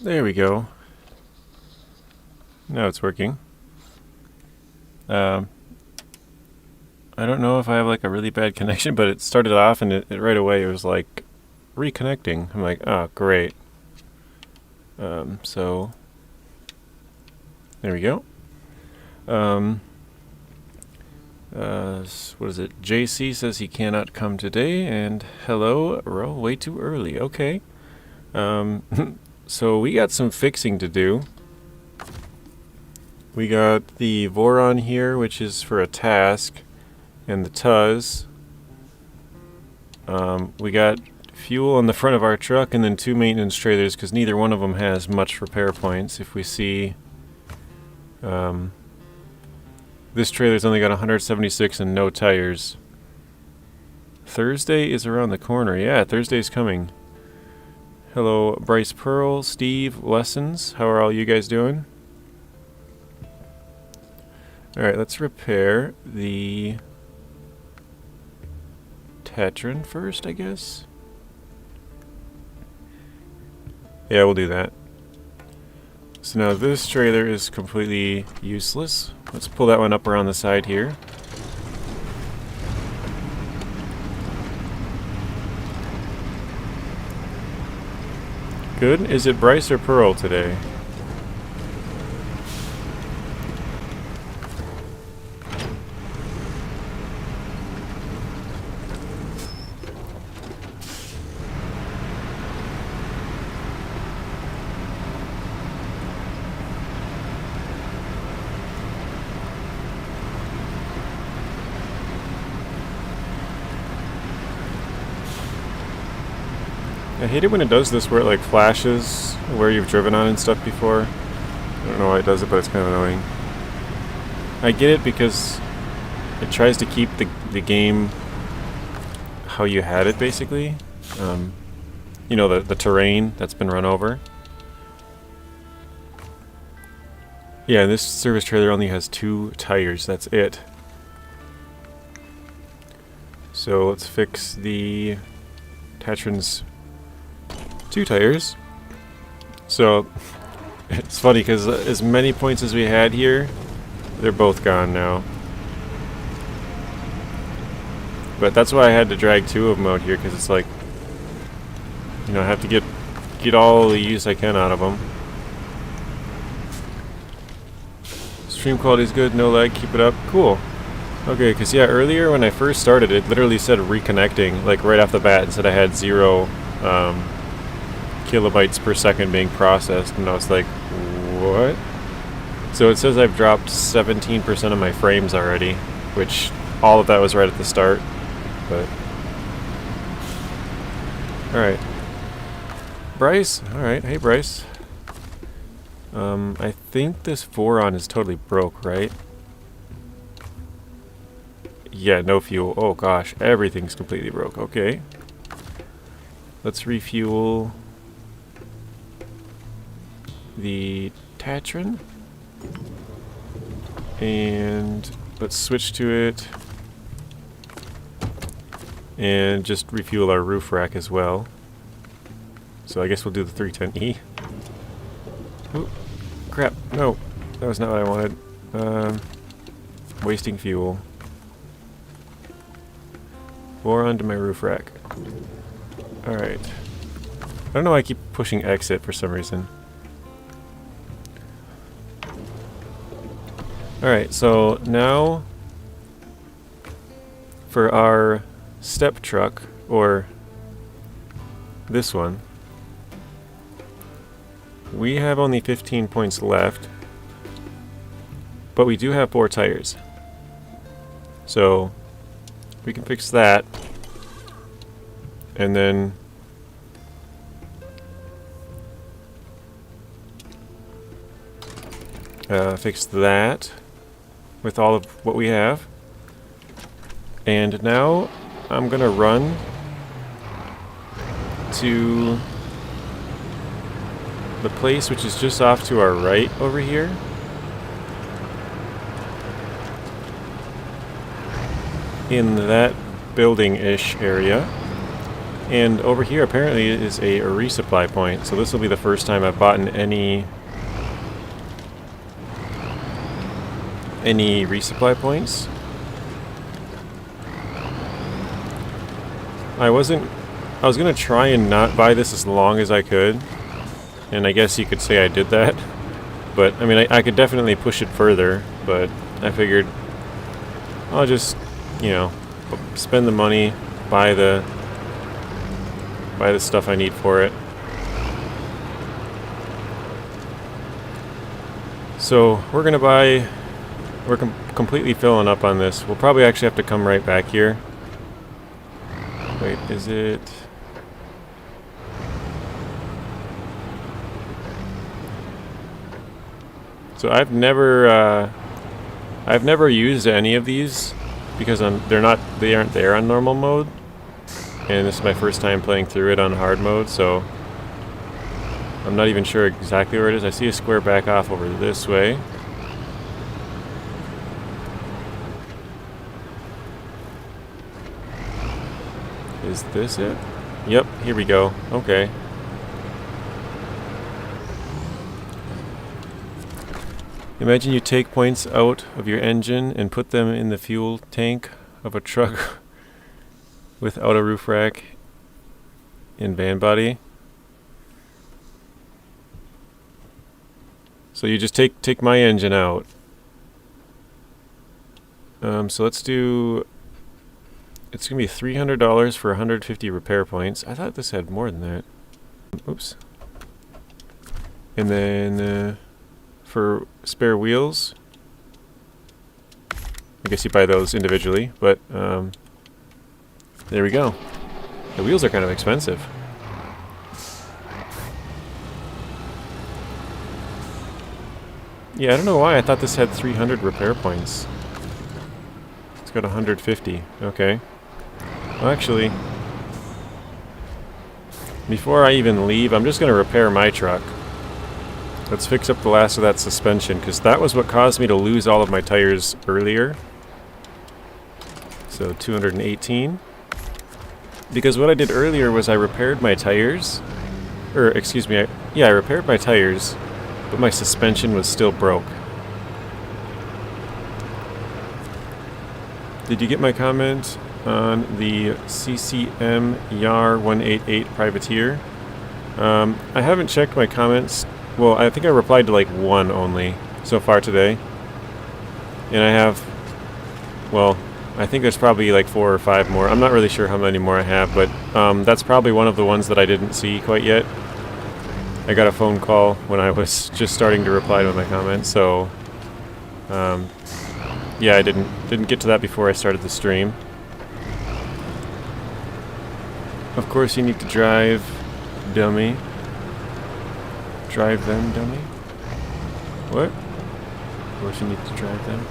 There we go. Now it's working. I don't know if I have like a really bad connection, but it started off and it right away it was like reconnecting. I'm like, oh great. So there we go. What is it? JC says he cannot come today, and hello, Ro, way too early. Okay. So we got some fixing to do. We got the Voron here, which is for a task, and the Tuz. We got fuel on the front of our truck, and then 2 maintenance trailers, because neither one of them has much repair points. If we see, this trailer's only got 176 and no tires. Thursday is around the corner. Yeah, Thursday's coming. Hello, Bryce Pearl, Steve, Lessons. How are all you guys doing? Alright, let's repair the Tatrin first, I guess. Yeah, we'll do that. So now this trailer is completely useless. Let's pull that one up around the side here. Good. Is it Bryce or Pearl today? I hate it when it does this where it like flashes where you've driven on and stuff before. I don't know why it does it, but it's kind of annoying. I get it because it tries to keep the game how you had it, basically. You know, the terrain that's been run over. Yeah, this service trailer only has 2 tires, that's it. So let's fix the Tatrin's 2 tires. So it's funny because as many points as we had here, they're both gone now. But that's why I had to drag 2 of them out here, because it's like, you know, I have to get all the use I can out of them. Stream quality is good, no lag, keep it up. Cool. Okay, because yeah, earlier when I first started, it literally said reconnecting, like right off the bat, and said I had 0 kilobytes per second being processed, and I was like, what? So it says I've dropped 17% of my frames already, which all of that was right at the start, but alright. Bryce? Alright, hey Bryce. I think this Voron is totally broke, right? Yeah, no fuel. Oh gosh, everything's completely broke. Okay. Let's refuel the Tatrin. And let's switch to it. And just refuel our roof rack as well. So I guess we'll do the 310E. Oop, crap. No, that was not what I wanted. Wasting fuel. Or onto my roof rack. Alright. I don't know why I keep pushing exit for some reason. Alright, so now for our step truck, or this one, we have only 15 points left, but we do have 4 tires. So we can fix that, and then fix that with all of what we have. And now I'm gonna run to the place which is just off to our right over here. In that building-ish area. And over here apparently is a resupply point, so this will be the first time I've bought in any resupply points. I was gonna try and not buy this as long as I could, and I guess you could say I did that. But I mean, I could definitely push it further, but I figured I'll just, you know, spend the money, buy the stuff I need for it. So we're gonna buy. We're completely filling up on this. We'll probably actually have to come right back here. Wait, is it? So I've never used any of these because they aren't there on normal mode, and this is my first time playing through it on hard mode, so I'm not even sure exactly where it is. I see a square back off over this way. Is this it? Yep, here we go. Okay. Imagine you take points out of your engine and put them in the fuel tank of a truck without a roof rack and van body. So you just take my engine out. So let's do. It's gonna be $300 for 150 repair points. I thought this had more than that. Oops. And then for spare wheels, I guess you buy those individually, but there we go. The wheels are kind of expensive. Yeah, I don't know why I thought this had 300 repair points. It's got 150. Okay. Well, actually, before I even leave, I'm just going to repair my truck. Let's fix up the last of that suspension, because that was what caused me to lose all of my tires earlier. So 218. Because what I did earlier was I repaired my tires. Or, excuse me, I repaired my tires, but my suspension was still broke. Did you get my comment on the CCM YAR 188 privateer? I haven't checked my comments. Well, I think I replied to like one only so far today. And I have, well, I think there's probably like 4 or 5 more. I'm not really sure how many more I have, but that's probably one of the ones that I didn't see quite yet. I got a phone call when I was just starting to reply to my comments, so yeah, I didn't get to that before I started the stream. Of course you need to drive, dummy. Drive them, dummy? What? Of course you need to drive them.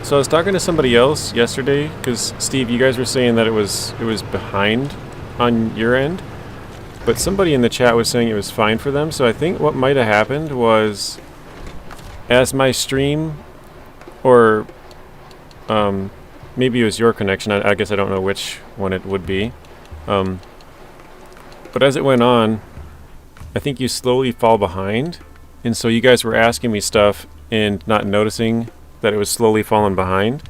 So I was talking to somebody else yesterday, because Steve, you guys were saying that it was behind on your end, but somebody in the chat was saying it was fine for them. So I think what might have happened was, as my stream, or maybe it was your connection, I guess I don't know which one it would be, but as it went on, I think you slowly fall behind, and so you guys were asking me stuff and not noticing that it was slowly falling behind.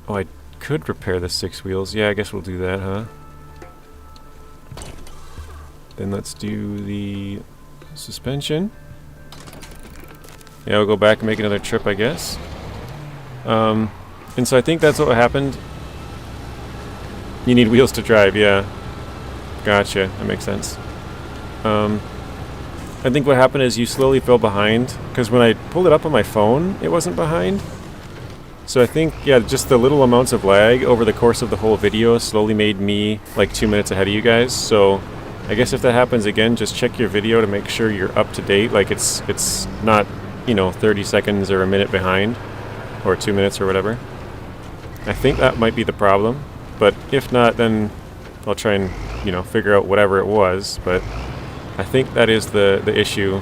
I could repair the 6 wheels. Yeah, I guess we'll do that, huh? Then let's do the suspension. Yeah, we'll go back and make another trip, I guess. And so I think that's what happened. You need wheels to drive, yeah. Gotcha, that makes sense. I think what happened is you slowly fell behind, because when I pulled it up on my phone, it wasn't behind. So I think, yeah, just the little amounts of lag over the course of the whole video slowly made me like 2 minutes ahead of you guys. So I guess if that happens again, just check your video to make sure you're up to date. Like it's not, 30 seconds or a minute behind, or 2 minutes or whatever. I think that might be the problem, but if not, then I'll try and, figure out whatever it was. But I think that is the issue,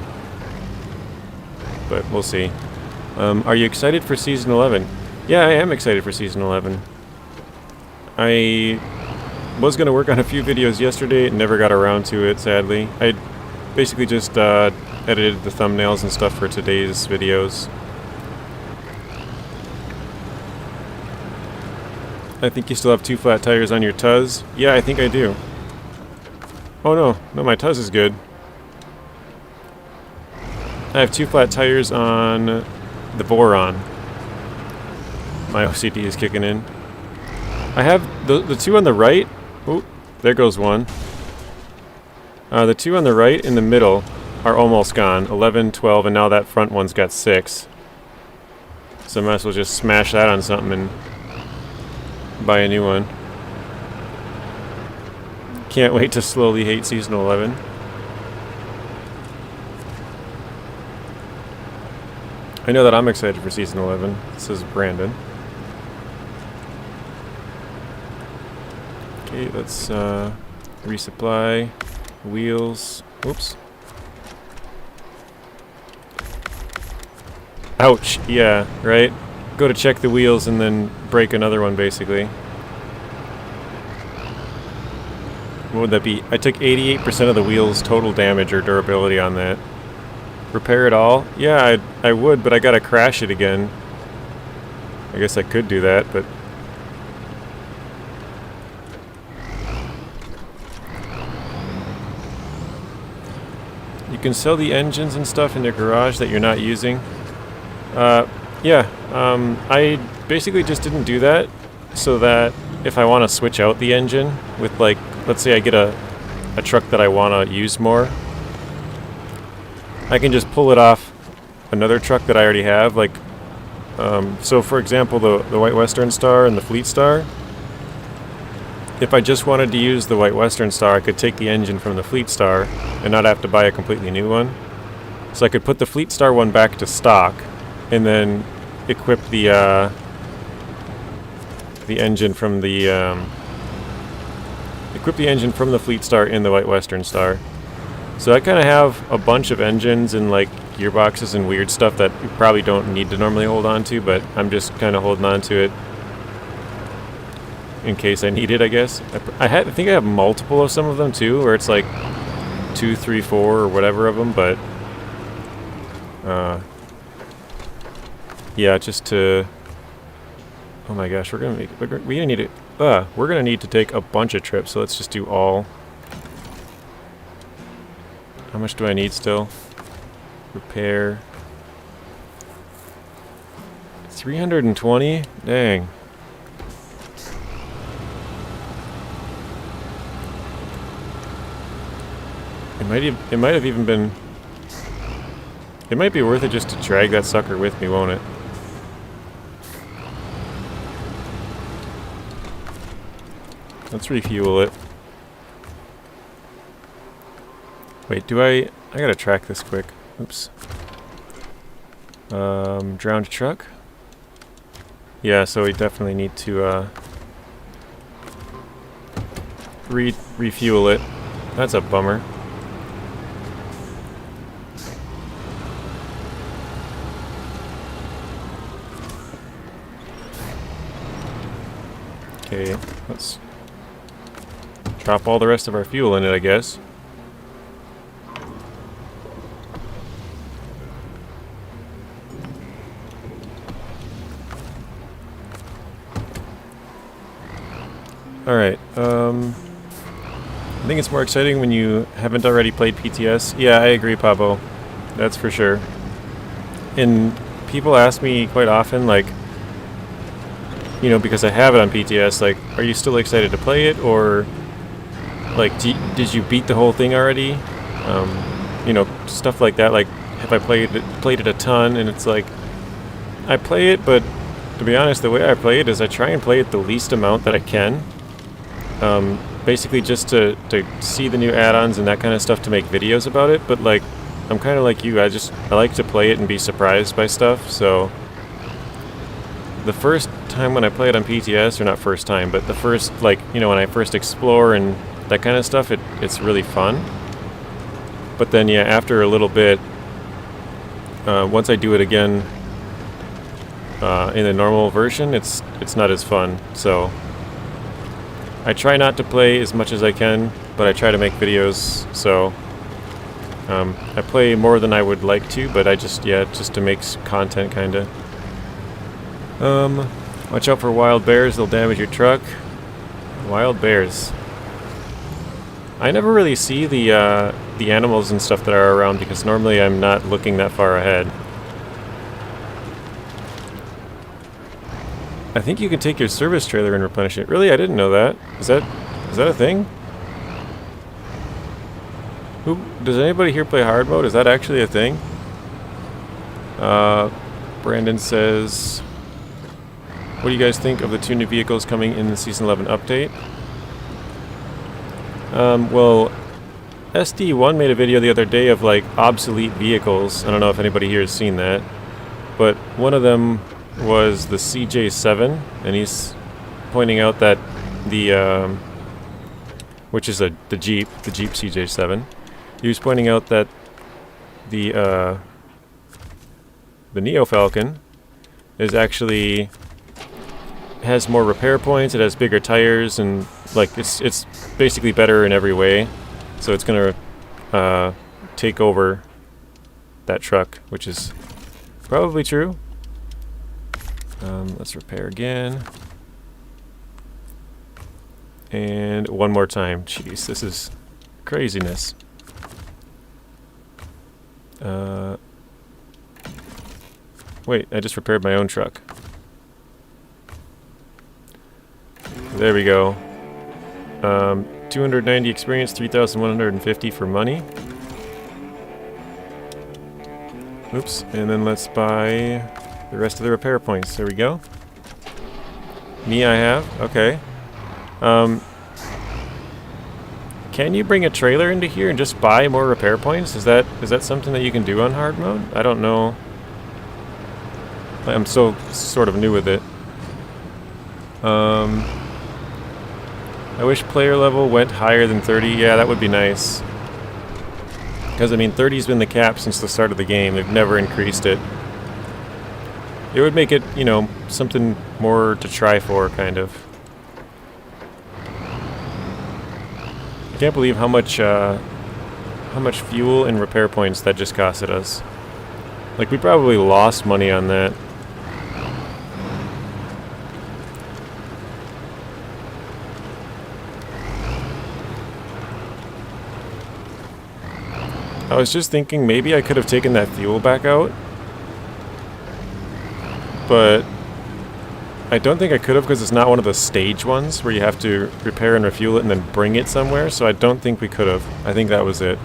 but we'll see. Are you excited for Season 11? Yeah, I am excited for Season 11. I was going to work on a few videos yesterday, never got around to it, sadly. I basically just edited the thumbnails and stuff for today's videos. I think you still have 2 flat tires on your Tuz. Yeah, I think I do. Oh no, no, my Tuz is good. I have 2 flat tires on the Boron. My OCD is kicking in. I have the 2 on the right. Oh, there goes one. The 2 on the right in the middle are almost gone. 11, 12, and now that front one's got 6. So I might as well just smash that on something and buy a new one. Can't wait to slowly hate Season 11. I know that I'm excited for Season 11. This is Brandon. Okay, let's resupply wheels. Oops. Ouch. Yeah, right? Go to check the wheels and then break another one, basically. What would that be? I took 88% of the wheel's total damage or durability on that. Repair it all? Yeah, I would, but I gotta crash it again. I guess I could do that, but... You can sell the engines and stuff in their garage that you're not using. Yeah, I basically just didn't do that so that if I want to switch out the engine with, like, let's say I get a truck that I want to use more, I can just pull it off another truck that I already have. Like, so for example, the White Western Star and the Fleetstar. If I just wanted to use the White Western Star, I could take the engine from the Fleetstar and not have to buy a completely new one. So I could put the Fleetstar one back to stock and then equip the engine from the Fleetstar in the White Western Star. So I kind of have a bunch of engines and like gearboxes and weird stuff that you probably don't need to normally hold on to, but I'm just kind of holding on to it in case I need it, I guess. I think I have multiple of some of them too, where it's like 2, 3, 4 or whatever of them, but yeah, just to... Oh my gosh, we're gonna need to take a bunch of trips, so let's just do all. How much do I need still? Repair. 320? Dang. It might have even been... It might be worth it just to drag that sucker with me, won't it? Let's refuel it. Wait, I gotta track this quick. Oops. Drowned truck? Yeah, so we definitely need to refuel it. That's a bummer. Okay, let's drop all the rest of our fuel in it, I guess. Alright, I think it's more exciting when you haven't already played PTS. Yeah, I agree, Pablo. That's for sure. And people ask me quite often, like, you know, because I have it on PTS, like, are you still excited to play it, or, like, did you beat the whole thing already? You know, stuff like that. Like, have I played it a ton? And it's like, I play it, but to be honest, the way I play it is I try and play it the least amount that I can. Basically just to see the new add-ons and that kind of stuff to make videos about it, but like, I'm kind of like you, I like to play it and be surprised by stuff, so the first time when I play it on PTS, or not first time, but the first, like, you know, when I first explore and that kind of stuff, it's really fun. But then, yeah, after a little bit, once I do it again in the normal version, it's not as fun. So I try not to play as much as I can, but I try to make videos. So I play more than I would like to, but I just to make content, kind of. Watch out for wild bears; they'll damage your truck. Wild bears. I never really see the animals and stuff that are around because normally I'm not looking that far ahead. I think you can take your service trailer and replenish it. Really? I didn't know that. Is that a thing? Does anybody here play hard mode? Is that actually a thing? Brandon says, what do you guys think of the 2 new vehicles coming in the Season 11 update? Well, SD1 made a video the other day of like obsolete vehicles. I don't know if anybody here has seen that, but one of them was the CJ7, and he's pointing out that which is the Jeep CJ7. He was pointing out that the Neo Falcon is actually has more repair points. It has bigger tires, and like it's basically better in every way. So it's gonna take over that truck, which is probably true. Let's repair again, and one more time. Jeez, this is craziness. Wait, I just repaired my own truck. There we go. 290 experience, 3,150 for money. Oops, and then let's buy the rest of the repair points. There we go. Me, I have. Okay. Can you bring a trailer into here and just buy more repair points? Is that something that you can do on hard mode? I don't know. I'm so sort of new with it. I wish player level went higher than 30. Yeah, that would be nice. Because, I mean, 30's been the cap since the start of the game. They've never increased it. It would make it, you know, something more to try for, kind of. I can't believe how much fuel and repair points that just costed us. Like, we probably lost money on that. I was just thinking maybe I could have taken that fuel back out, but I don't think I could have because it's not one of the stage ones where you have to repair and refuel it and then bring it somewhere, so I don't think we could have. I think that was it.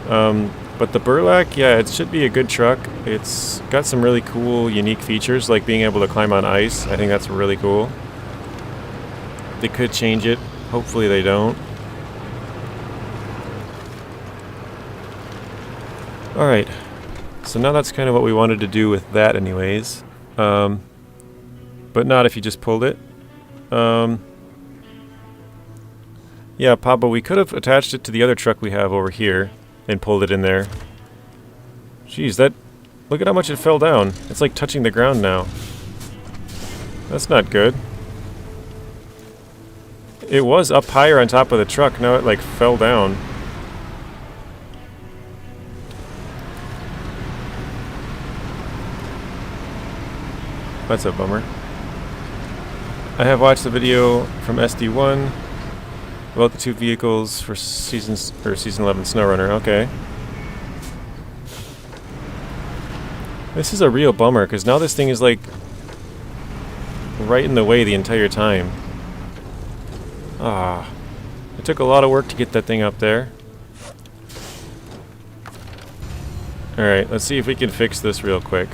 But the Burlak, yeah, it should be a good truck. It's got some really cool, unique features, like being able to climb on ice. I think that's really cool. They could change it. Hopefully they don't. Alright, so now that's kind of what we wanted to do with that anyways. But not if you just pulled it. Yeah, Papa, we could have attached it to the other truck we have over here and pulled it in there. Jeez, look at how much it fell down. It's like touching the ground now. That's not good. It was up higher on top of the truck, now it like fell down. That's a bummer. I have watched the video from SD1 about the 2 vehicles for Season 11 SnowRunner. Okay. This is a real bummer because now this thing is like right in the way the entire time. Ah, it took a lot of work to get that thing up there. All right, let's see if we can fix this real quick.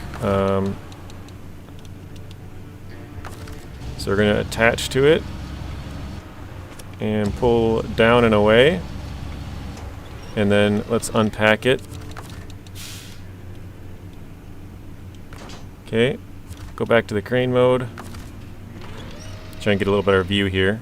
So we're going to attach to it and pull down and away, and then let's unpack it. Okay, go back to the crane mode. Try and get a little better view here.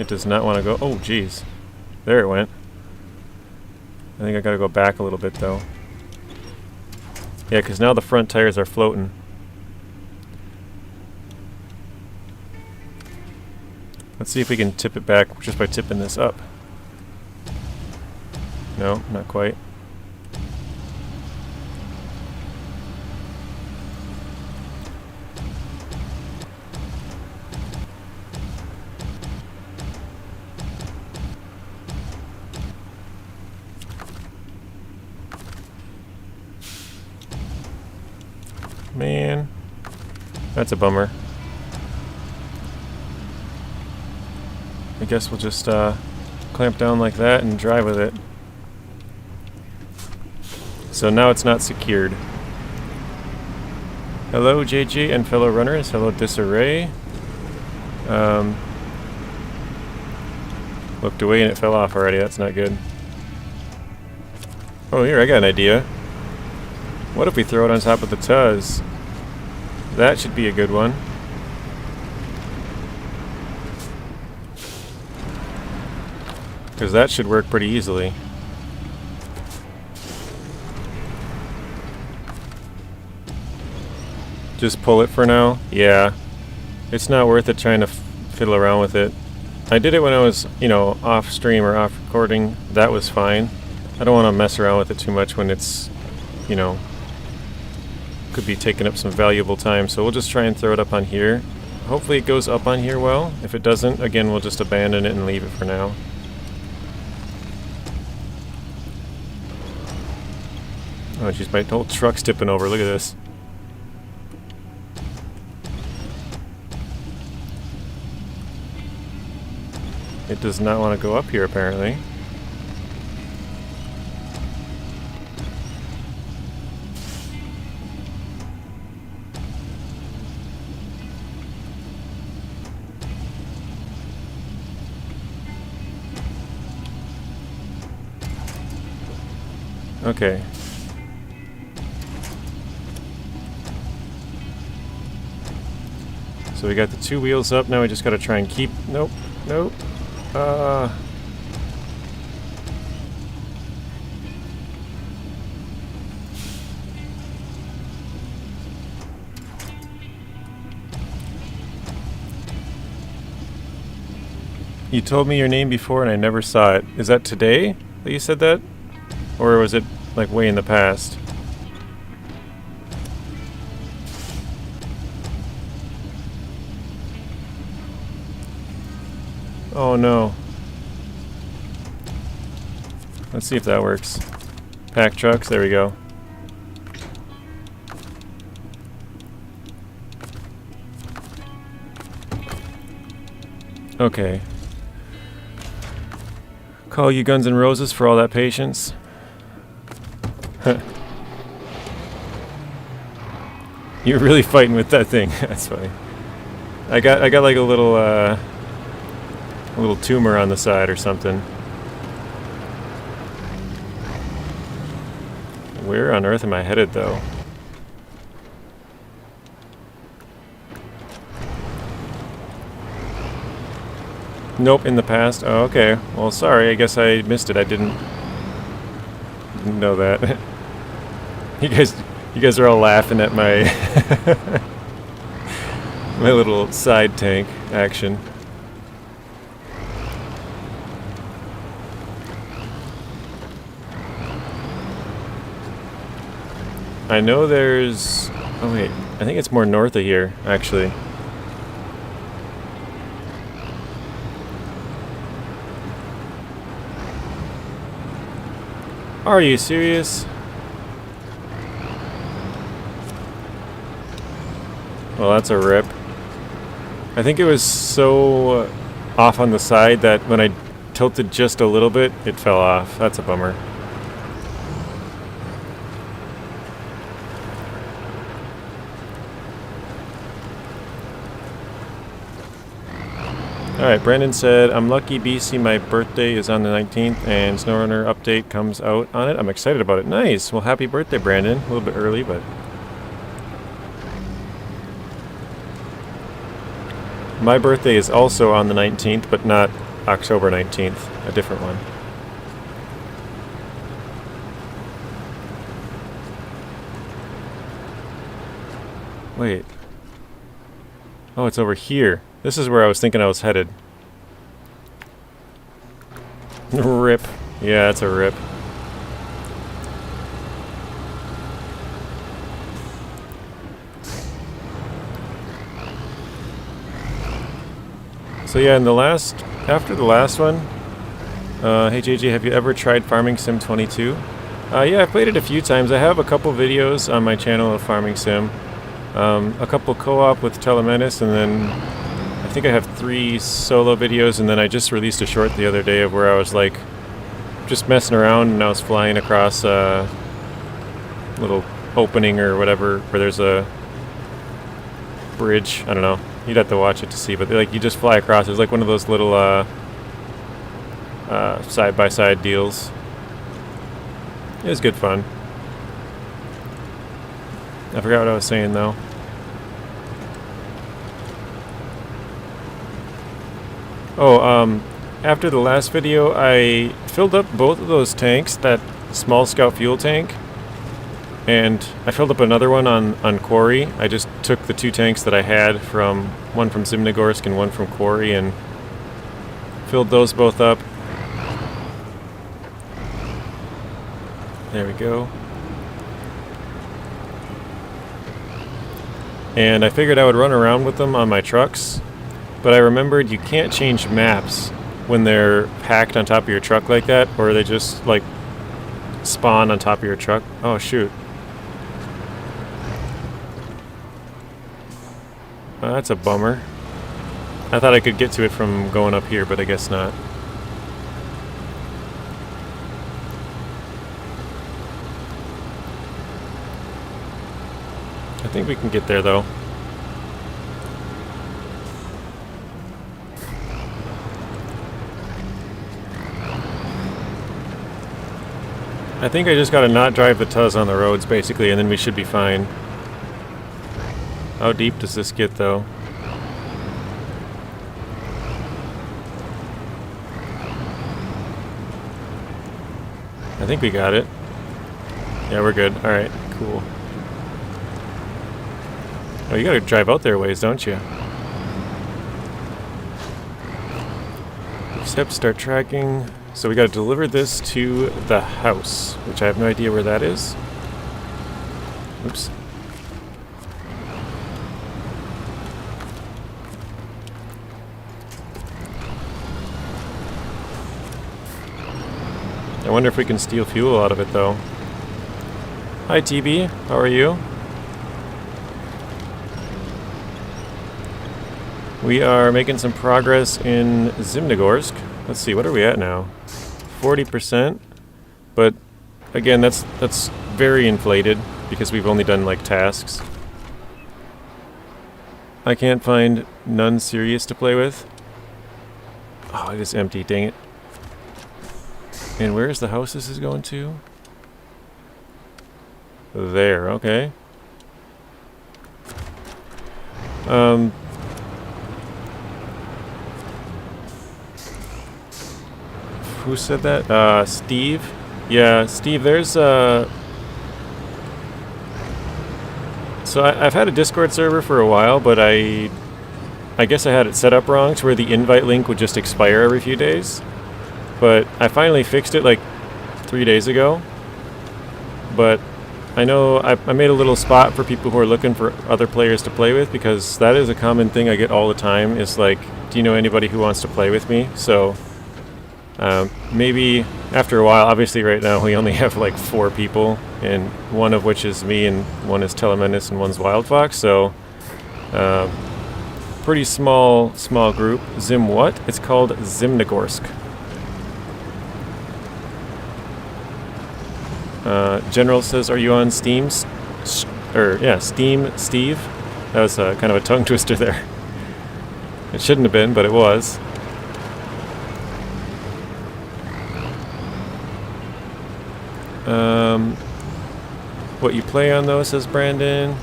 It does not want to go. Oh, jeez. There it went. I think I gotta go back a little bit, though. Yeah, because now the front tires are floating. Let's see if we can tip it back just by tipping this up. No, not quite. Man, that's a bummer. I guess we'll just clamp down like that and drive with it. So now it's not secured. Hello JG and fellow runners. Hello Disarray. Looked away and it fell off already. That's not good. Oh, here, I got an idea. What if we throw it on top of the Tuz? That should be a good one. Because that should work pretty easily. Just pull it for now? Yeah. It's not worth it trying to fiddle around with it. I did it when I was, you know, off stream or off recording. That was fine. I don't want to mess around with it too much when it's, you know, could be taking up some valuable time. So we'll just try and throw it up on here. Hopefully it goes up on here well. If it doesn't, again, we'll just abandon it and leave it for now. Oh jeez, my whole truck's tipping over. Look at this. It does not want to go up here, apparently. Okay. So we got the two wheels up, now we just gotta try and keep... Nope, nope. You told me your name before and I never saw it. Is that today that you said that? Or was it like way in the past? Oh no. Let's see if that works. Pack trucks, there we go. Okay. Call you Guns N' Roses for all that patience. You're really fighting with that thing. That's funny. I got like a little tumor on the side or something. Where on earth am I headed though? Nope, in the past. Oh, okay. Well, sorry. I guess I missed it. I didn't know that. You guys are all laughing at my my little side tank action. I know there's... Oh wait, I think it's more north of here, actually. Are you serious? Well, that's a rip. I think it was so off on the side that when I tilted just a little bit, it fell off. That's a bummer. Alright, Brandon said, I'm lucky BC, my birthday is on the 19th and SnowRunner update comes out on it. I'm excited about it. Nice! Well, happy birthday, Brandon. A little bit early, but... My birthday is also on the 19th, but not October 19th, a different one. Wait. Oh, it's over here. This is where I was thinking I was headed. Rip. Yeah, it's a rip. So yeah, after the last one, hey JJ, have you ever tried Farming Sim 22? Yeah, I've played it a few times. I have a couple videos on my channel of Farming Sim. A couple co-op with Telemenace, and then I think I have 3 solo videos, and then I just released a short the other day of where I was like just messing around and I was flying across a little opening or whatever where there's a bridge. I don't know. You'd have to watch it to see, but like you just fly across. It's like one of those little side-by-side deals. It was good fun. I forgot what I was saying though. Oh, after the last video, I filled up both of those tanks, that small scout fuel tank, and I filled up another one on Quarry. I just took the 2 tanks that I had, from one from Zimnogorsk and one from Quarry, and filled those both up. There we go. And I figured I would run around with them on my trucks, but I remembered you can't change maps when they're packed on top of your truck like that, or they just like spawn on top of your truck. Oh shoot. That's a bummer. I thought I could get to it from going up here, but I guess not. I think we can get there though. I think I just gotta not drive the Tuz on the roads basically, and then we should be fine. How deep does this get though? I think we got it. Yeah, we're good. Alright, cool. Oh, you gotta drive out there a ways, don't you? Step, start tracking. So we gotta deliver this to the house, which I have no idea where that is. Oops. I wonder if we can steal fuel out of it though. Hi TB, how are you? We are making some progress in Zimnogorsk. Let's see, what are we at now? 40%, but again, that's very inflated because we've only done like tasks. I can't find none serious to play with. Oh, it is empty, dang it. And where is the house this is going to? There, okay. Who said that? Steve? Yeah, Steve, there's so I've had a Discord server for a while, but I guess I had it set up wrong to where the invite link would just expire every few days. But I finally fixed it like 3 days ago. But I know I made a little spot for people who are looking for other players to play with, because that is a common thing I get all the time, is like, do you know anybody who wants to play with me? So maybe after a while, obviously right now we only have like 4 people, and one of which is me, and one is Telemenace, and one's Wildfox, so pretty small group. Zim what? It's called Zimnogorsk. General says, are you on Steam? Steam, Steve? That was kind of a tongue twister there. It shouldn't have been, but it was. What you play on though, says Brandon.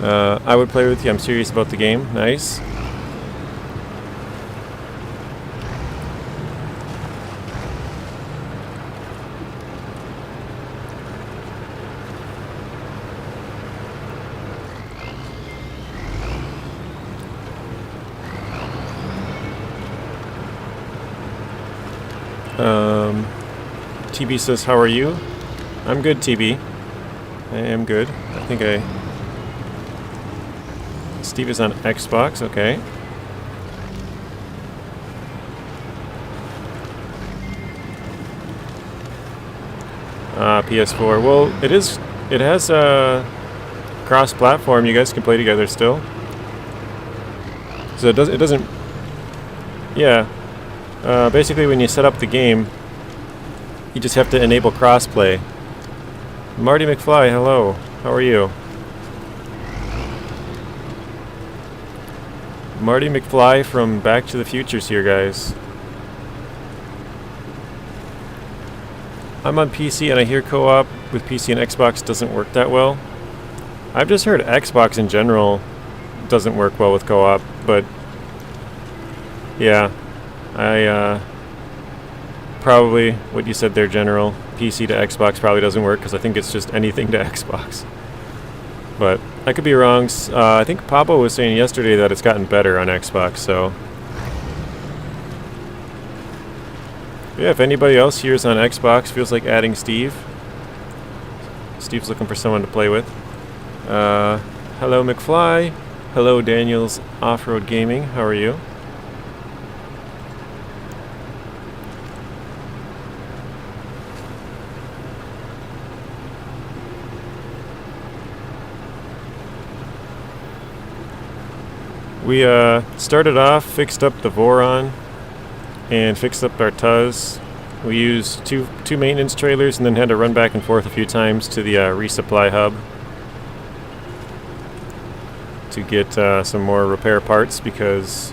I would play with you. I'm serious about the game. Nice. TB says, how are you? I'm good, TB. I am good. I think Steve is on Xbox, okay. PS4. Well, it has cross-platform. You guys can play together still. So it doesn't. Yeah. Basically, when you set up the game, you just have to enable crossplay. Marty McFly, hello. How are you? Marty McFly from Back to the Future's here, guys. I'm on PC and I hear co-op with PC and Xbox doesn't work that well. I've just heard Xbox in general doesn't work well with co-op, but yeah, I probably what you said there, General. PC to Xbox probably doesn't work because I think it's just anything to Xbox. But I could be wrong. I think Papa was saying yesterday that it's gotten better on Xbox, so yeah, if anybody else here is on Xbox, feels like adding Steve. Steve's looking for someone to play with. Hello, McFly. Hello, Daniel's Off-Road Gaming. How are you? We started off, fixed up the Voron, and fixed up our Tuz. We used two maintenance trailers and then had to run back and forth a few times to the resupply hub to get some more repair parts because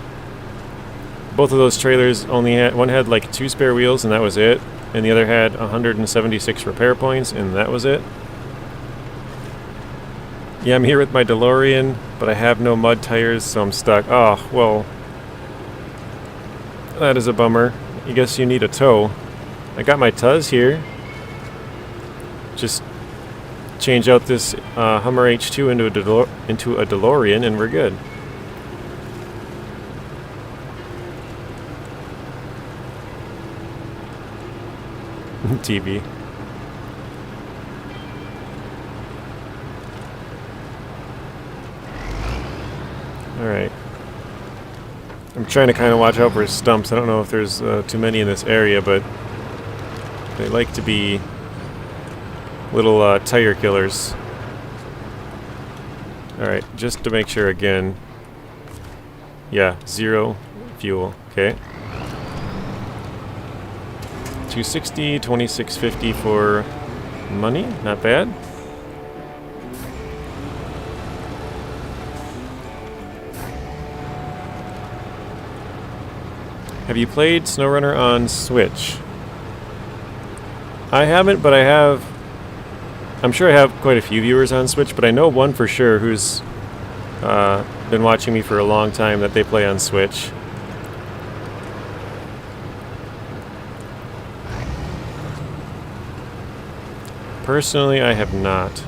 both of those trailers only had, one had like 2 spare wheels and that was it, and the other had 176 repair points and that was it. Yeah, I'm here with my DeLorean, but I have no mud tires, so I'm stuck. Oh, well, that is a bummer. I guess you need a tow. I got my Tuz here. Just change out this Hummer H2 into a DeLorean and we're good. TV. Alright. I'm trying to kind of watch out for stumps. I don't know if there's too many in this area, but they like to be little tire killers. Alright, just to make sure again. Yeah, 0 fuel. Okay. 260, 2650 for money. Not bad. Have you played SnowRunner on Switch? I haven't, but I have. I'm sure I have quite a few viewers on Switch, but I know one for sure who's been watching me for a long time that they play on Switch. Personally, I have not.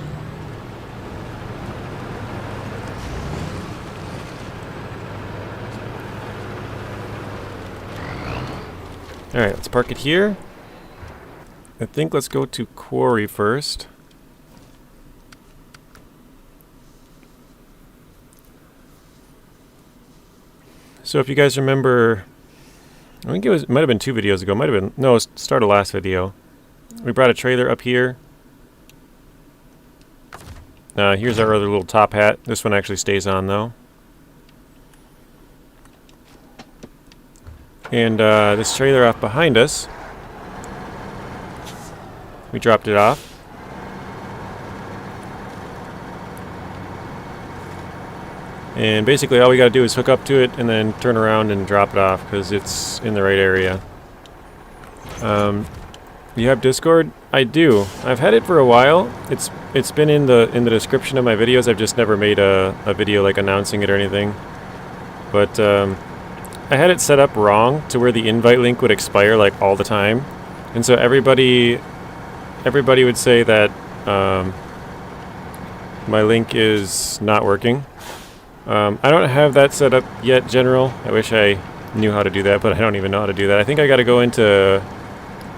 Alright, let's park it here. I think let's go to Quarry first. So if you guys remember, I think it might have been 2 videos ago, might have been, no, start of last video. We brought a trailer up here. Here's our other little top hat. This one actually stays on though. And this trailer off behind us, we dropped it off. And basically all we gotta do is hook up to it and then turn around and drop it off because it's in the right area. You have Discord? I do. I've had it for a while. It's been in the description of my videos. I've just never made a video like announcing it or anything. But I had it set up wrong to where the invite link would expire like all the time, and so everybody would say that my link is not working. I don't have that set up yet, General. I wish I knew how to do that, but I don't even know how to do that. I think I got to go into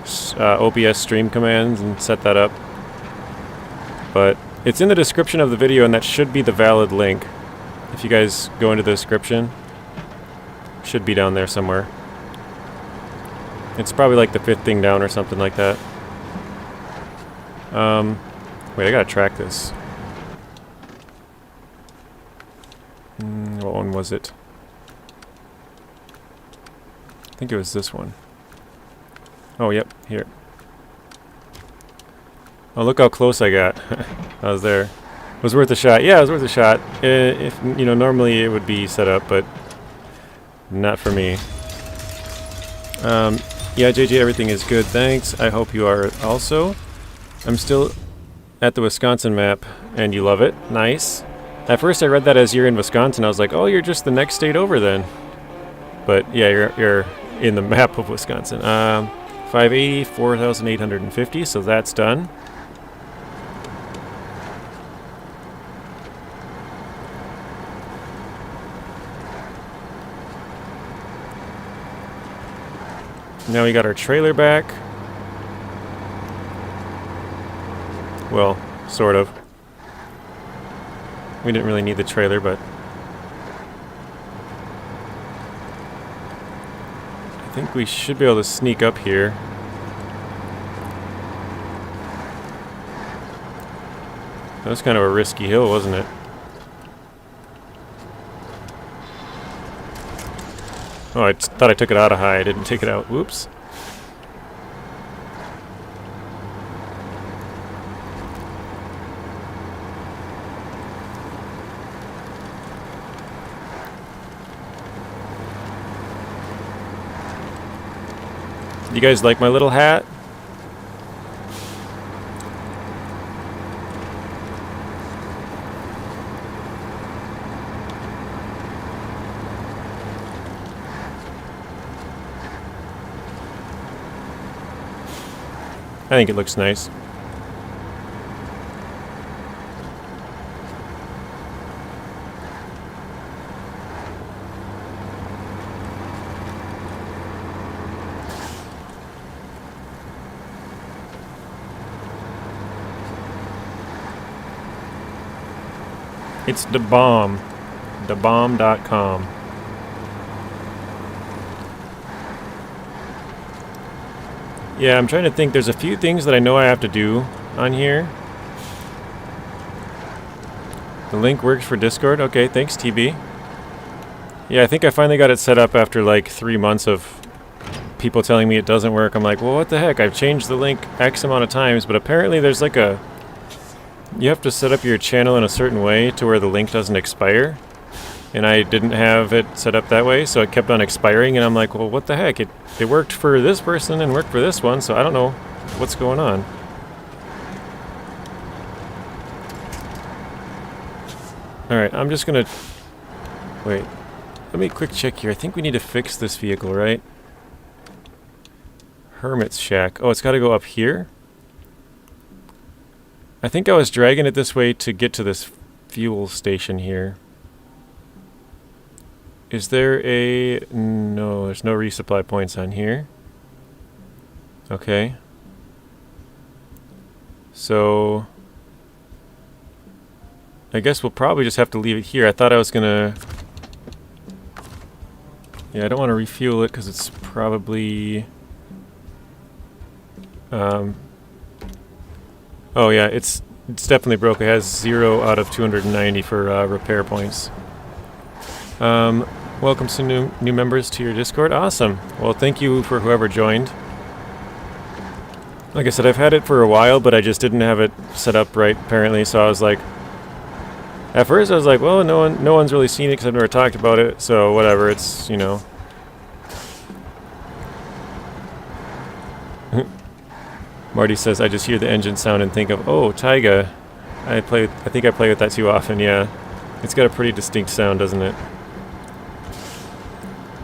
OBS stream commands and set that up. But it's in the description of the video, and that should be the valid link. If you guys go into the description, should be down there somewhere. It's probably like the 5th thing down or something like that. Wait, I gotta track this. What one was it? I think it was this one. Oh, yep, here. Oh, look how close I got. I was there. It was worth a shot. Yeah, it was worth a shot. If, you know, normally it would be set up, but not for me. Yeah, JJ, everything is good, thanks. I hope you are also. I'm still at the Wisconsin map, and you love it. Nice. At first I read that as you're in Wisconsin. I was like, oh, you're just the next state over then. But yeah, you're in the map of Wisconsin. 580, 4,850, so that's done. Now we got our trailer back. Well, sort of. We didn't really need the trailer, but I think we should be able to sneak up here. That was kind of a risky hill, wasn't it? Oh, I thought I took it out of high. I didn't take it out. Whoops. You guys like my little hat? I think it looks nice. It's the bomb. thebomb.com. Yeah, I'm trying to think. There's a few things that I know I have to do on here. The link works for Discord. Okay, thanks, TB. Yeah, I think I finally got it set up after like 3 months of people telling me it doesn't work. I'm like, well, what the heck? I've changed the link X amount of times, but apparently there's like a... You have to set up your channel in a certain way to where the link doesn't expire. And I didn't have it set up that way, so it kept on expiring, and I'm like, well, what the heck? It worked for this person and worked for this one, so I don't know what's going on. Alright, I'm just gonna... Wait. Let me quick check here. I think we need to fix this vehicle, right? Hermit's Shack. Oh, it's gotta go up here? I think I was dragging it this way to get to this fuel station here. Is there a... No, there's no resupply points on here. Okay. So... I guess we'll probably just have to leave it here. I thought I was gonna... Yeah, I don't want to refuel it because it's probably... Oh yeah, it's definitely broke. It has 0 out of 290 for repair points. Welcome some new members to your Discord. Awesome. Well, thank you for whoever joined. Like I said, I've had it for a while, but I just didn't have it set up right, apparently. So I was like, at first I was like, well, no one's really seen it because I've never talked about it. So whatever, it's, you know. Marty says, I just hear the engine sound and think of, oh, Tayga. I think I play with that too often. Yeah, it's got a pretty distinct sound, doesn't it?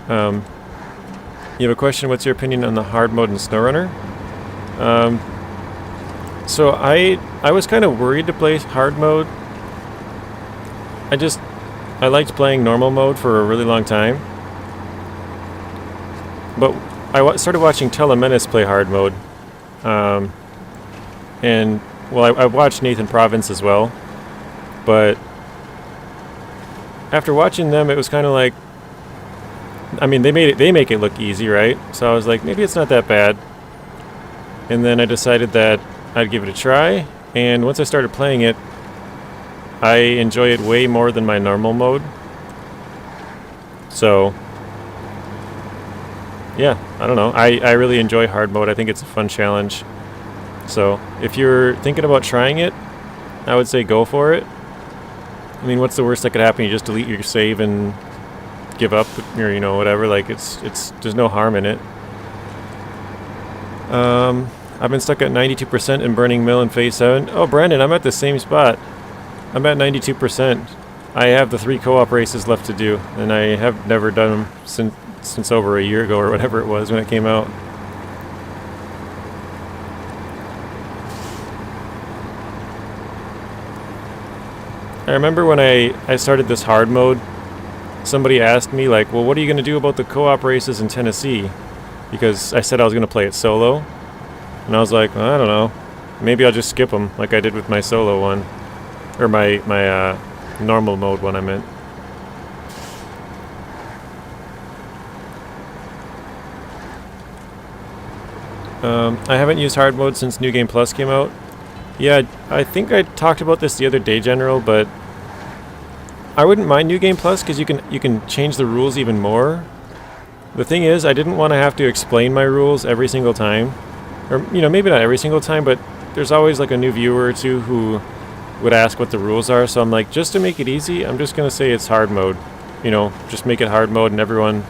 You have a question, what's your opinion on the hard mode in SnowRunner? So I was kind of worried to play hard mode. I liked playing normal mode for a really long time. But I started watching Telemenace play hard mode, And well, I watched Nathan Province as well, but after watching them, it was kind of like, I mean, they make it look easy, right? So I was like, maybe it's not that bad. And then I decided that I'd give it a try, and once I started playing it, I enjoy it way more than my normal mode. So yeah, I don't know. I really enjoy hard mode. I think it's a fun challenge. So if you're thinking about trying it, I would say go for it. I mean, what's the worst that could happen? You just delete your save and give up, or you know, whatever. Like it's there's no harm in it. I've been stuck at 92% in Burning Mill in Phase 7. Oh, Brandon, I'm at the same spot. I'm at 92%. I have the 3 co-op races left to do, and I have never done them since over a year ago or whatever it was when it came out. I remember when I started this hard mode, somebody asked me, like, well, what are you going to do about the co-op races in Tennessee? Because I said I was going to play it solo. And I was like, well, I don't know. Maybe I'll just skip them like I did with my solo one. Or my normal mode one, I meant. I haven't used hard mode since New Game Plus came out. Yeah, I think I talked about this the other day, General, but I wouldn't mind New Game Plus because you can change the rules even more. The thing is, I didn't want to have to explain my rules every single time. Or, you know, maybe not every single time, but there's always like a new viewer or two who would ask what the rules are. So I'm like, just to make it easy, I'm just going to say it's hard mode. You know, just make it hard mode and everyone,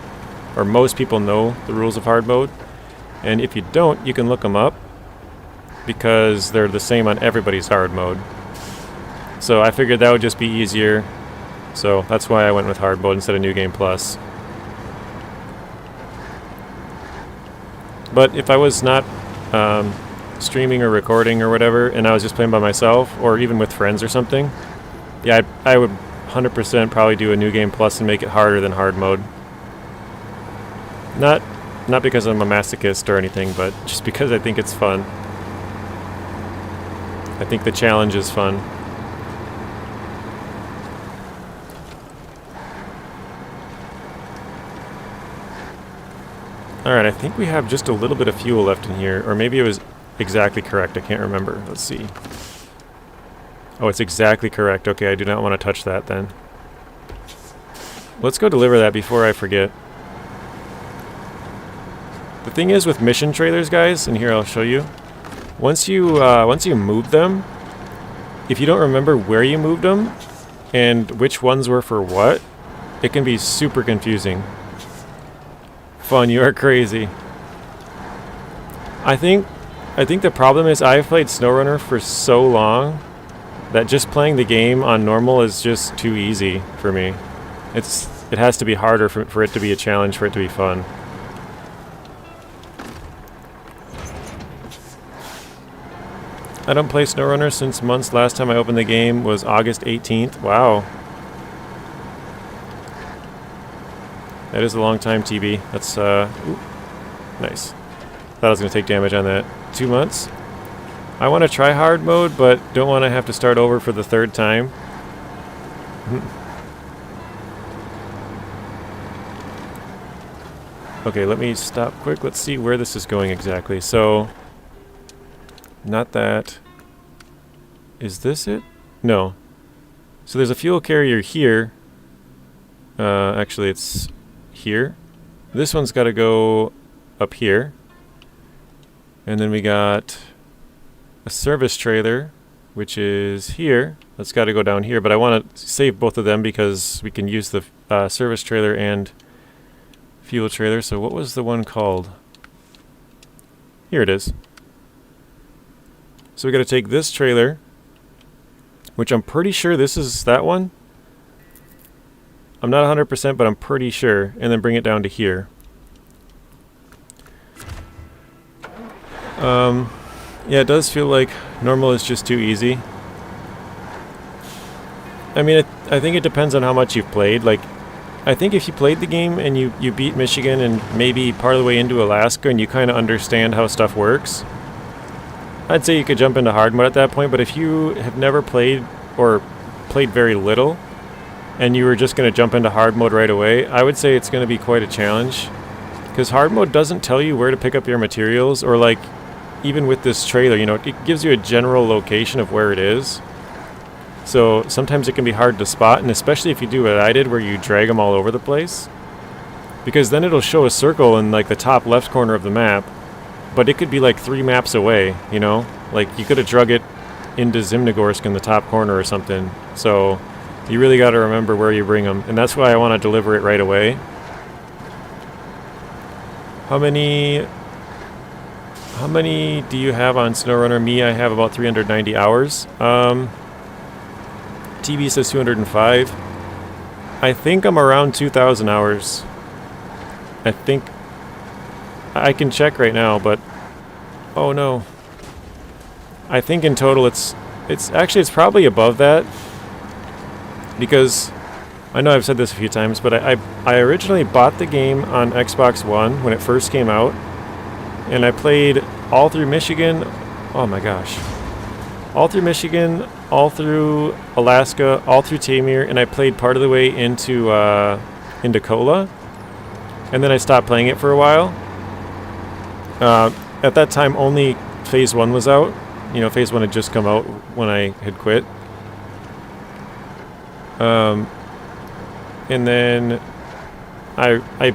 or most people know the rules of hard mode. And if you don't, you can look them up because they're the same on everybody's hard mode. So I figured that would just be easier. So that's why I went with hard mode instead of New Game Plus. But if I was not streaming or recording or whatever, and I was just playing by myself, or even with friends or something, yeah, I would 100% probably do a New Game Plus and make it harder than hard mode. Not because I'm a masochist or anything, but just because I think it's fun. I think the challenge is fun. Alright, I think we have just a little bit of fuel left in here, or maybe it was exactly correct, I can't remember. Let's see. Oh, it's exactly correct. Okay, I do not want to touch that then. Let's go deliver that before I forget. The thing is with mission trailers, guys, and here I'll show you. Once you move them, if you don't remember where you moved them and which ones were for what, it can be super confusing. Fun, you are crazy. I think the problem is I've played SnowRunner for so long that just playing the game on normal is just too easy for me. It has to be harder for it to be a challenge, for it to be fun. I don't play SnowRunner since months. Last time I opened the game was August 18th. Wow. That is a long time, TB. That's, ooh, nice. Thought I was going to take damage on that. 2 months? I want to try hard mode, but don't want to have to start over for the 3rd time. Okay, let me stop quick. Let's see where this is going exactly. So, not that. Is this it? No. So there's a fuel carrier here. Actually, it's here. This one's got to go up here. And then we got a service trailer, which is here. That's got to go down here, but I want to save both of them because we can use the service trailer and fuel trailer. So what was the one called? Here it is. So we got to take this trailer, which I'm pretty sure this is that one. I'm not 100%, but I'm pretty sure, and then bring it down to here. Yeah, it does feel like normal is just too easy. I mean, I think it depends on how much you've played. Like, I think if you played the game and you beat Michigan and maybe part of the way into Alaska and you kind of understand how stuff works, I'd say you could jump into hard mode at that point, but if you have never played or played very little and you were just going to jump into hard mode right away, I would say it's going to be quite a challenge. Because hard mode doesn't tell you where to pick up your materials, or like, even with this trailer, you know, it gives you a general location of where it is. So sometimes it can be hard to spot, and especially if you do what I did where you drag them all over the place. Because then it'll show a circle in like the top left corner of the map, but it could be like 3 maps away, you know? Like you could have drug it into Zimnogorsk in the top corner or something. So you really got to remember where you bring them, and that's why I want to deliver it right away. How many do you have on SnowRunner? Me, I have about 390 hours. TV says 205. I think I'm around 2,000 hours. I think I can check right now, but oh no. I think in total it's probably above that, because I know I've said this a few times, but I originally bought the game on Xbox One when it first came out, and I played all through Michigan. Oh my gosh. All through Michigan, all through Alaska, all through Taymyr, and I played part of the way into Kola, and then I stopped playing it for a while. At that time, only Phase 1 was out. You know, Phase 1 had just come out when I had quit. And then I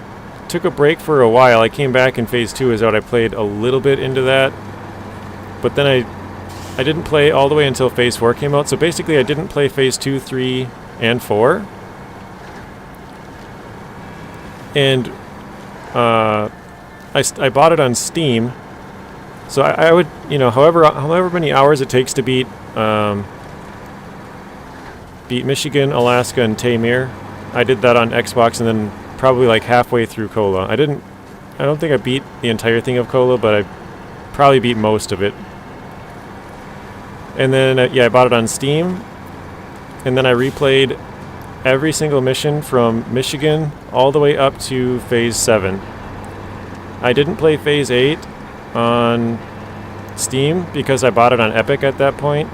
took a break for a while. I came back and Phase 2 was out. I played a little bit into that, but then I didn't play all the way until Phase 4 came out. So basically I didn't play Phase 2, 3, and 4. And I bought it on Steam. So I would, you know, however many hours it takes to beat Michigan, Alaska, and Taymyr, I did that on Xbox, and then probably like halfway through Kola. I don't think I beat the entire thing of Kola, but I probably beat most of it. And then, yeah, I bought it on Steam, and then I replayed every single mission from Michigan all the way up to Phase 7. I didn't play Phase 8 on Steam because I bought it on Epic at that point,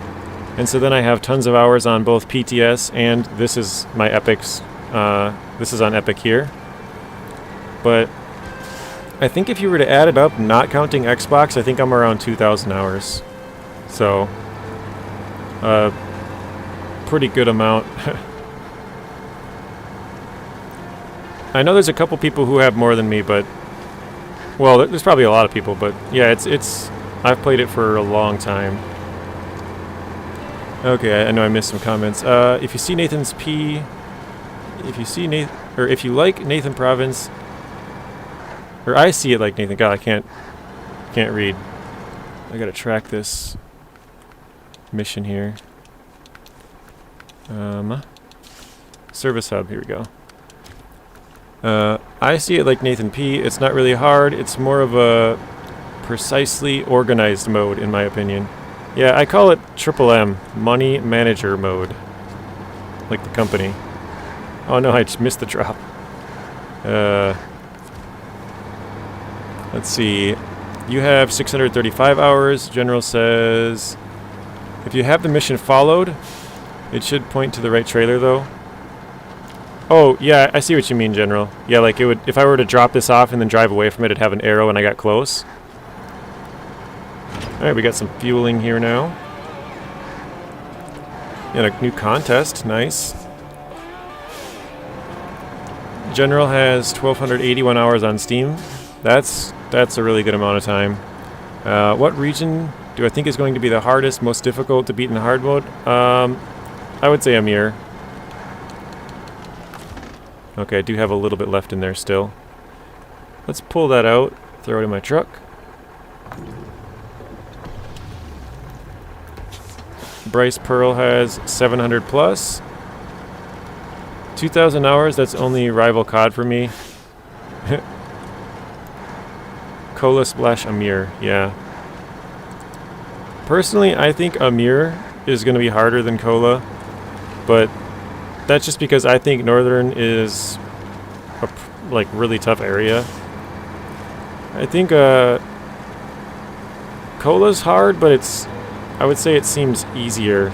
and so then I have tons of hours on both PTS, and this is my Epic's. This is on Epic here. But I think if you were to add it up, not counting Xbox, I think I'm around 2,000 hours. So, pretty good amount. I know there's a couple people who have more than me, but well, there's probably a lot of people, but yeah, it's I've played it for a long time. Okay, I know I missed some comments. If you see Nathan's P, if you like Nathan Province, or I see it like Nathan. God, I can't read. I gotta track this mission here. Service hub. Here we go. I see it like Nathan P. It's not really hard. It's more of a precisely organized mode, in my opinion. Yeah, I call it M, Money Manager mode. Like the company. Oh no, I just missed the drop. Let's see. You have 635 hours. General says, if you have the mission followed, it should point to the right trailer, though. Oh, yeah, I see what you mean, General. Yeah, like it would, if I were to drop this off and then drive away from it, it'd have an arrow when I got close. Alright, we got some fueling here now. And a new contest, nice. General has 1,281 hours on Steam. That's a really good amount of time. What region do I think is going to be the hardest, most difficult to beat in hard mode? I would say Amir. Okay, I do have a little bit left in there still. Let's pull that out, throw it in my truck. Bryce Pearl has 700 plus. 2,000 hours, that's only rival COD for me. Kola / Amir, yeah. Personally, I think Amir is going to be harder than Kola, but that's just because I think Northern is a really tough area. I think Cola's hard, but I would say it seems easier.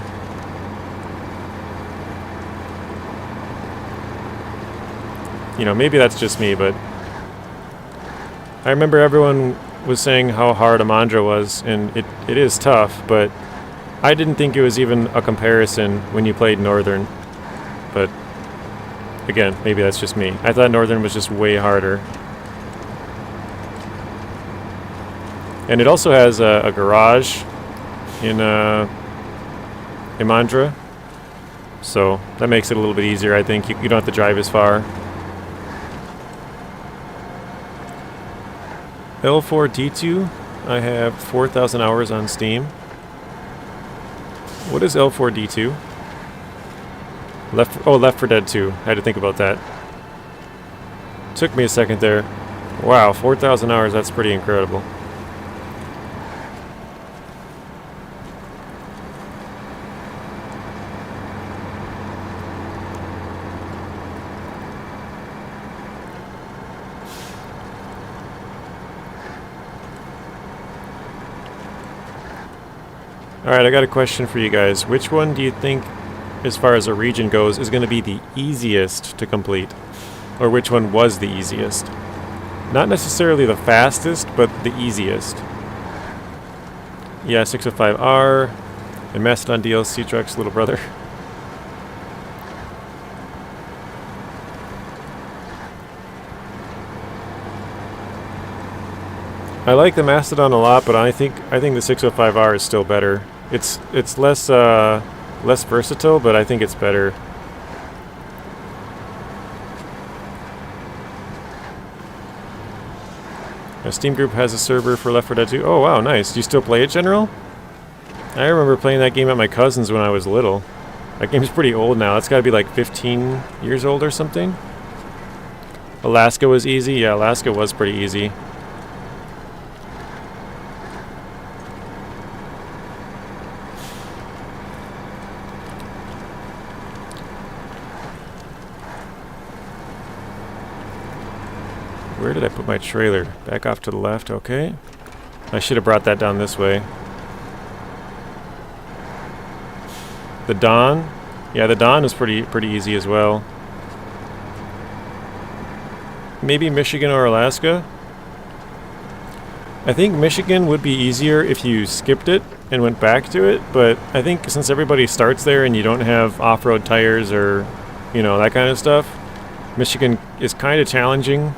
You know, maybe that's just me, but I remember everyone was saying how hard Amandra was, and it is tough, but I didn't think it was even a comparison when you played Northern. But again, maybe that's just me. I thought Northern was just way harder. And it also has a garage in Amandra, so that makes it a little bit easier, I think. You don't have to drive as far. L4D2, I have 4,000 hours on Steam. What is L4D2? Left 4 Dead 2. I had to think about that. Took me a second there. Wow, 4,000 hours, that's pretty incredible. Alright, I got a question for you guys. Which one do you think, as far as a region goes, is going to be the easiest to complete? Or which one was the easiest? Not necessarily the fastest, but the easiest. Yeah, 605R, and Mastodon DLC Truck's little brother. I like the Mastodon a lot, but I think the 605R is still better. It's less versatile, but I think it's better. A Steam group has a server for Left 4 Dead 2. Oh wow, nice. Do you still play it, General? I remember playing that game at my cousin's when I was little. That game's pretty old now. It's got to be like 15 years old or something. Alaska was easy. Yeah, Alaska was pretty easy. Where did I put my trailer? Back off to the left, okay. I should have brought that down this way. The Dawn? Yeah, the Dawn is pretty easy as well. Maybe Michigan or Alaska? I think Michigan would be easier if you skipped it and went back to it, but I think since everybody starts there and you don't have off-road tires or, you know, that kind of stuff, Michigan is kind of challenging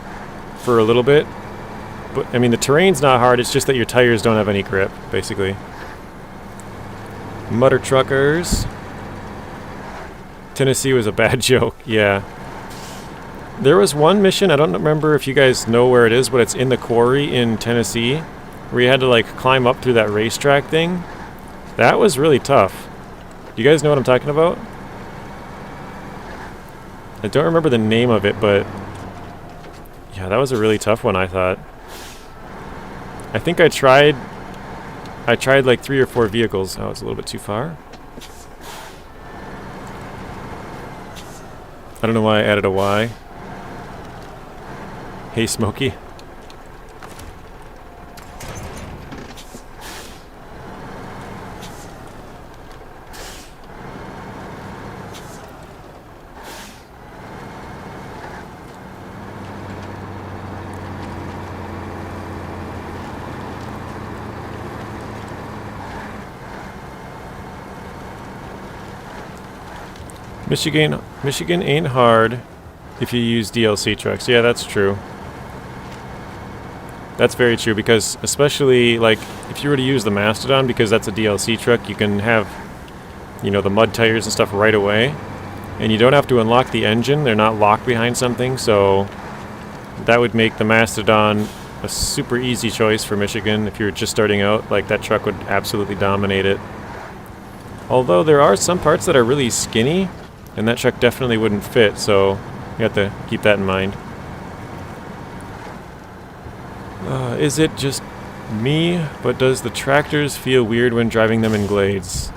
for a little bit. But I mean, the terrain's not hard, it's just that your tires don't have any grip, basically. Mutter truckers. Tennessee was a bad joke, yeah. There was one mission, I don't remember if you guys know where it is, but it's in the quarry in Tennessee, where you had to like climb up through that racetrack thing. That was really tough. Do you guys know what I'm talking about? I don't remember the name of it, but yeah, that was a really tough one, I thought. I think I tried like 3 or 4 vehicles. Oh, it's a little bit too far. I don't know why I added a Y. Hey, Smokey. Michigan ain't hard if you use DLC trucks. Yeah, that's true. That's very true, because especially like if you were to use the Mastodon, because that's a DLC truck, you can have, you know, the mud tires and stuff right away, and you don't have to unlock the engine. They're not locked behind something, so that would make the Mastodon a super easy choice for Michigan if you're just starting out. Like, that truck would absolutely dominate it. Although there are some parts that are really skinny, and that truck definitely wouldn't fit, so you have to keep that in mind. Is it just me, but does the tractors feel weird when driving them in Glades?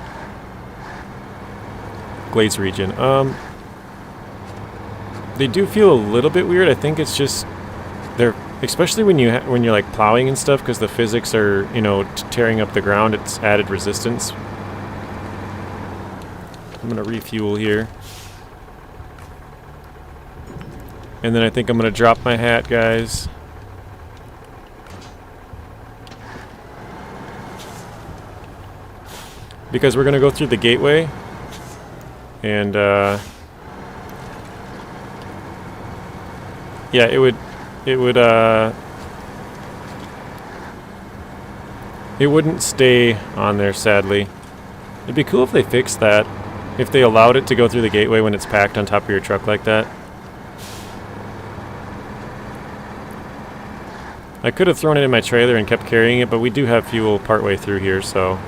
Glades region. They do feel a little bit weird. I think it's just they're especially when you're like plowing and stuff, because the physics are, you know, tearing up the ground. It's added resistance. I'm gonna refuel here, and then I think I'm gonna drop my hat, guys. Because we're gonna go through the gateway, and yeah, it wouldn't stay on there, sadly. It'd be cool if they fixed that. If they allowed it to go through the gateway when it's packed on top of your truck like that. I could have thrown it in my trailer and kept carrying it, but we do have fuel partway through here, so.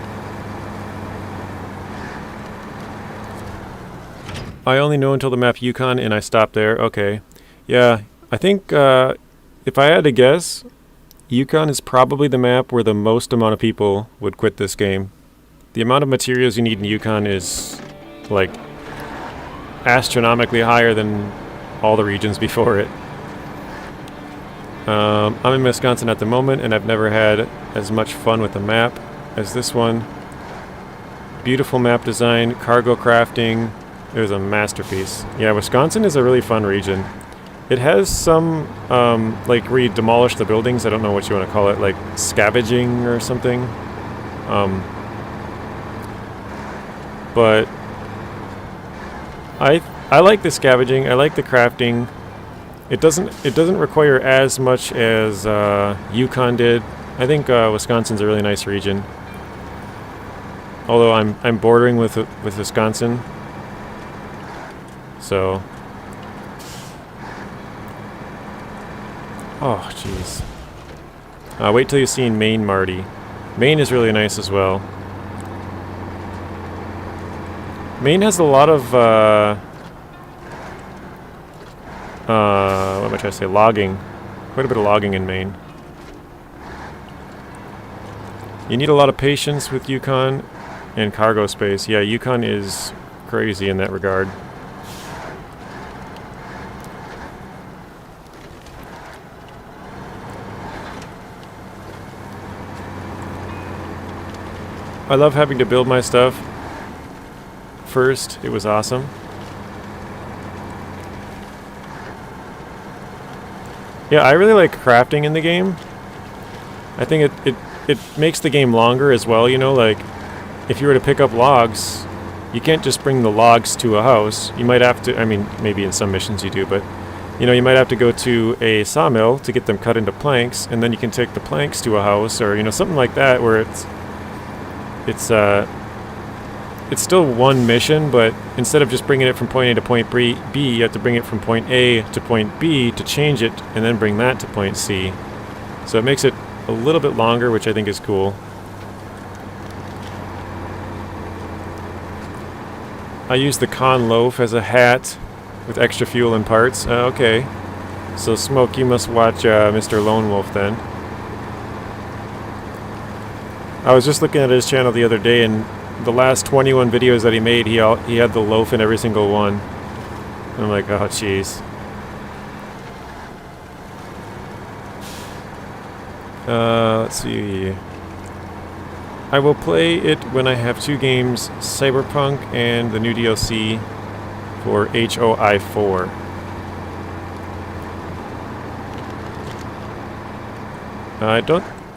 I only know until the map Yukon, and I stopped there. Okay. Yeah, I think if I had to guess, Yukon is probably the map where the most amount of people would quit this game. The amount of materials you need in Yukon is like astronomically higher than all the regions before it. I'm in Wisconsin at the moment, and I've never had as much fun with the map as this one. Beautiful map design, cargo crafting. It was a masterpiece. Yeah, Wisconsin is a really fun region. It has some, like where you demolish the buildings. I don't know what you want to call it, like scavenging or something. But I like the scavenging. I like the crafting. It doesn't require as much as Yukon did. I think Wisconsin's a really nice region. Although I'm bordering with Wisconsin, so. Oh, jeez. Wait till you see Maine, Marty. Maine is really nice as well. Maine has a lot of, what am I trying to say? Logging. Quite a bit of logging in Maine. You need a lot of patience with Yukon and cargo space. Yeah, Yukon is crazy in that regard. I love having to build my stuff first. It was awesome. Yeah, I really like crafting in the game. I think it makes the game longer as well, you know, like if you were to pick up logs, you can't just bring the logs to a house. You might have to, I mean, maybe in some missions you do, but you know, you might have to go to a sawmill to get them cut into planks, and then you can take the planks to a house, or you know, something like that, where it's still one mission, but instead of just bringing it from point A to point B, you have to bring it from point A to point B to change it, and then bring that to point C. So it makes it a little bit longer, which I think is cool. I use the Con Loaf as a hat with extra fuel and parts. Okay. So Smoke, you must watch Mr. Lone Wolf then. I was just looking at his channel the other day, and the last 21 videos that he made, he had the loaf in every single one. And I'm like, oh jeez. Let's see. I will play it when I have 2 games, Cyberpunk and the new DLC for HOI 4.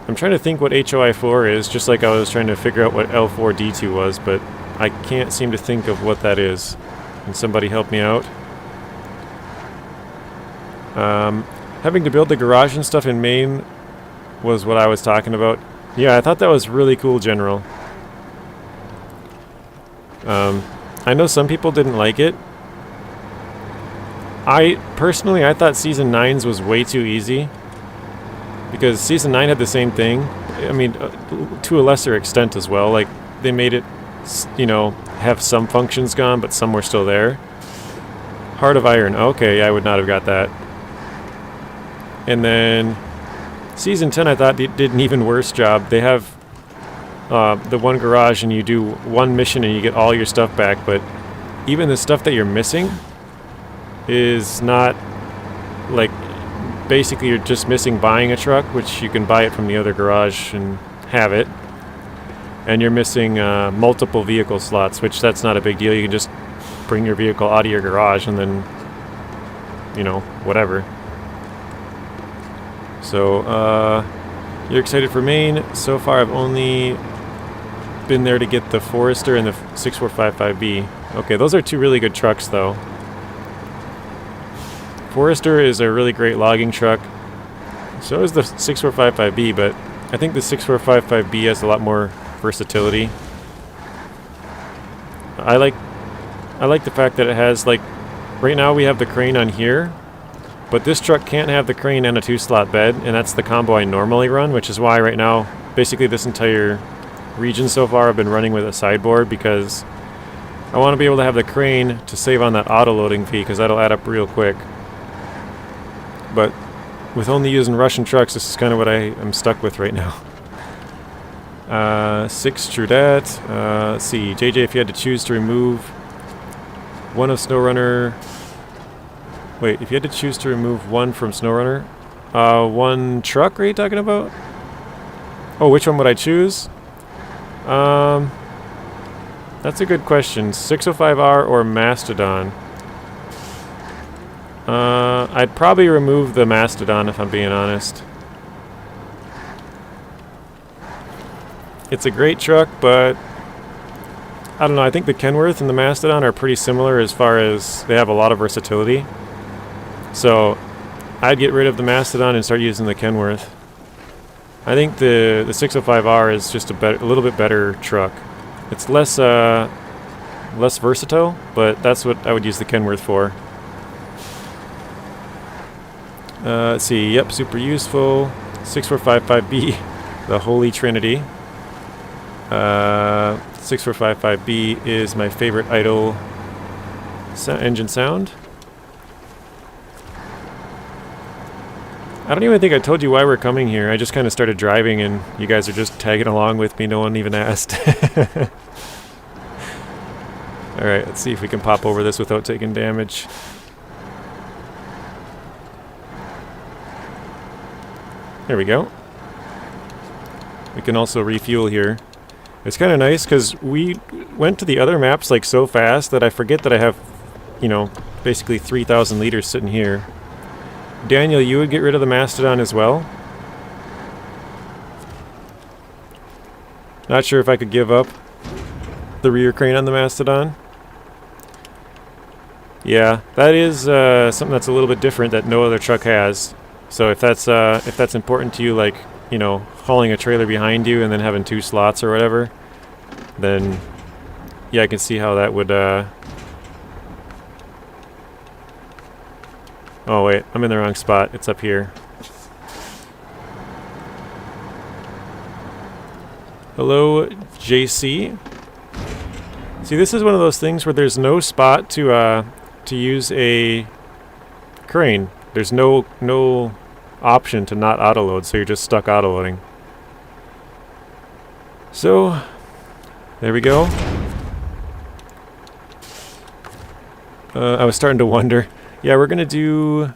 I'm trying to think what HOI 4 is, just like I was trying to figure out what L4D2 was, but I can't seem to think of what that is. Can somebody help me out? Having to build the garage and stuff in Maine was what I was talking about. Yeah, I thought that was really cool, General. I know some people didn't like it. Personally, I thought Season 9's was way too easy. Because Season 9 had the same thing. I mean, to a lesser extent as well. Like, they made it, you know, have some functions gone, but some were still there. Heart of Iron. Okay, I would not have got that. And then Season 10, I thought, did an even worse job. They have the one garage, and you do one mission, and you get all your stuff back. But even the stuff that you're missing is not, like, basically you're just missing buying a truck, which you can buy it from the other garage and have it. And you're missing multiple vehicle slots, which that's not a big deal. You can just bring your vehicle out of your garage and then, you know, whatever. So, you're excited for Maine. So far, I've only been there to get the Forester and the 6455B. Okay, those are two really good trucks, though. Forester is a really great logging truck. So is the 6455B, but I think the 6455B has a lot more versatility. I like the fact that it has, like, right now we have the crane on here, but this truck can't have the crane and a 2-slot bed, and that's the combo I normally run, which is why right now, basically this entire region so far I've been running with a sideboard, because I want to be able to have the crane to save on that auto-loading fee, because that'll add up real quick. But with only using Russian trucks, this is kind of what I'm stuck with right now. 6 Trudette. Let's see, JJ, if you had to choose to remove one of SnowRunner... Wait, if you had to choose to remove one from SnowRunner, one truck, are you talking about? Oh, which one would I choose? That's a good question. 605R or Mastodon? I'd probably remove the Mastodon if I'm being honest. It's a great truck, but I don't know, I think the Kenworth and the Mastodon are pretty similar as far as they have a lot of versatility. So I'd get rid of the Mastodon and start using the Kenworth. I think the 605R is just a little bit better truck. It's less versatile, but that's what I would use the Kenworth for. Let's see, yep, super useful. 6455B, the Holy Trinity. 6455B is my favorite idle engine sound. I don't even think I told you why we're coming here. I just kind of started driving and you guys are just tagging along with me. No one even asked. Alright, let's see if we can pop over this without taking damage. There we go. We can also refuel here. It's kind of nice because we went to the other maps like so fast that I forget that I have, you know, basically 3,000 liters sitting here. Daniel, you would get rid of the Mastodon as well? Not sure if I could give up the rear crane on the Mastodon. Yeah, that is something that's a little bit different that no other truck has. So if that's important to you, like, you know, hauling a trailer behind you and then having 2 slots or whatever, then yeah, I can see how that would oh wait, I'm in the wrong spot. It's up here. Hello, JC. See, this is one of those things where there's no spot to use a crane. There's no option to not autoload, so you're just stuck autoloading. So, there we go. I was starting to wonder. Yeah, we're gonna do...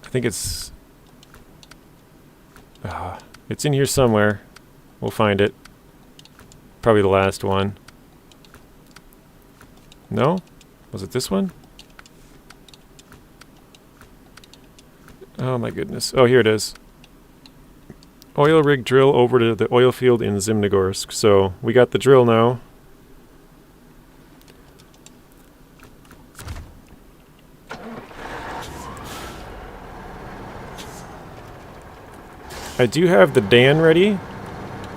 I think it's in here somewhere. We'll find it. Probably the last one. No? Was it this one? Oh my goodness. Oh, here it is. Oil rig drill over to the oil field in Zimnogorsk. So, we got the drill now. I do have the Dan ready.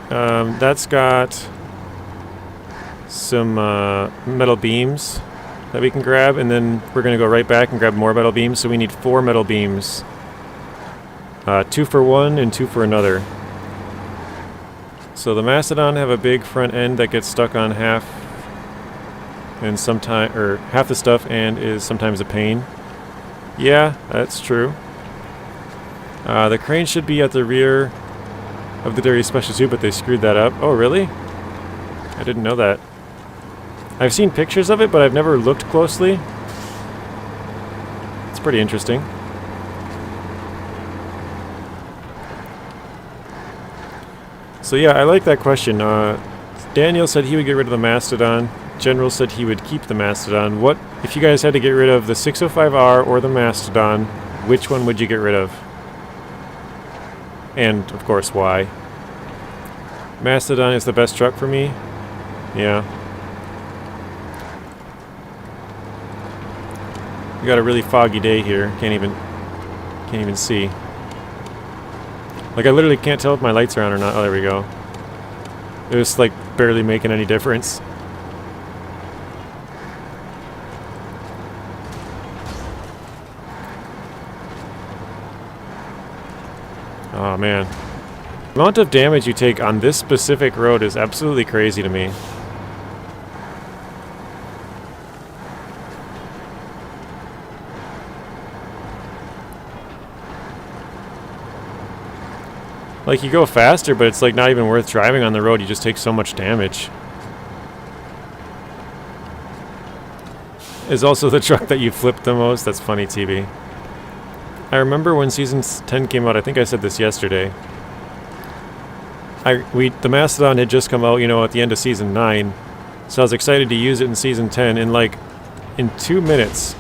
That's got some metal beams that we can grab, and then we're going to go right back and grab more metal beams. So we need 4 metal beams. 2 for one and 2 for another. So the Mastodon have a big front end that gets stuck on half and half the stuff and is sometimes a pain. Yeah, that's true. The crane should be at the rear of the Derry Special 2, but they screwed that up. Oh, really? I didn't know that. I've seen pictures of it, but I've never looked closely. It's pretty interesting. So yeah, I like that question. Daniel said he would get rid of the Mastodon. General said he would keep the Mastodon. What if you guys had to get rid of the 605R or the Mastodon? Which one would you get rid of? And of course, why? Mastodon is the best truck for me. Yeah. We got a really foggy day here. Can't even see. Like I literally can't tell if my lights are on or not. Oh, there we go. It was like barely making any difference. Oh man. The amount of damage you take on this specific road is absolutely crazy to me. Like, you go faster, but it's like not even worth driving on the road. You just take so much damage. Is also the truck that you flipped the most. That's funny, TB. I remember when Season 10 came out, I think I said this yesterday. The Mastodon had just come out, you know, at the end of Season 9. So I was excited to use it in Season 10. And like, in 2 minutes,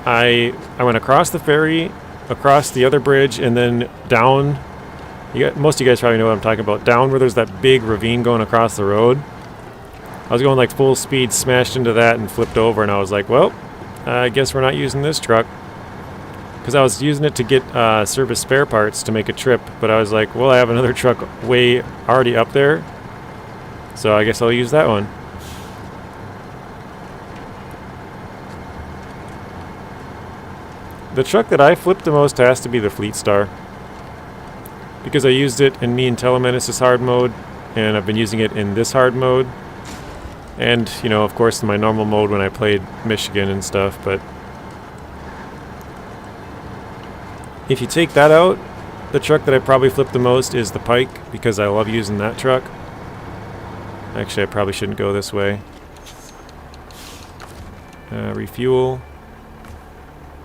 I went across the ferry, across the other bridge, and then down... most of you guys probably know what I'm talking about. Down where there's that big ravine going across the road. I was going like full speed, smashed into that and flipped over, and I was like, well, I guess we're not using this truck. Because I was using it to get service spare parts to make a trip, but I was like, well, I have another truck way already up there, so I guess I'll use that one. The truck that I flipped the most has to be the Fleetstar. Because I used it in me and Telemenace's hard mode, and I've been using it in this hard mode. And, you know, of course in my normal mode when I played Michigan and stuff, but... if you take that out, the truck that I probably flipped the most is the Pike, because I love using that truck. Actually, I probably shouldn't go this way. Refuel.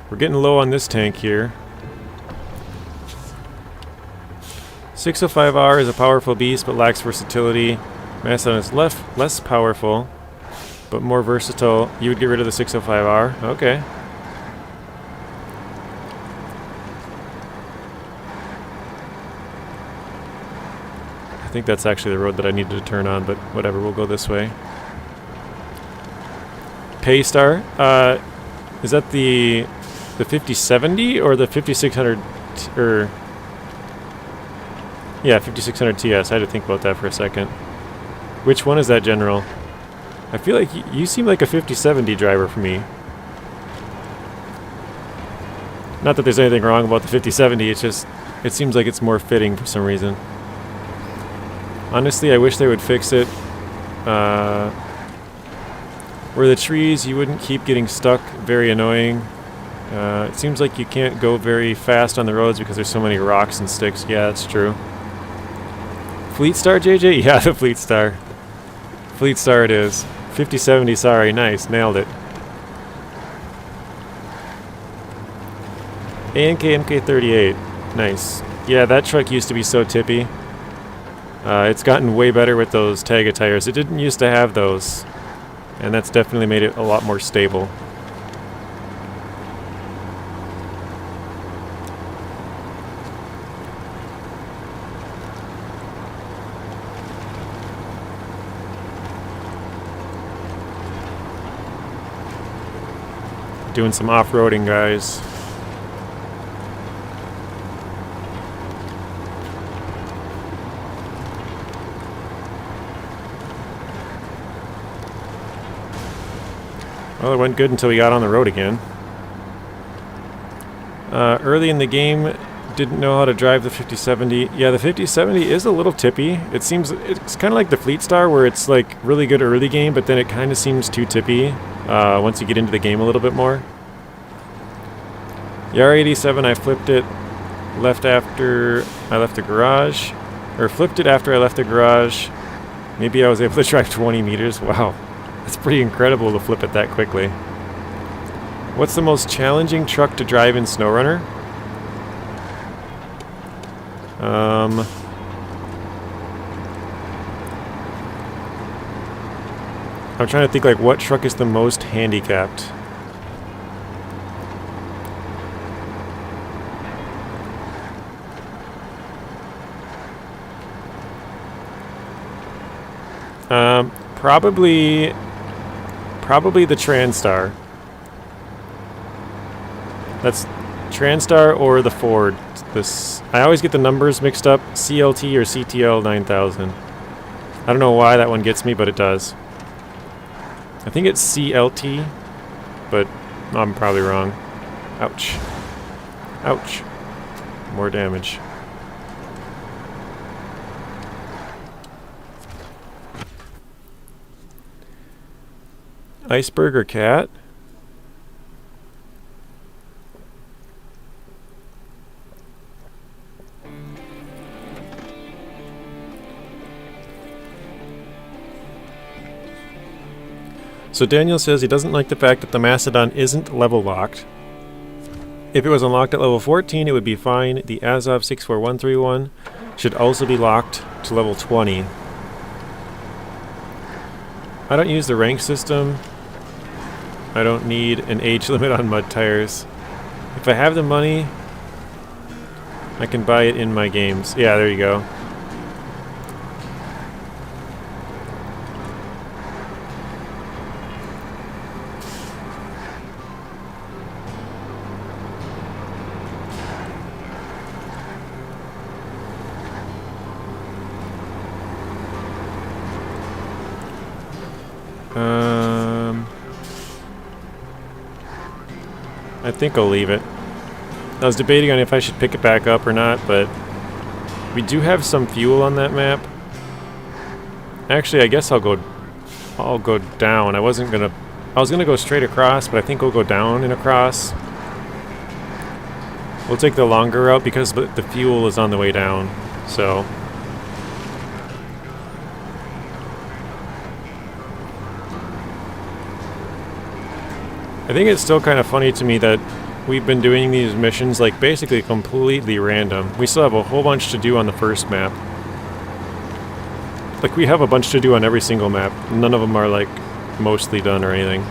We're getting low on this tank here. 605R is a powerful beast, but lacks versatility. Mastodon is less powerful, but more versatile. You would get rid of the 605R? Okay. I think that's actually the road that I needed to turn on, but whatever, we'll go this way. Paystar, is that the 5070 or the 5600, or... yeah, 5600 TS. I had to think about that for a second. Which one is that, General? I feel like you seem like a 5070 driver for me. Not that there's anything wrong about the 5070, it's just... it seems like it's more fitting for some reason. Honestly, I wish they would fix it. Where the trees, you wouldn't keep getting stuck. Very annoying. It seems like you can't go very fast on the roads because there's so many rocks and sticks. Yeah, that's true. Fleetstar, JJ? Yeah, the Fleetstar. Fleetstar it is. 5070, sorry. Nice. Nailed it. ANK MK38. Nice. Yeah, that truck used to be so tippy. It's gotten way better with those Tayga tires. It didn't used to have those. And that's definitely made it a lot more stable. Doing some off-roading, guys. Well, it went good until we got on the road again. Early in the game, didn't know how to drive the 5070. Yeah, the 5070 is a little tippy. It seems it's kind of like the Fleetstar, where it's like really good early game, but then it kind of seems too tippy once you get into the game a little bit more. The R87, I flipped it left after I left the garage, or flipped it after I left the garage. Maybe I was able to drive 20 meters. Wow. It's pretty incredible to flip it that quickly. What's the most challenging truck to drive in SnowRunner? I'm trying to think like what truck is the most handicapped. Probably the Transtar. That's Transtar or the Ford. This I always get the numbers mixed up. CLT or CTL 9000. I don't know why that one gets me, but it does. I think it's CLT, but I'm probably wrong. Ouch. Ouch. More damage. Iceberg or cat? So Daniel says he doesn't like the fact that the Mastodon isn't level locked. If it was unlocked at level 14, it would be fine. The Azov 64131 should also be locked to level 20. I don't use the rank system. I don't need an age limit on mud tires. If I have the money, I can buy it in my games. Yeah, there you go. I think I'll leave it. I was debating on if I should pick it back up or not, but we do have some fuel on that map. Actually, I guess I'll go down. I was gonna go straight across, but I think we'll go down and across. We'll take the longer route because the fuel is on the way down. So I think it's still kind of funny to me that we've been doing these missions like basically completely random. We still have a whole bunch to do on the first map. Like we have a bunch to do on every single map. None of them are like mostly done or anything.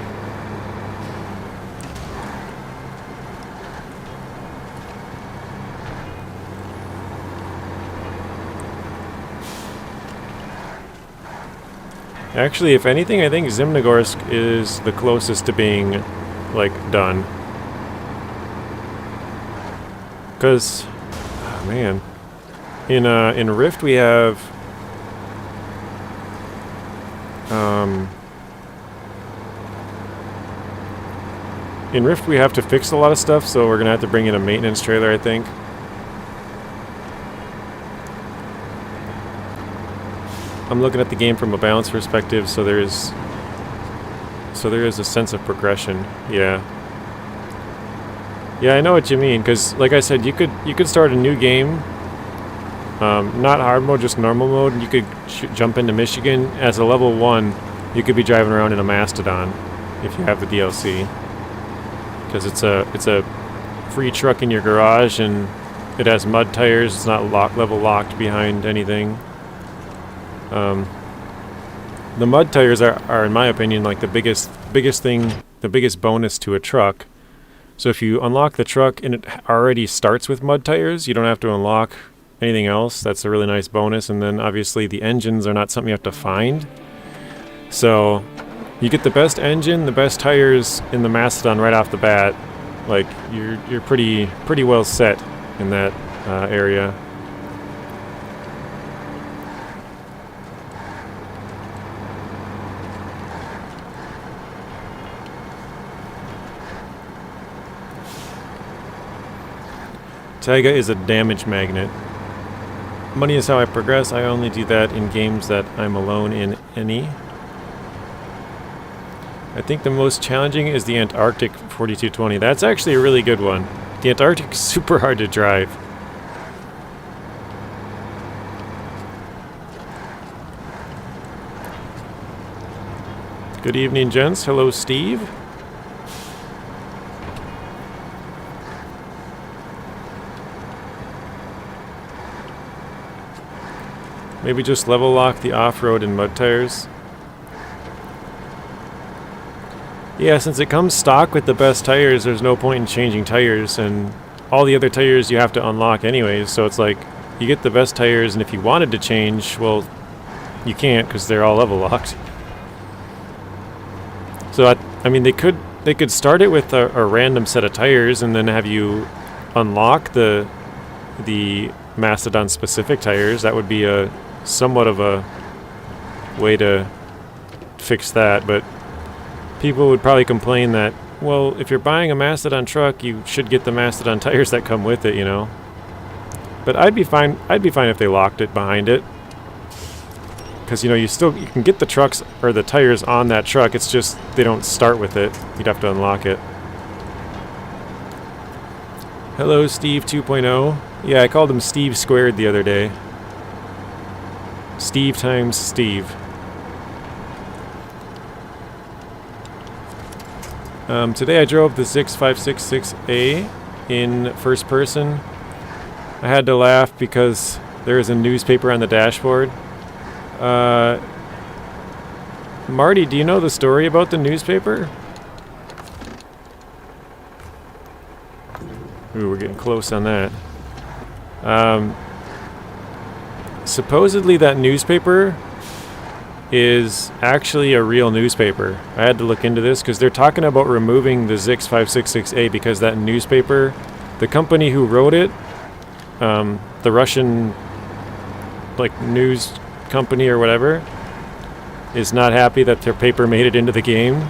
Actually, if anything, I think Zimnogorsk is the closest to being like done. Because, oh man, in Rift we have in Rift we have to fix a lot of stuff, so we're gonna have to bring in a maintenance trailer, I think. I'm looking at the game from a balance perspective, so there is a sense of progression. Yeah. Yeah, I know what you mean, because like I said, you could start a new game, not hard mode, just normal mode, and you could jump into Michigan as a level 1. You could be driving around in a Mastodon if you have the DLC, because it's a free truck in your garage and it has mud tires. It's not level locked behind anything. The mud tires are in my opinion like the biggest thing, the biggest bonus to a truck. So if you unlock the truck and it already starts with mud tires, you don't have to unlock anything else. That's a really nice bonus. And then obviously the engines are not something you have to find. So you get the best engine, the best tires in the Mastodon right off the bat. Like you're pretty well set in that area. Tayga is a damage magnet. Money is how I progress. I only do that in games that I'm alone in any. I think the most challenging is the Antarctic 4220. That's actually a really good one. The Antarctic is super hard to drive. Good evening, gents. Hello, Steve. Maybe just level lock the off-road and mud tires. Yeah, since it comes stock with the best tires, there's no point in changing tires, and all the other tires you have to unlock anyways, so it's like, you get the best tires, and if you wanted to change, well, you can't because they're all level locked. So, I mean, they could start it with a random set of tires and then have you unlock the Mastodon-specific tires. That would be a somewhat of a way to fix that, but people would probably complain that, well, if you're buying a Mastodon truck, you should get the Mastodon tires that come with it, you know. But I'd be fine if they locked it behind it, because you know you can get the trucks or the tires on that truck. It's just they don't start with it. You'd have to unlock it. Hello, Steve 2.0. Yeah, I called him Steve squared the other day. Steve times Steve. Today I drove the CK1500A in first person. I had to laugh because there is a newspaper on the dashboard. Marty, do you know the story about the newspaper? Ooh, we're getting close on that. Supposedly that newspaper is actually a real newspaper. I had to look into this because they're talking about removing the CK1500A because that newspaper, the company who wrote it, the Russian like news company or whatever, is not happy that their paper made it into the game.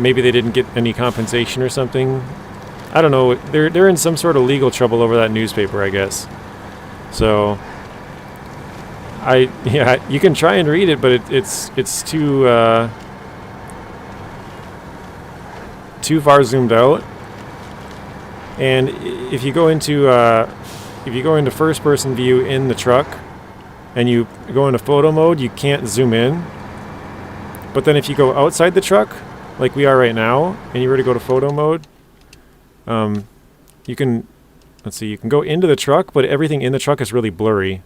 Maybe they didn't get any compensation or something. I don't know. They're in some sort of legal trouble over that newspaper, I guess. So yeah, you can try and read it, but it's too far zoomed out. And if you go into first person view in the truck and you go into photo mode, you can't zoom in. But then if you go outside the truck, like we are right now, and you were to go to photo mode, you can go into the truck, but everything in the truck is really blurry.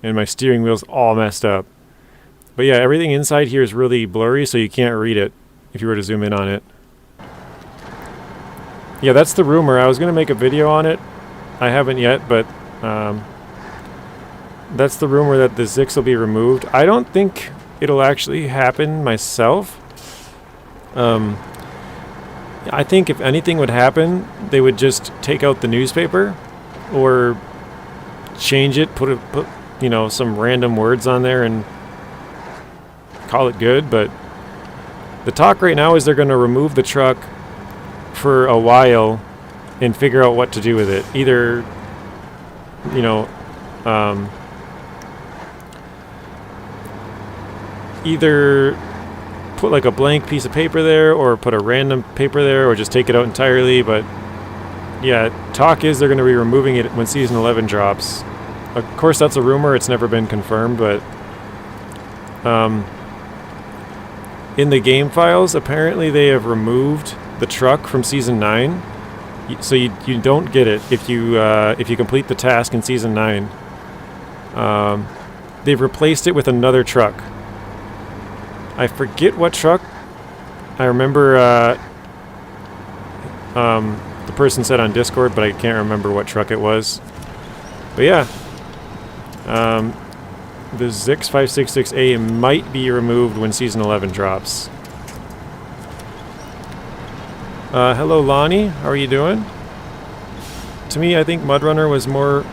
And my steering wheel's all messed up. But yeah, everything inside here is really blurry, so you can't read it if you were to zoom in on it. Yeah, that's the rumor. I was going to make a video on it. I haven't yet, but that's the rumor that the Zix will be removed. I don't think it'll actually happen myself. I think if anything would happen, they would just take out the newspaper or change it, put you know, some random words on there and call it good. But the talk right now is they're going to remove the truck for a while and figure out what to do with it. Either, you know, either put like a blank piece of paper there or put a random paper there or just take it out entirely. But yeah, talk is they're going to be removing it when Season 11 drops. Of course, that's a rumor. It's never been confirmed, but in the game files, apparently they have removed the truck from Season 9, so you don't get it if you complete the task in Season 9. They've replaced it with another truck. I forget what truck. I remember the person said on Discord, but I can't remember what truck it was. But yeah. The CK1500A might be removed when Season 11 drops. Hello Lonnie, how are you doing? To me, I think MudRunner was more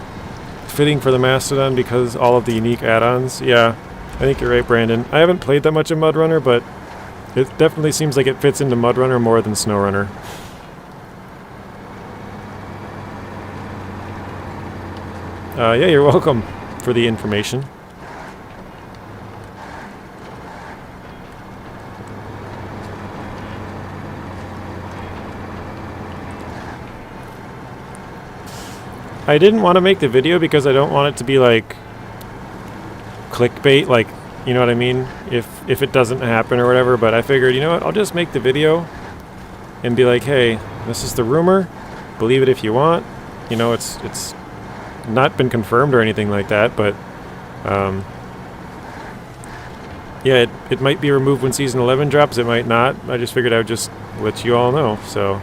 fitting for the Mastodon because all of the unique add-ons. Yeah, I think you're right, Brandon. I haven't played that much of MudRunner, but it definitely seems like it fits into MudRunner more than SnowRunner. Yeah, you're welcome for the information. I didn't want to make the video because I don't want it to be like clickbait, like, you know what I mean? If it doesn't happen or whatever, but I figured, you know what, I'll just make the video and be like, hey, this is the rumor, believe it if you want. You know, it's not been confirmed or anything like that, but yeah, it might be removed when Season 11 drops, it might not. I just figured I would just let you all know, so...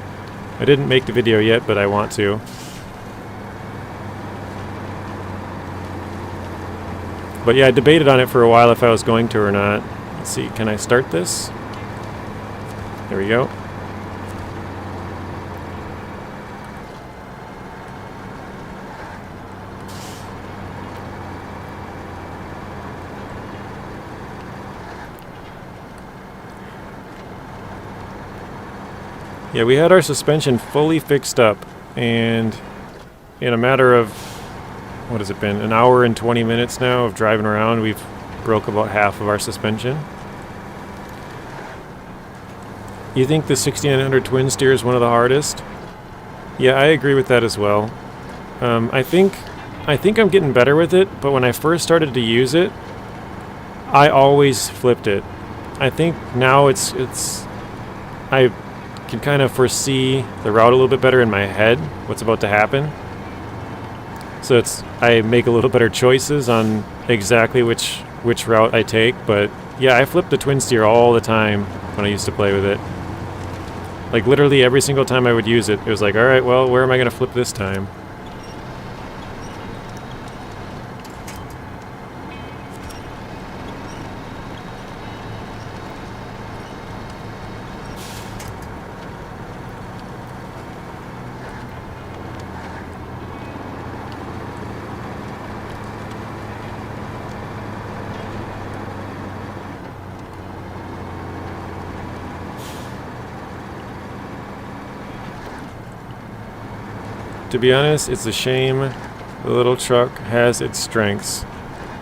I didn't make the video yet, but I want to. But yeah, I debated on it for a while if I was going to or not. Let's see, can I start this? There we go. Yeah, we had our suspension fully fixed up, and in a matter of, what has it been, an hour and 20 minutes now of driving around, we've broke about half of our suspension. You think the 1600 Twinsteer is one of the hardest? Yeah, I agree with that as well. I think I'm getting better with it, but when I first started to use it, I always flipped it. I think now I can kind of foresee the route a little bit better in my head, what's about to happen. So I make a little better choices on exactly which route I take, but yeah, I flipped the Twinsteer all the time when I used to play with it. Like literally every single time I would use it, it was like, alright, well, where am I going to flip this time? To be honest, it's a shame the little truck has its strengths.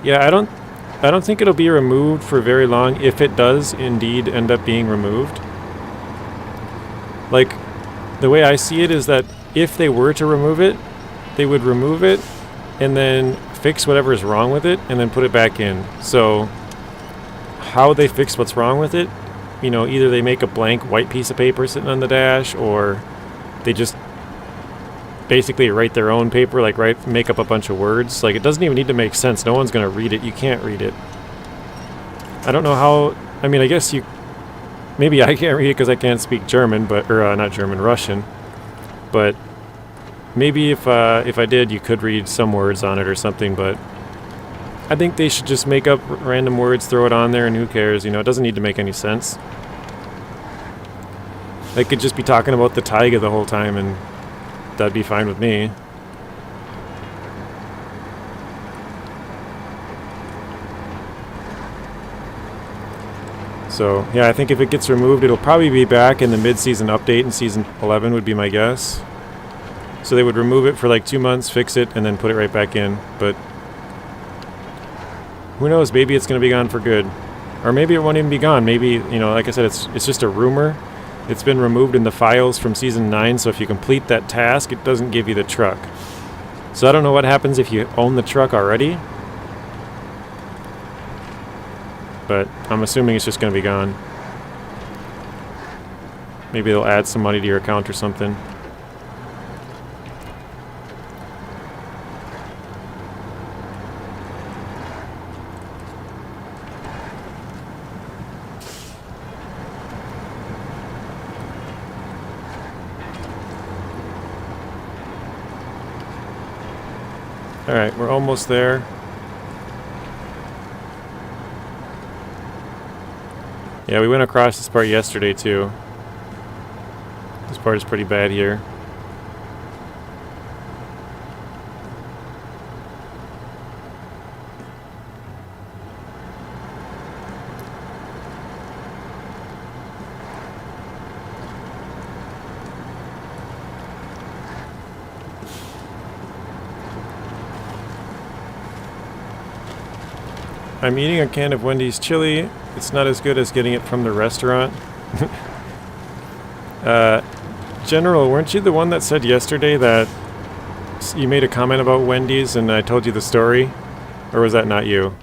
Yeah, I don't think it'll be removed for very long if it does indeed end up being removed. Like, the way I see it is that if they were to remove it, they would remove it and then fix whatever is wrong with it and then put it back in. So, how they fix what's wrong with it, you know, either they make a blank white piece of paper sitting on the dash, or they just basically write their own paper, like make up a bunch of words. Like, it doesn't even need to make sense. No one's going to read it. You can't read it. I don't know how... I mean, I guess maybe I can't read it because I can't speak German, but... Or, not German, Russian. But maybe if I did, you could read some words on it or something, but... I think they should just make up random words, throw it on there, and who cares? You know, it doesn't need to make any sense. They could just be talking about the Tayga the whole time, and... that'd be fine with me. So, yeah, I think if it gets removed, it'll probably be back in the mid-season update in Season 11 would be my guess. So they would remove it for like 2 months, fix it, and then put it right back in. But who knows, maybe it's going to be gone for good. Or maybe it won't even be gone. Maybe, you know, like I said, it's just a rumor. It's been removed in the files from Season 9, so if you complete that task, it doesn't give you the truck. So I don't know what happens if you own the truck already. But I'm assuming it's just going to be gone. Maybe they'll add some money to your account or something. Alright, we're almost there. Yeah, we went across this part yesterday too. This part is pretty bad here. I'm eating a can of Wendy's chili. It's not as good as getting it from the restaurant. General, weren't you the one that said yesterday that you made a comment about Wendy's and I told you the story? Or was that not you?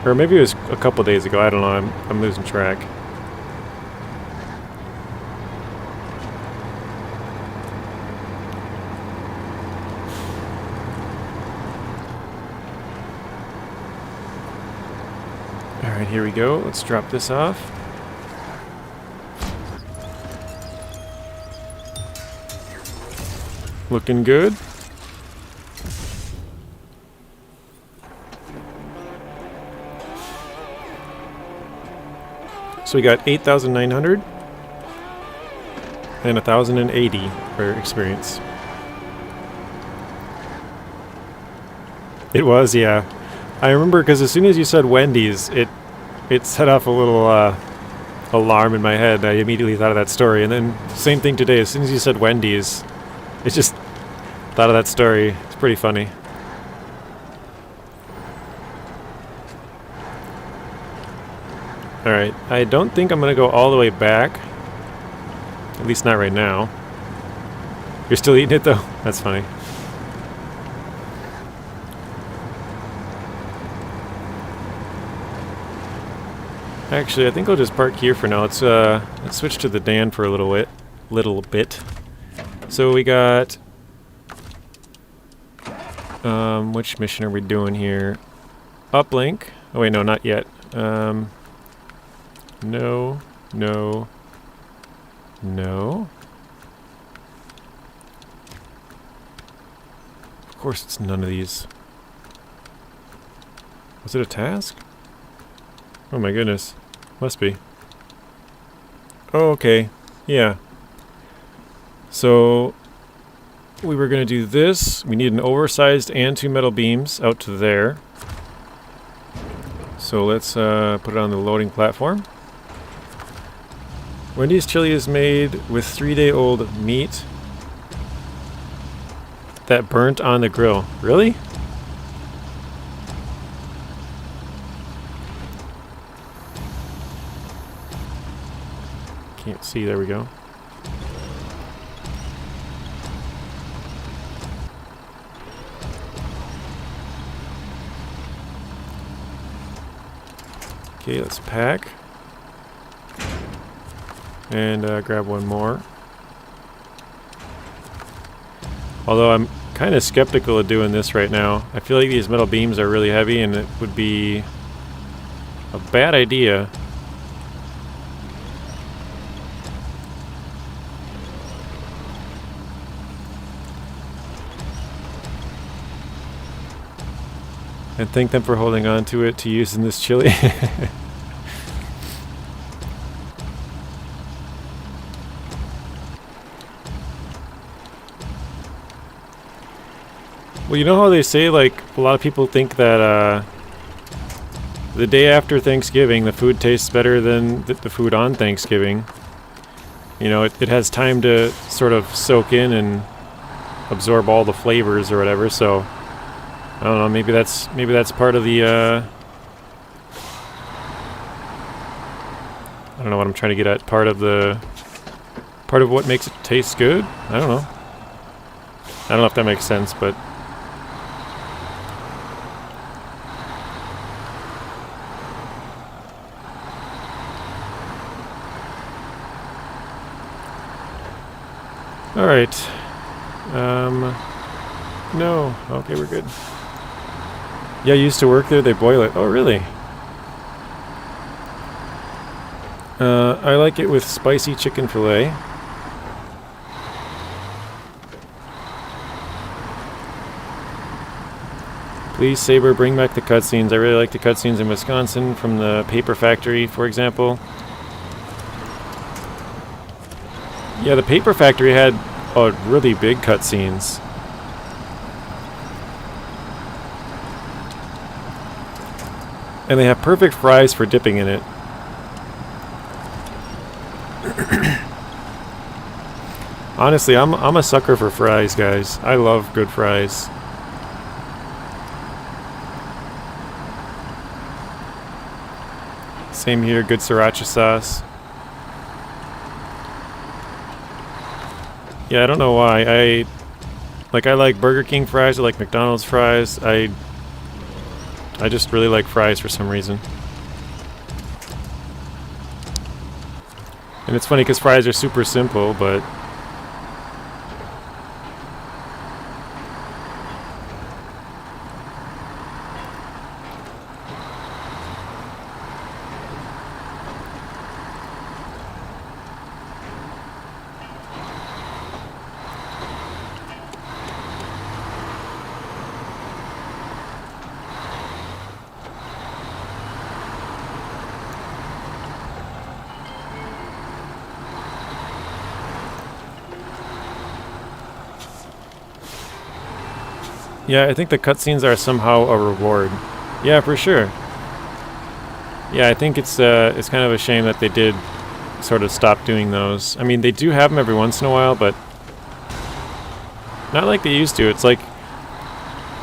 Or maybe it was a couple days ago. I don't know. I'm losing track. Alright, here we go. Let's drop this off. Looking good. So we got 8,900 and 1,080 for experience. It was, yeah. I remember because as soon as you said Wendy's, it set off a little alarm in my head. I immediately thought of that story. And then same thing today. As soon as you said Wendy's, it just thought of that story. It's pretty funny. Alright, I don't think I'm going to go all the way back. At least not right now. You're still eating it though? That's funny. Actually, I think I'll just park here for now. Let's switch to the Dan for a little bit. So we got which mission are we doing here? Uplink. Oh wait, no, not yet. No. Of course it's none of these. Was it a task? Oh my goodness. Must be. Oh, okay. Yeah. So we were going to do this. We need an oversized and 2 metal beams out to there. So let's put it on the loading platform. Wendy's chili is made with 3-day-old meat that burnt on the grill. Really? Can't see. There we go. Okay, let's pack. And grab one more. Although I'm kind of skeptical of doing this right now. I feel like these metal beams are really heavy and it would be a bad idea. And thank them for holding on to it to use in this chili. Well, you know how they say, like, a lot of people think that the day after Thanksgiving, the food tastes better than the food on Thanksgiving. You know, it has time to sort of soak in and absorb all the flavors or whatever, so I don't know, maybe that's part of the I don't know what I'm trying to get at, part of what makes it taste good? I don't know. I don't know if that makes sense, but alright. No. Okay, we're good. Yeah, I used to work there. They boil it. Oh, really? I like it with spicy chicken fillet. Please, Saber, bring back the cutscenes. I really like the cutscenes in Wisconsin from the paper factory, for example. Yeah, the paper factory had really big cutscenes. And they have perfect fries for dipping in it. Honestly, I'm a sucker for fries, guys. I love good fries. Same here, good sriracha sauce. Yeah, I don't know why. I like Burger King fries, I like McDonald's fries. I just really like fries for some reason. And it's funny because fries are super simple, but Yeah, I think the cutscenes are somehow a reward. Yeah, for sure. Yeah, I think it's kind of a shame that they did sort of stop doing those. I mean, they do have them every once in a while, but not like they used to. It's like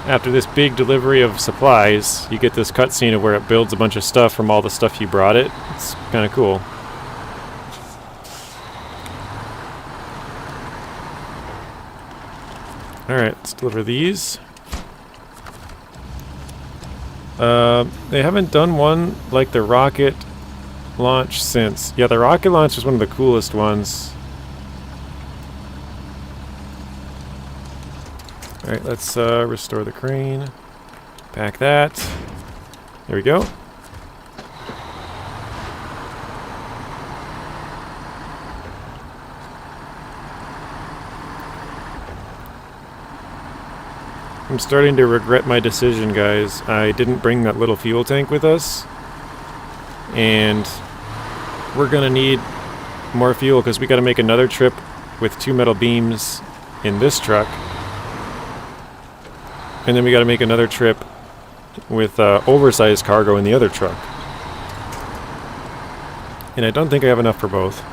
after this big delivery of supplies, you get this cutscene of where it builds a bunch of stuff from all the stuff you brought it. It's kind of cool. Alright, let's deliver these. They haven't done one like the rocket launch since. Yeah, the rocket launch was one of the coolest ones. Alright, let's restore the crane. Pack that. There we go. I'm starting to regret my decision, guys. I didn't bring that little fuel tank with us. And we're gonna need more fuel because we gotta make another trip with 2 metal beams in this truck. And then we gotta make another trip with oversized cargo in the other truck. And I don't think I have enough for both.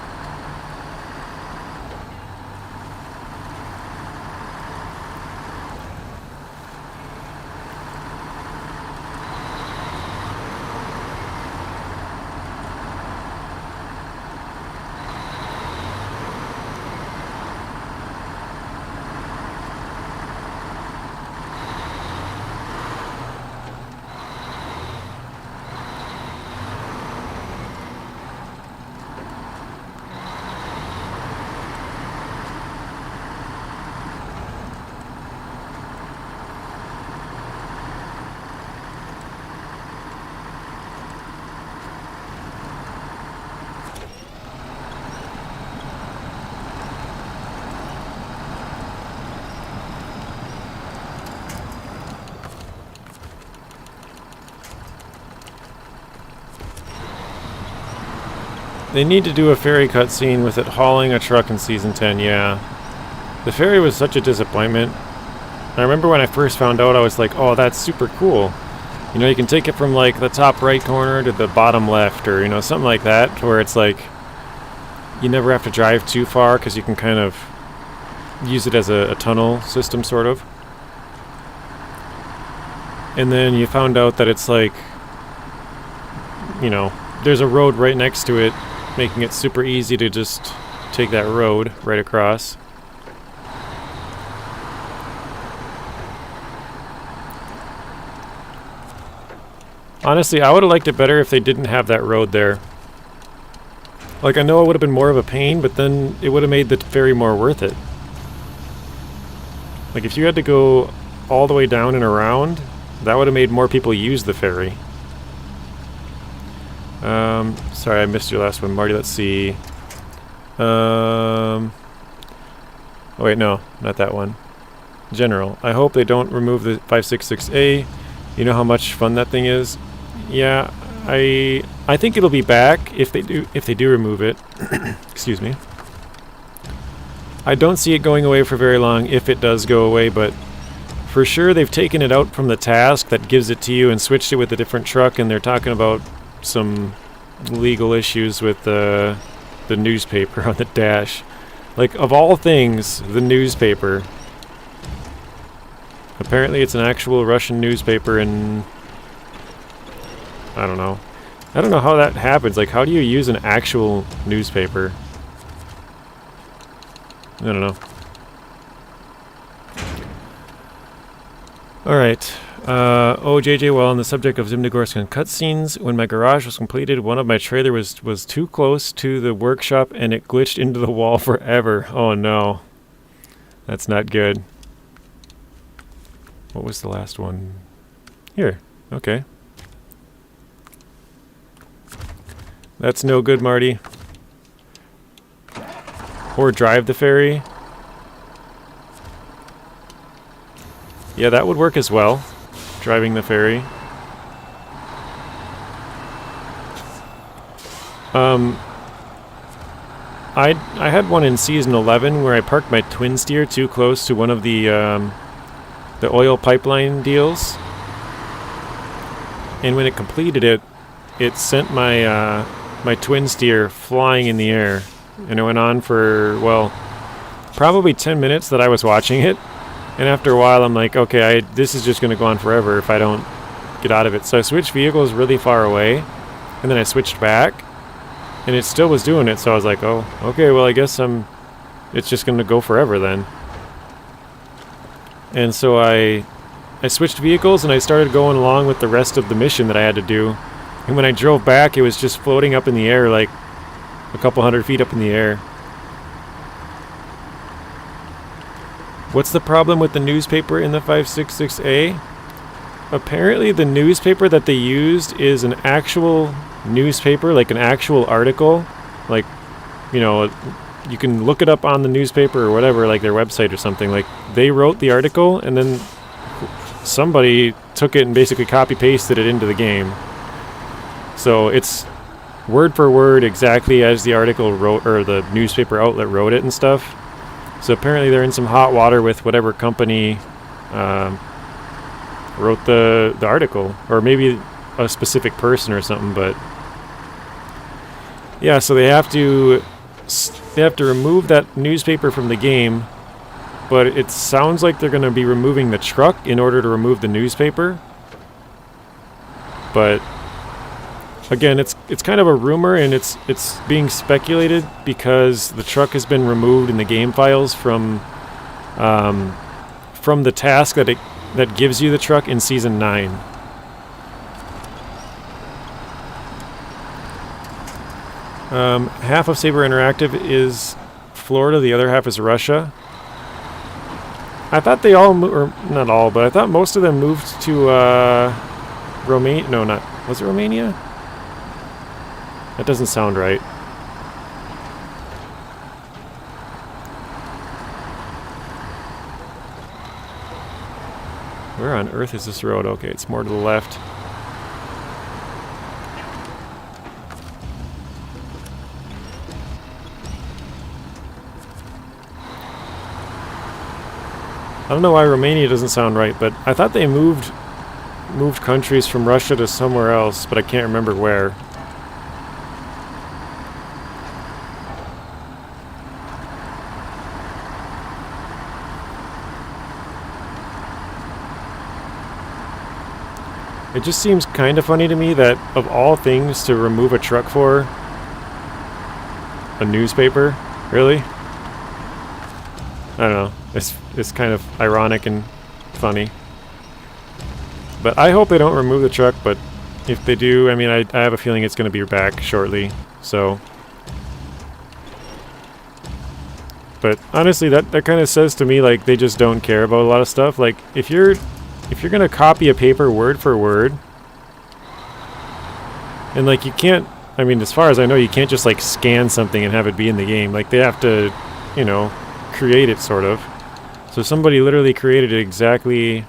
They need to do a ferry cutscene with it hauling a truck in Season 10, yeah. The ferry was such a disappointment. I remember when I first found out, I was like, oh, that's super cool. You know, you can take it from like the top right corner to the bottom left, or, you know, something like that, where it's like, you never have to drive too far because you can kind of use it as a tunnel system, sort of. And then you found out that it's like, you know, there's a road right next to it, making it super easy to just take that road right across. Honestly, I would have liked it better if they didn't have that road there. Like, I know it would have been more of a pain, but then it would have made the ferry more worth it. Like, if you had to go all the way down and around, that would have made more people use the ferry. Sorry, I missed your last one, Marty. Let's see. Oh wait, no, not that one. General. I hope they don't remove the 566A. You know how much fun that thing is? Yeah, I think it'll be back if they do remove it. Excuse me. I don't see it going away for very long if it does go away, but for sure they've taken it out from the task that gives it to you and switched it with a different truck, and they're talking about some legal issues with the newspaper on the dash. Like, of all things, the newspaper. Apparently it's an actual Russian newspaper, and I don't know. I don't know how that happens. Like, how do you use an actual newspaper? I don't know. Alright. Oh, JJ, while on the subject of Zimnogorsk and cutscenes, when my garage was completed, one of my trailer was too close to the workshop and it glitched into the wall forever. Oh no. That's not good. What was the last one? Here. Okay. That's no good, Marty. Or drive the ferry. Yeah, that would work as well. Driving the ferry. I had one in Season 11 where I parked my Twinsteer too close to one of the the oil pipeline deals. And when it completed it, it sent my my Twinsteer flying in the air. And it went on for, well, probably 10 minutes that I was watching it. And after a while, I'm like, okay, this is just going to go on forever if I don't get out of it. So I switched vehicles really far away, and then I switched back, and it still was doing it. So I was like, oh, okay, well, I guess it's just going to go forever then. And so I switched vehicles, and I started going along with the rest of the mission that I had to do. And when I drove back, it was just floating up in the air, like a couple 100 feet up in the air. What's the problem with the newspaper in the 566A? Apparently the newspaper that they used is an actual newspaper, like an actual article. Like, you know, you can look it up on the newspaper or whatever, like their website or something. Like, they wrote the article and then somebody took it and basically copy-pasted it into the game. So it's word for word exactly as the article wrote, or the newspaper outlet wrote it and stuff. So apparently they're in some hot water with whatever company wrote the article, or maybe a specific person or something. But yeah, so they have to remove that newspaper from the game. But it sounds like they're going to be removing the truck in order to remove the newspaper. But again, it's kind of a rumor, and it's being speculated because the truck has been removed in the game files from the task that gives you the truck in Season 9. Half of Saber Interactive is Florida, the other half is Russia. I thought they all or not all, but I thought most of them moved to Romania. No, not. Was it Romania? That doesn't sound right. Where on earth is this road? Okay, it's more to the left. I don't know why Romania doesn't sound right, but I thought they moved countries from Russia to somewhere else, but I can't remember where. It just seems kind of funny to me that of all things to remove a truck for, a newspaper, really? I don't know. It's kind of ironic and funny. But I hope they don't remove the truck, but if they do, I mean, I have a feeling it's going to be back shortly, so. But honestly, that kind of says to me, like, they just don't care about a lot of stuff. Like, if you're going to copy a paper word for word, and, like, you can't, I mean, as far as I know, you can't just, like, scan something and have it be in the game. Like, they have to, you know, create it, sort of. So somebody literally created it exactly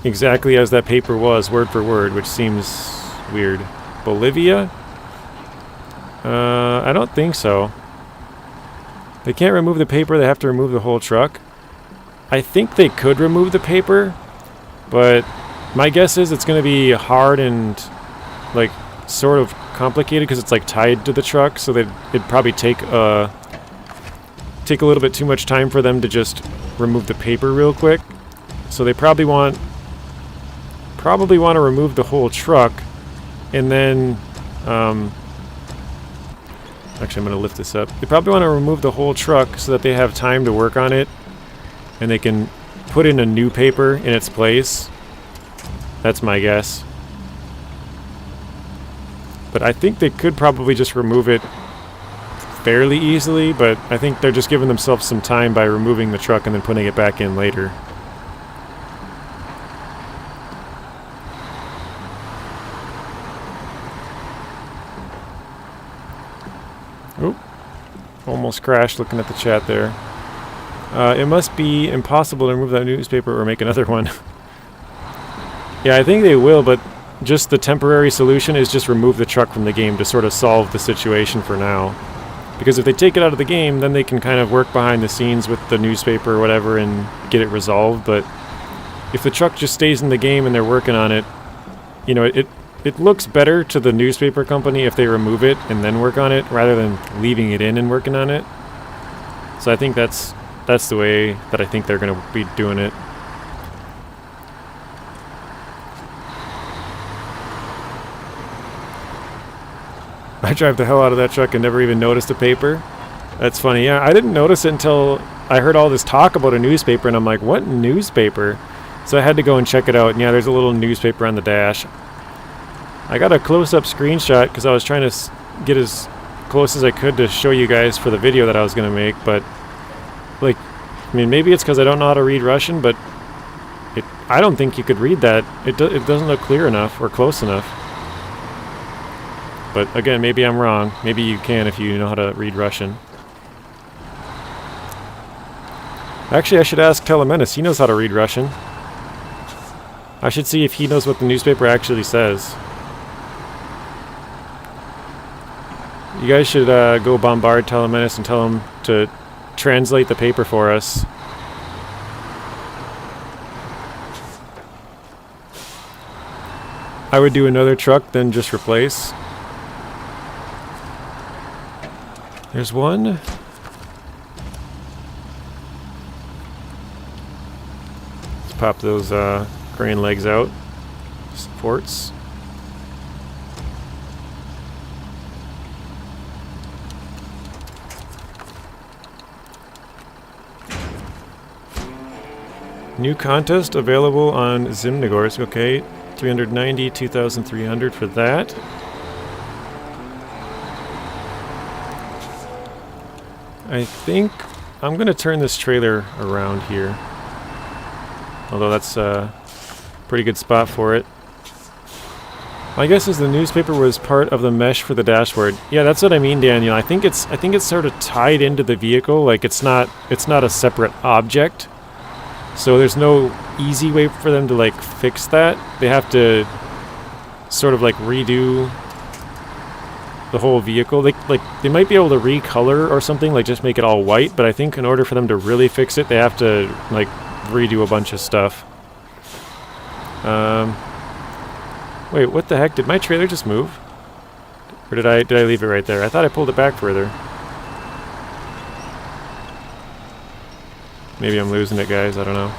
exactly as that paper was, word for word, which seems weird. Bolivia? I don't think so. They can't remove the paper, they have to remove the whole truck. I think they could remove the paper, but my guess is it's going to be hard and, like, sort of complicated because it's, like, tied to the truck, so it'd probably take a little bit too much time for them to just remove the paper real quick. So they probably want to remove the whole truck, and then actually I'm going to lift this up. They probably want to remove the whole truck so that they have time to work on it, and they can put in a new paper in its place. That's my guess. But I think they could probably just remove it fairly easily, but I think they're just giving themselves some time by removing the truck and then putting it back in later. Oop. Almost crashed looking at the chat there. It must be impossible to remove that newspaper or make another one. Yeah, I think they will, but just the temporary solution is just remove the truck from the game to sort of solve the situation for now. Because if they take it out of the game, then they can kind of work behind the scenes with the newspaper or whatever and get it resolved. But if the truck just stays in the game and they're working on it, you know, it looks better to the newspaper company if they remove it and then work on it rather than leaving it in and working on it. So I think that's the way that I think they're going to be doing it. I drive the hell out of that truck and never even noticed a paper. That's funny. Yeah, I didn't notice it until I heard all this talk about a newspaper, and I'm like, what newspaper? So I had to go and check it out. And yeah, there's a little newspaper on the dash. I got a close-up screenshot because I was trying to get as close as I could to show you guys for the video that I was going to make. But, like, I mean, maybe it's because I don't know how to read Russian, but I don't think you could read that. It doesn't look clear enough or close enough. But again, maybe I'm wrong. Maybe you can if you know how to read Russian. Actually, I should ask Telemenis. He knows how to read Russian. I should see if he knows what the newspaper actually says. You guys should go bombard Telemenis and tell him to translate the paper for us. I would do another truck, then just replace. There's one. Let's pop those crane legs out. Supports. New contest available on Zimnegorsk. Okay, 390, 2,300 for that. I think I'm going to turn this trailer around here. Although that's a pretty good spot for it. My guess is the newspaper was part of the mesh for the dashboard. Yeah, that's what I mean, Daniel. I think it's sort of tied into the vehicle. Like it's not a separate object. So there's no easy way for them to like fix that. They have to sort of like redo the whole vehicle. They might be able to recolor or something, like just make it all white, but I think in order for them to really fix it, they have to like redo a bunch of stuff. Wait, what the heck? Did my trailer just move? Or did I leave it right there? I thought I pulled it back further. Maybe I'm losing it, guys. I don't know.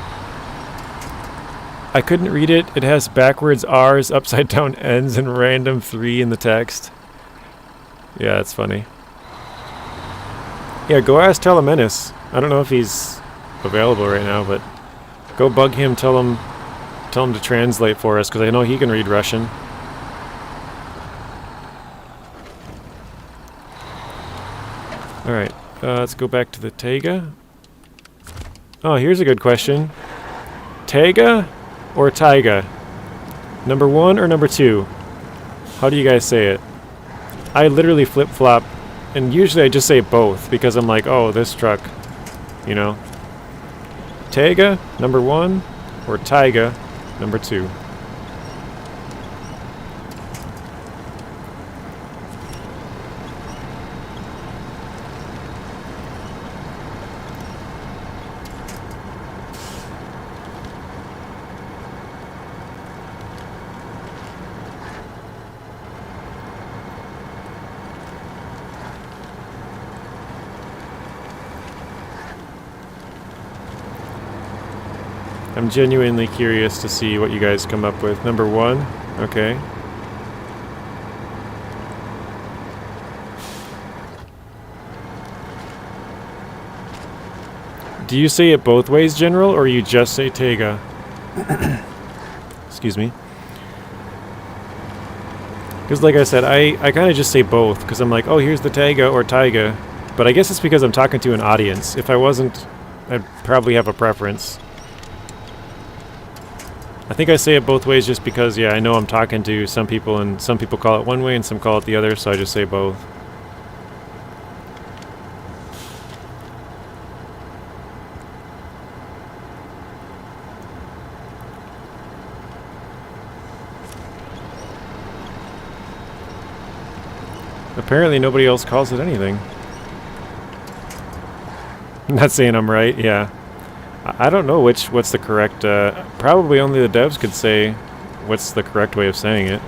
I couldn't read it. It has backwards R's, upside down N's, and random 3 in the text. Yeah, that's funny. Yeah, go ask Telemenis. I don't know if he's available right now, but go bug him, tell him to translate for us, because I know he can read Russian. Alright, let's go back to the Tayga. Oh, here's a good question. Tayga or Tayga? Number 1 or number 2? How do you guys say it? I literally flip-flop, and usually I just say both, because I'm like, oh, this truck, you know. Tayga, number 1, or Tayga, number 2. I'm genuinely curious to see what you guys come up with. Number 1, okay. Do you say it both ways, General, or you just say Tayga? Excuse me. Because like I said, I kind of just say both, because I'm like, oh, here's the Tayga or Tayga. But I guess it's because I'm talking to an audience. If I wasn't, I'd probably have a preference. I think I say it both ways just because, yeah, I know I'm talking to some people, and some people call it one way and some call it the other, so I just say both. Apparently nobody else calls it anything. I'm not saying I'm right, yeah. I don't know what's the correct, probably only the devs could say what's the correct way of saying it.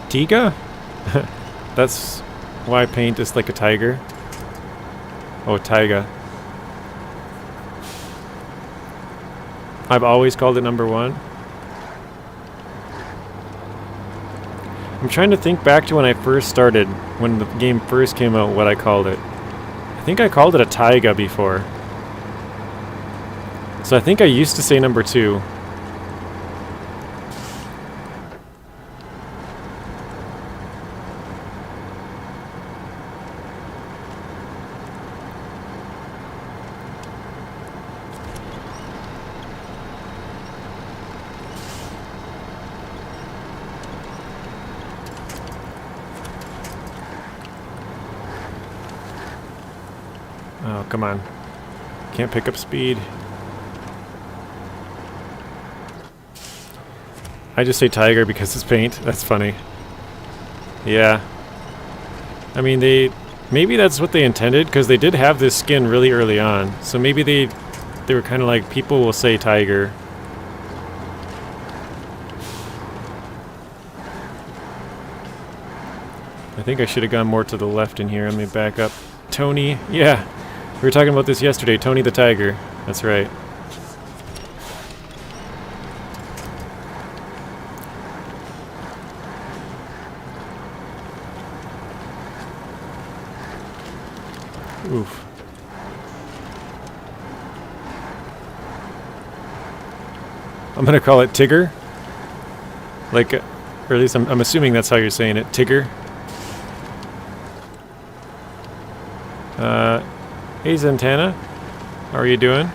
Tayga? That's why paint is like a tiger. Oh, Tayga. I've always called it number 1. I'm trying to think back to when I first started, when the game first came out, what I called it. I think I called it a Tayga before. So I think I used to say number 2. Oh, come on. Can't pick up speed. I just say tiger because it's paint. That's funny. Yeah. I mean, maybe that's what they intended, because they did have this skin really early on. So maybe they were kind of like, people will say tiger. I think I should have gone more to the left in here. Let me back up. Tony. Yeah. We were talking about this yesterday. Tony the Tiger. That's right. Oof. I'm gonna call it Tigger. Like, or at least I'm assuming that's how you're saying it. Tigger. Hey Zantana, how are you doing?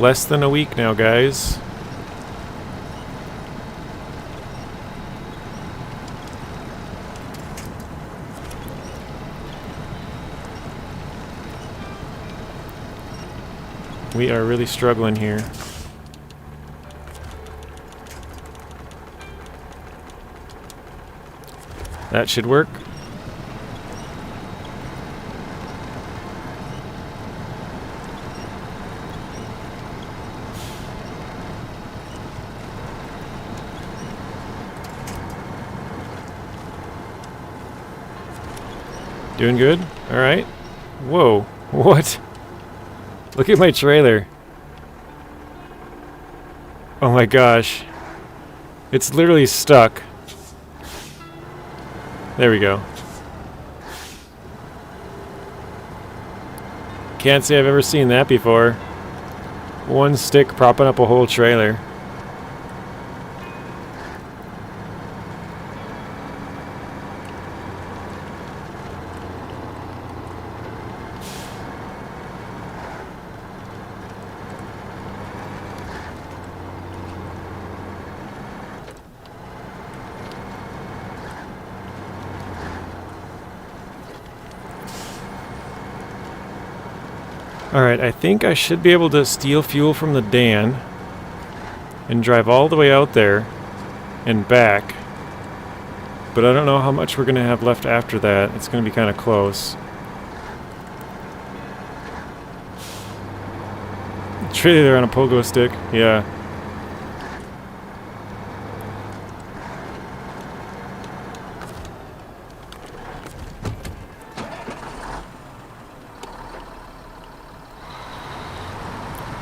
Less than a week now, guys. We are really struggling here. That should work. Doing good? Alright. Whoa. What? Look at my trailer. Oh my gosh. It's literally stuck. There we go. Can't say I've ever seen that before. One stick propping up a whole trailer. Alright, I think I should be able to steal fuel from the Dan and drive all the way out there and back. But I don't know how much we're going to have left after that. It's going to be kind of close. Trailer on a pogo stick, yeah.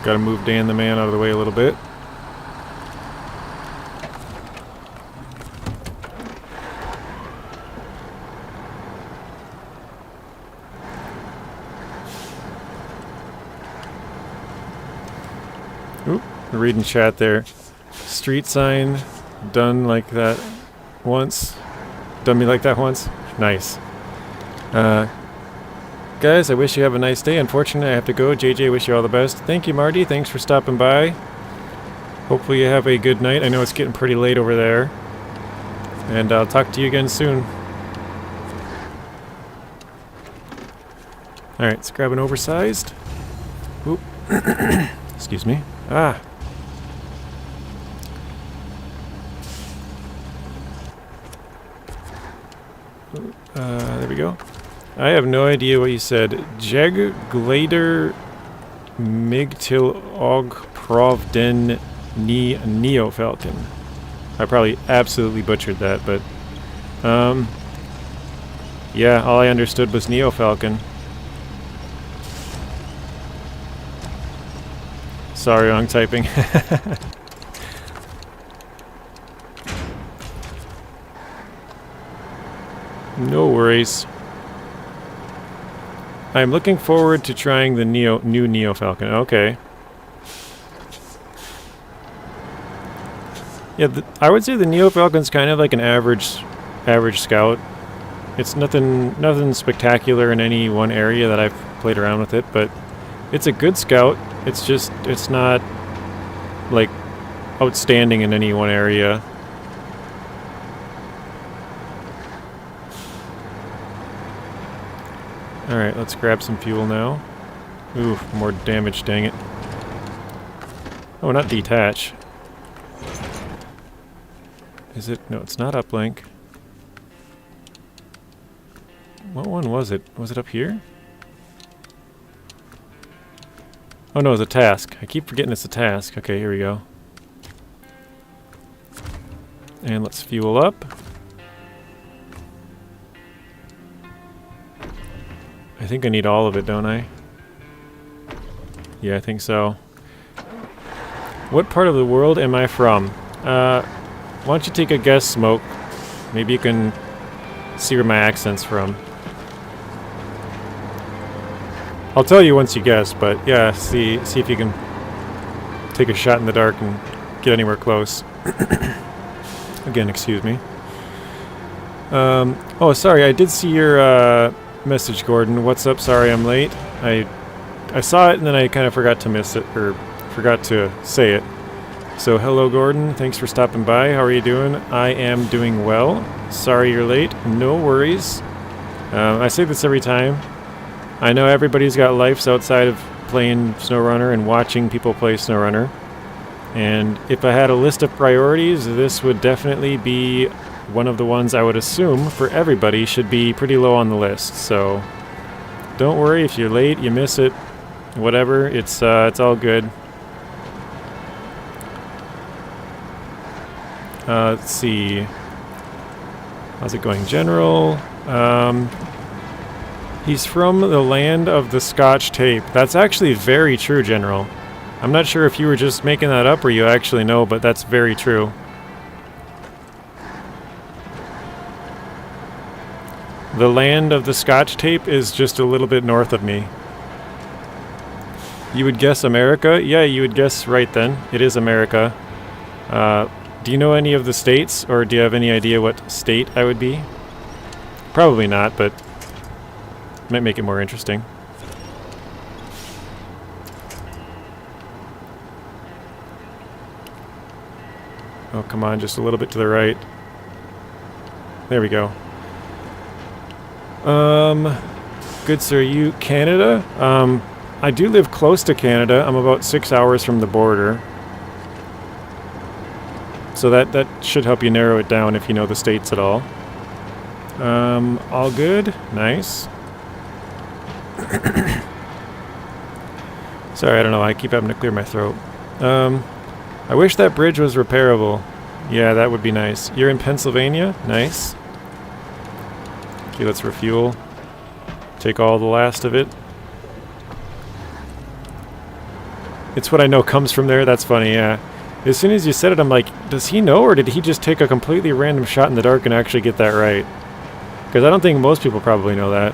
Gotta move Dan the man out of the way a little bit. Oop, reading chat there. Street sign done like that once. Done me like that once. Nice. Guys, I wish you have a nice day. Unfortunately, I have to go. JJ, wish you all the best. Thank you, Marty. Thanks for stopping by. Hopefully you have a good night. I know it's getting pretty late over there. And I'll talk to you again soon. Alright, let's grab an oversized. Oop. Excuse me. Ah. There we go. I have no idea what you said. Jeg glader mig til og prov den Neofalcon. I probably absolutely butchered that, but yeah, all I understood was Neofalcon. Sorry, wrong typing. No worries. I'm looking forward to trying the new Neofalcon. Okay. Yeah, I would say the Neofalcon's kind of like an average scout. It's nothing spectacular in any one area that I've played around with it, but it's a good scout. It's not like outstanding in any one area. Alright, let's grab some fuel now. Ooh, more damage, dang it. Oh, not detach. Is it? No, it's not uplink. What one was it? Was it up here? Oh no, it's a task. I keep forgetting it's a task. Okay, here we go. And let's fuel up. I think I need all of it, don't I? Yeah, I think so. What part of the world am I from? Why don't you take a guess, Smoke? Maybe you can see where my accent's from. I'll tell you once you guess, but yeah, see if you can take a shot in the dark and get anywhere close. Again, excuse me. Oh, sorry, I did see your message, Gordon. What's up? Sorry I'm late. I saw it and then I kind of forgot to miss it, or forgot to say it. So hello, Gordon. Thanks for stopping by. How are you doing? I am doing well. Sorry you're late. No worries. I say this every time. I know everybody's got lives outside of playing SnowRunner and watching people play SnowRunner. And if I had a list of priorities, this would definitely be one of the ones I would assume for everybody should be pretty low on the list. So don't worry if you're late, you miss it, whatever. It's all good. Let's see. How's it going, General? He's from the land of the Scotch tape. That's actually very true, General. I'm not sure if you were just making that up or you actually know, but that's very true. The land of the Scotch tape is just a little bit north of me. You would guess America? Yeah, you would guess right then. It is America. Do you know any of the states, or do you have any idea what state I would be? Probably not, but might make it more interesting. Oh, come on, just a little bit to the right. There we go. Good sir, you Canada? I do live close to Canada. I'm about 6 hours from the border. So that should help you narrow it down if you know the states at all. All good. Nice. Sorry, I don't know. I keep having to clear my throat. I wish that bridge was repairable. Yeah, that would be nice. You're in Pennsylvania? Nice. Okay, let's refuel. Take all the last of it. It's what I know comes from there. That's funny, yeah. As soon as you said it, I'm like, does he know, or did he just take a completely random shot in the dark and actually get that right? Because I don't think most people probably know that.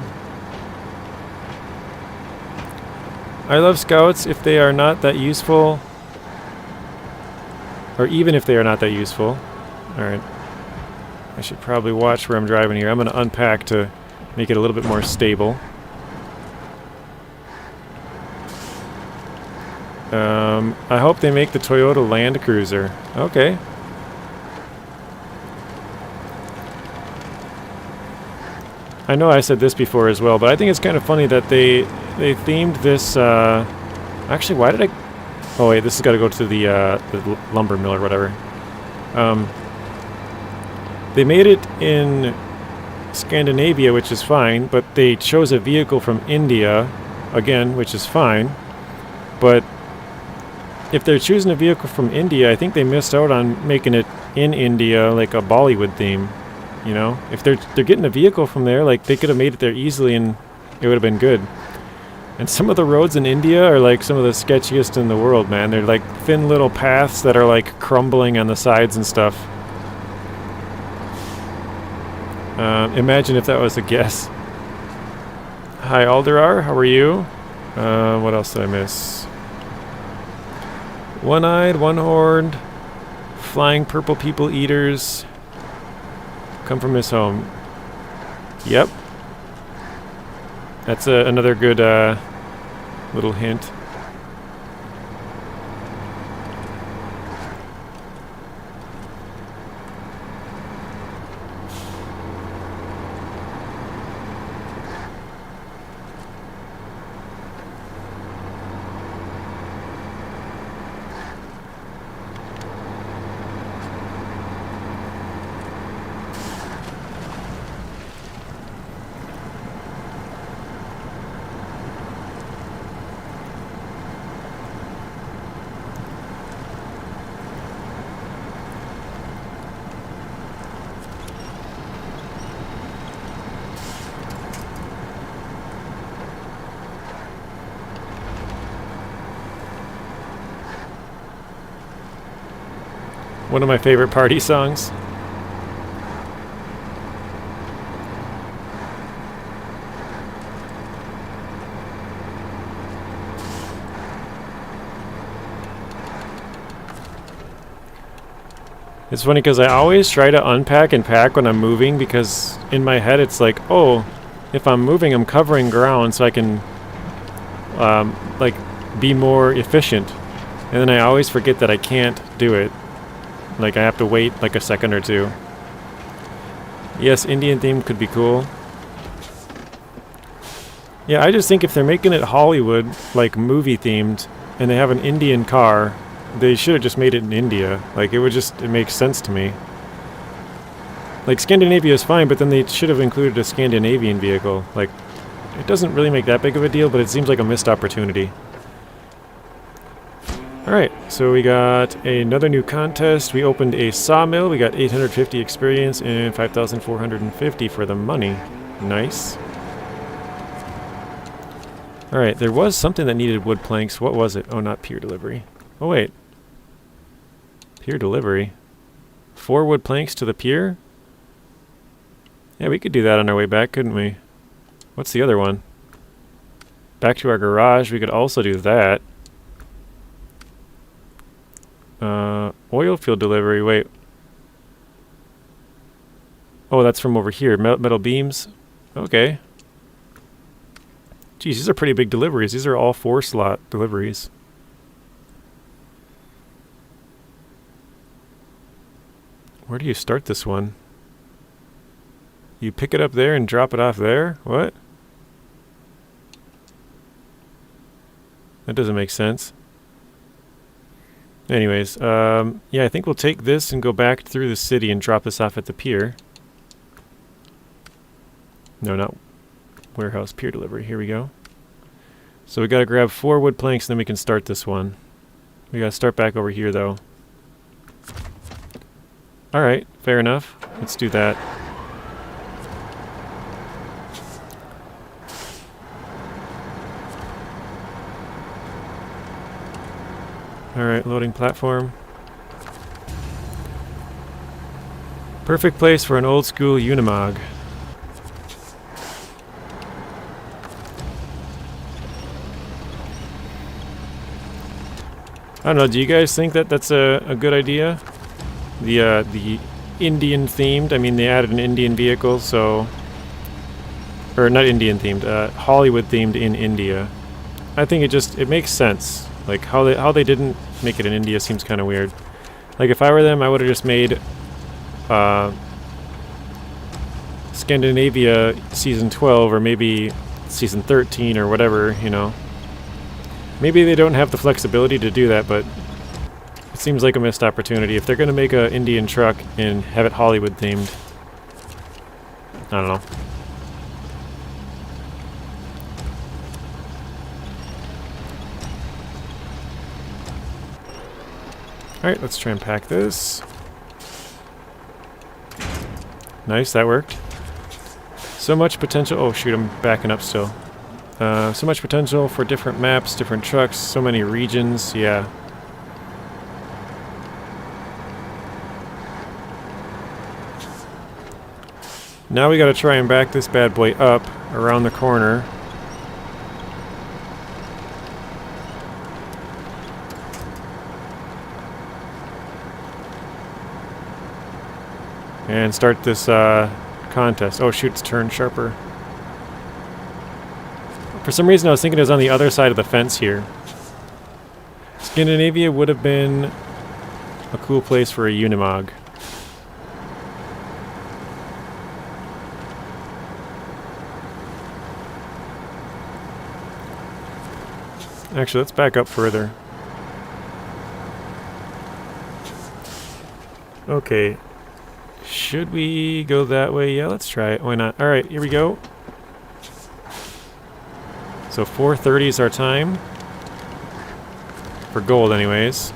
I love scouts if they are not that useful. Or even if they are not that useful. Alright. I should probably watch where I'm driving here. I'm going to unpack to make it a little bit more stable. I hope they make the Toyota Land Cruiser. Okay. I know I said this before as well, but I think it's kind of funny that they themed this. Actually, why did I? Oh wait, this has got to go to the lumber mill or whatever. They made it in Scandinavia, which is fine, but they chose a vehicle from India, again, which is fine. But if they're choosing a vehicle from India, I think they missed out on making it in India, like a Bollywood theme. You know, if they're getting a vehicle from there, like they could have made it there easily and it would have been good. And some of the roads in India are like some of the sketchiest in the world, man. They're like thin little paths that are like crumbling on the sides and stuff. Imagine if that was a guess. Hi Alderar, how are you? What else did I miss? One-eyed, one-horned, flying purple people eaters. Come from his home. Yep. That's another good little hint. One of my favorite party songs. It's funny because I always try to unpack and pack when I'm moving because in my head it's like, oh, if I'm moving I'm covering ground so I can like be more efficient. And then I always forget that I can't do it. Like I have to wait like a second or two. Yes, Indian theme could be cool. Yeah, I just think if they're making it Hollywood, like movie themed, and they have an Indian car, they should have just made it in India. Like it makes sense to me. Like Scandinavia is fine, but then they should have included a Scandinavian vehicle. Like it doesn't really make that big of a deal, but it seems like a missed opportunity. Alright, so we got another new contest. We opened a sawmill. We got 850 experience and 5,450 for the money. Nice. Alright, there was something that needed wood planks. What was it? Oh, not pier delivery. Oh, wait. Pier delivery. 4 wood planks to the pier? Yeah, we could do that on our way back, couldn't we? What's the other one? Back to our garage. We could also do that. Oil field delivery, wait. Oh, that's from over here. Metal beams. Okay. Geez, these are pretty big deliveries. These are all 4-slot deliveries. Where do you start this one? You pick it up there and drop it off there? What? That doesn't make sense. Anyways, yeah, I think we'll take this and go back through the city and drop this off at the pier. No, not warehouse, pier delivery. Here we go. So we gotta grab 4 wood planks and then we can start this one. We gotta start back over here though. Alright, fair enough. Let's do that. Alright, loading platform. Perfect place for an old school Unimog. I don't know, do you guys think that that's a good idea? The Indian themed, I mean they added an Indian vehicle, so... Or not Indian themed, Hollywood themed in India. I think it makes sense. Like, how they didn't make it in India seems kind of weird. Like, if I were them, I would have just made Scandinavia Season 12, or maybe Season 13, or whatever, you know. Maybe they don't have the flexibility to do that, but it seems like a missed opportunity. If they're going to make an Indian truck and have it Hollywood themed, I don't know. Alright, let's try and pack this. Nice, that worked. So much potential. Oh shoot, I'm backing up still. So much potential for different maps, different trucks, so many regions, yeah. Now we gotta try and back this bad boy up around the corner. And start this contest. Oh shoot, it's turned sharper. For some reason I was thinking it was on the other side of the fence here. Scandinavia would have been a cool place for a Unimog. Actually, let's back up further. Okay. Should we go that way? Yeah, let's try it. Why not? Alright, here we go. So 4:30 is our time. For gold, anyways.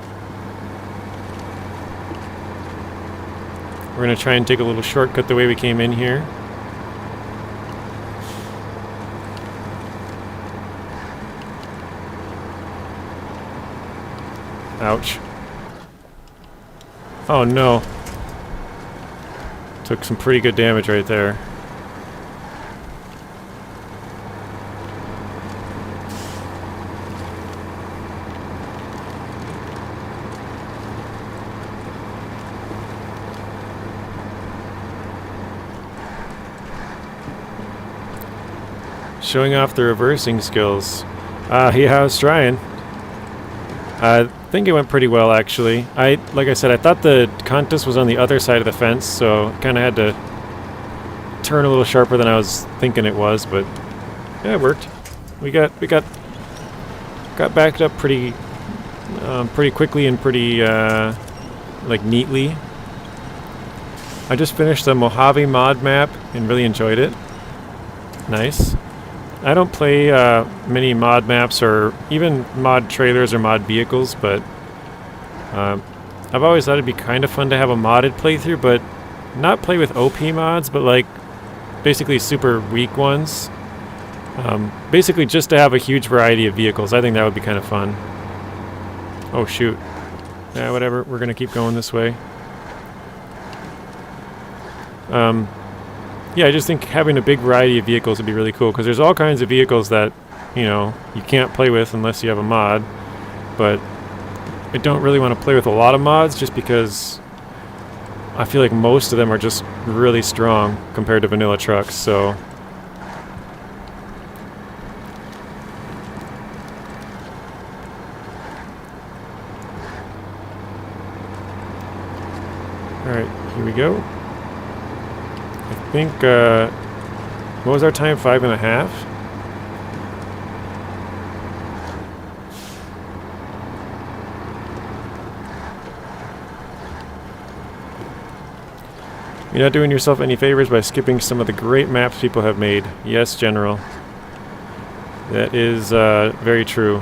We're going to try and take a little shortcut the way we came in here. Ouch. Oh no. Took some pretty good damage right there. Showing off the reversing skills. Yeah, I was trying. I think it went pretty well, actually. Like I said, I thought the contest was on the other side of the fence, so kind of had to turn a little sharper than I was thinking it was, but yeah, it worked. We got backed up pretty quickly and pretty like neatly. I just finished the Mojave mod map and really enjoyed it. Nice. I don't play many mod maps or even mod trailers or mod vehicles, but I've always thought it'd be kind of fun to have a modded playthrough, but not play with OP mods, but like basically super weak ones. Basically just to have a huge variety of vehicles. I think that would be kind of fun. Oh shoot. Yeah, whatever. We're gonna keep going this way. Yeah, I just think having a big variety of vehicles would be really cool, because there's all kinds of vehicles that, you know, you can't play with unless you have a mod, but I don't really want to play with a lot of mods just because I feel like most of them are just really strong compared to vanilla trucks, so... Alright, here we go. I think, what was our time? 5.5? You're not doing yourself any favors by skipping some of the great maps people have made. Yes, General. That is very true.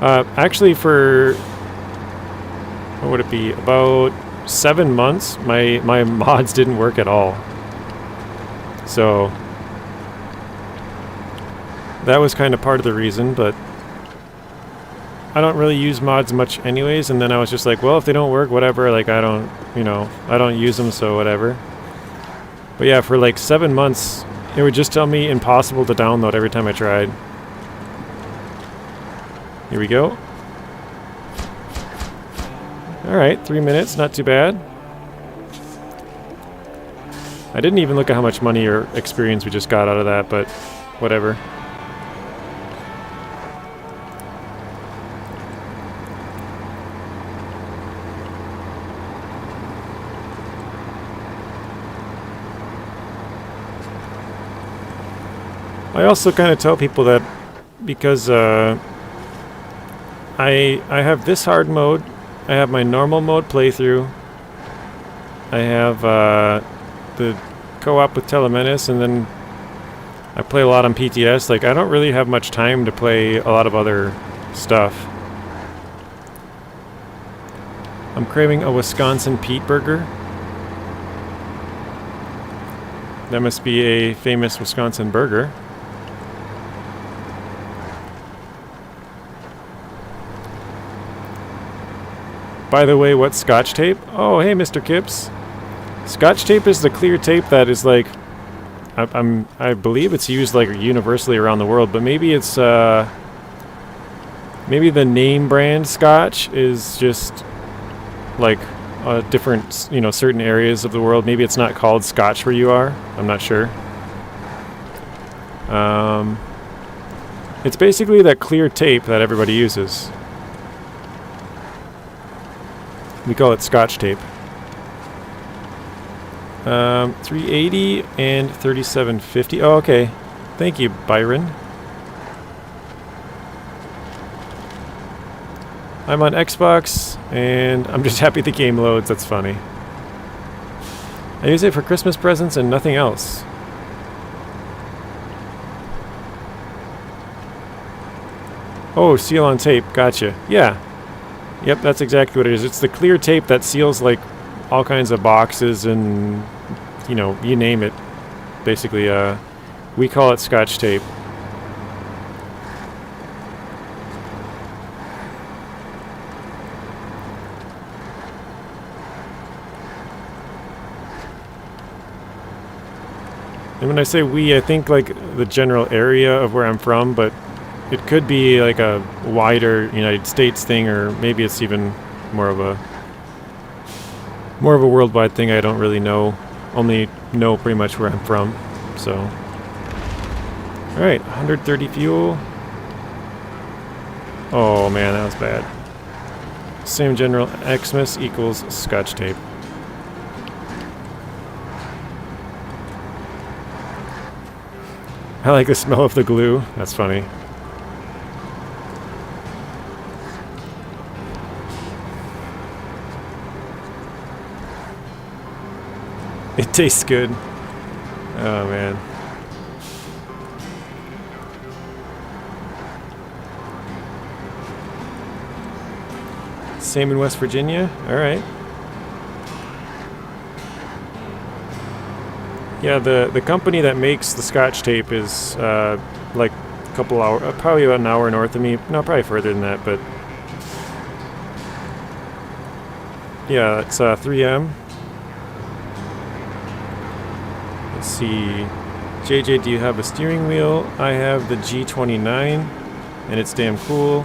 Actually, for... what would it be? About 7 months, my mods didn't work at all. So that was kind of part of the reason, but I don't really use mods much anyways, and then I was just like, well, if they don't work, whatever, like I don't, you know, I don't use them, so whatever. But yeah, for like 7 months, it would just tell me impossible to download every time I tried. Here we go. Alright, 3 minutes, not too bad. I didn't even look at how much money or experience we just got out of that, but whatever. I also kind of tell people that because I have this hard mode, I have my normal mode playthrough, I have the co-op with Telemenace, and then I play a lot on PTS. Like, I don't really have much time to play a lot of other stuff. I'm craving a Wisconsin Pete burger. That must be a famous Wisconsin burger. By the way, what's Scotch tape? Oh, hey, Mr. Kips. Scotch tape is the clear tape that is like, I believe it's used like universally around the world, but maybe it's maybe the name brand Scotch is just like different, you know, certain areas of the world. Maybe it's not called Scotch where you are. I'm not sure. It's basically that clear tape that everybody uses. We call it Scotch tape. 380 and 3750. Oh, okay. Thank you, Byron. I'm on Xbox, and I'm just happy the game loads. That's funny. I use it for Christmas presents and nothing else. Oh, seal on tape. Gotcha. Yeah. Yep, that's exactly what it is. It's the clear tape that seals, like, all kinds of boxes and, you know, you name it. Basically, we call it Scotch tape. And when I say we, I think like the general area of where I'm from, but it could be like a wider United States thing, or maybe it's even more of a worldwide thing. I don't really know. Only know pretty much where I'm from. So, all right, 130 fuel. Oh man, that was bad. Same general Xmas equals Scotch tape. I like the smell of the glue. That's funny. It tastes good. Oh man. Same in West Virginia? Alright. Yeah, the company that makes the Scotch tape is like a couple hours, probably about an hour north of me. No, probably further than that, but yeah, it's 3M. Let's see. JJ, do you have a steering wheel? I have the G29, and it's damn cool.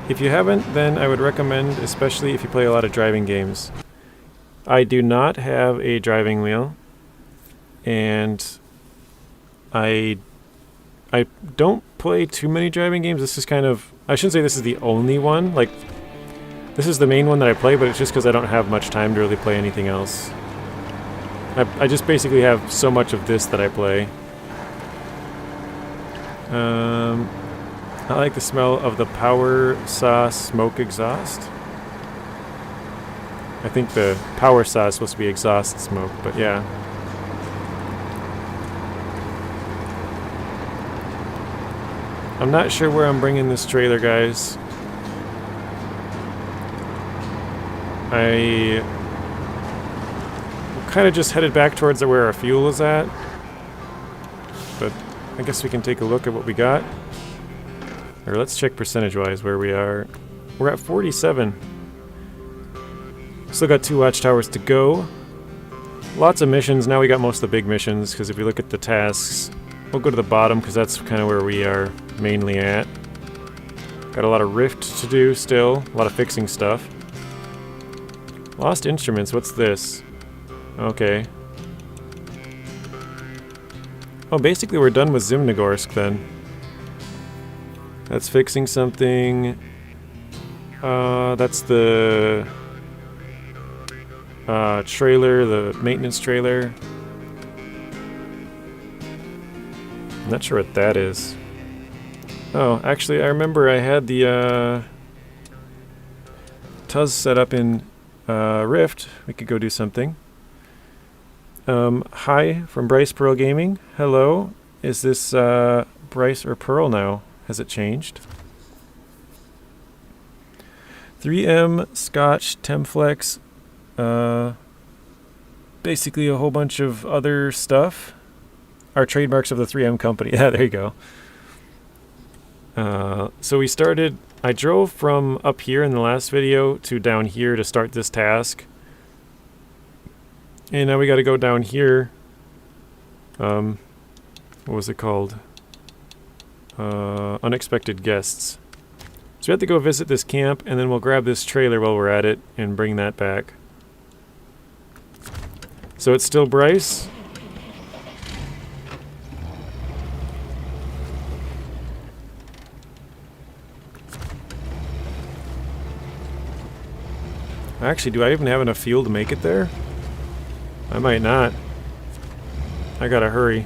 If you haven't, then I would recommend, especially if you play a lot of driving games. I do not have a driving wheel. And I don't play too many driving games. This is kind of, I shouldn't say this is the only one. Like, this is the main one that I play, but it's just because I don't have much time to really play anything else. I just basically have so much of this that I play. I like the smell of the Power Saw smoke exhaust. I think the Power Saw is supposed to be exhaust smoke, but yeah. I'm not sure where I'm bringing this trailer, guys. I kind of just headed back towards where our fuel is at. But I guess we can take a look at what we got. Or let's check percentage-wise where we are. We're at 47. Still got 2 watchtowers to go. Lots of missions. Now we got most of the big missions, because if we look at the tasks, we'll go to the bottom because that's kind of where we are mainly at. Got a lot of rift to do still, a lot of fixing stuff. Lost instruments, what's this? Okay. Oh, basically we're done with Zimnogorsk then. That's fixing something. That's the trailer, the maintenance trailer. Not sure what that is. Oh, actually, I remember I had the Tuz set up in Rift. We could go do something. Hi from Bryce Pearl Gaming. Hello. Is this Bryce or Pearl now? Has it changed? 3M, Scotch, Temflex, basically a whole bunch of other stuff. Our trademarks of the 3M company. Yeah, there you go. So we started, I drove from up here in the last video to down here to start this task. And now we got to go down here. What was it called? Unexpected guests. So we have to go visit this camp, and then we'll grab this trailer while we're at it and bring that back. So it's still Bryce. Actually, do I even have enough fuel to make it there? I might not. I gotta hurry.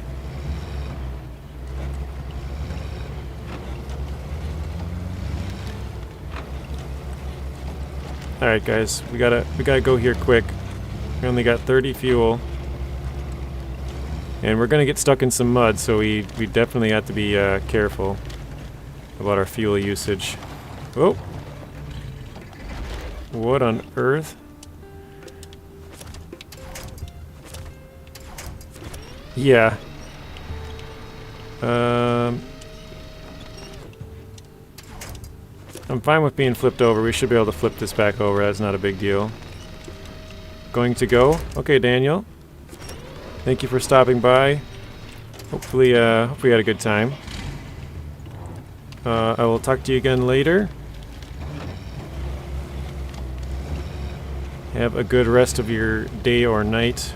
Alright guys, we gotta go here quick. We only got 30 fuel. And we're gonna get stuck in some mud, so we definitely have to be careful about our fuel usage. Oh! What on earth? Yeah. I'm fine with being flipped over. We should be able to flip this back over. That's not a big deal. Going to go? Okay, Daniel. Thank you for stopping by. Hopefully you had a good time. I will talk to you again later. Have a good rest of your day or night.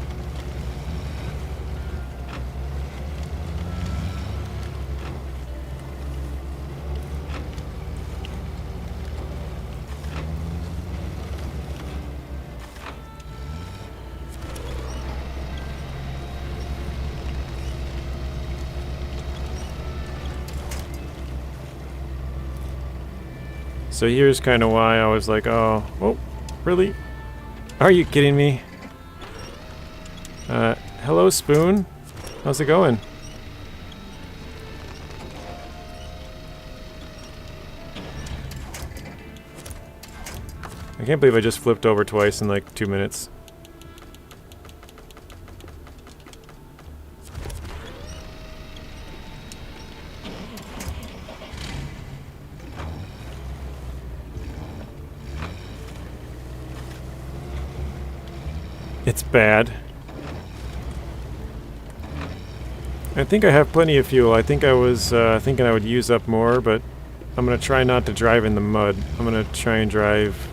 So here's kind of why I was like, oh, really? Are you kidding me? Hello, Spoon. How's it going? I can't believe I just flipped over twice in like 2 minutes. It's bad. I think I have plenty of fuel. I think I was thinking I would use up more, but I'm going to try not to drive in the mud. I'm going to try and drive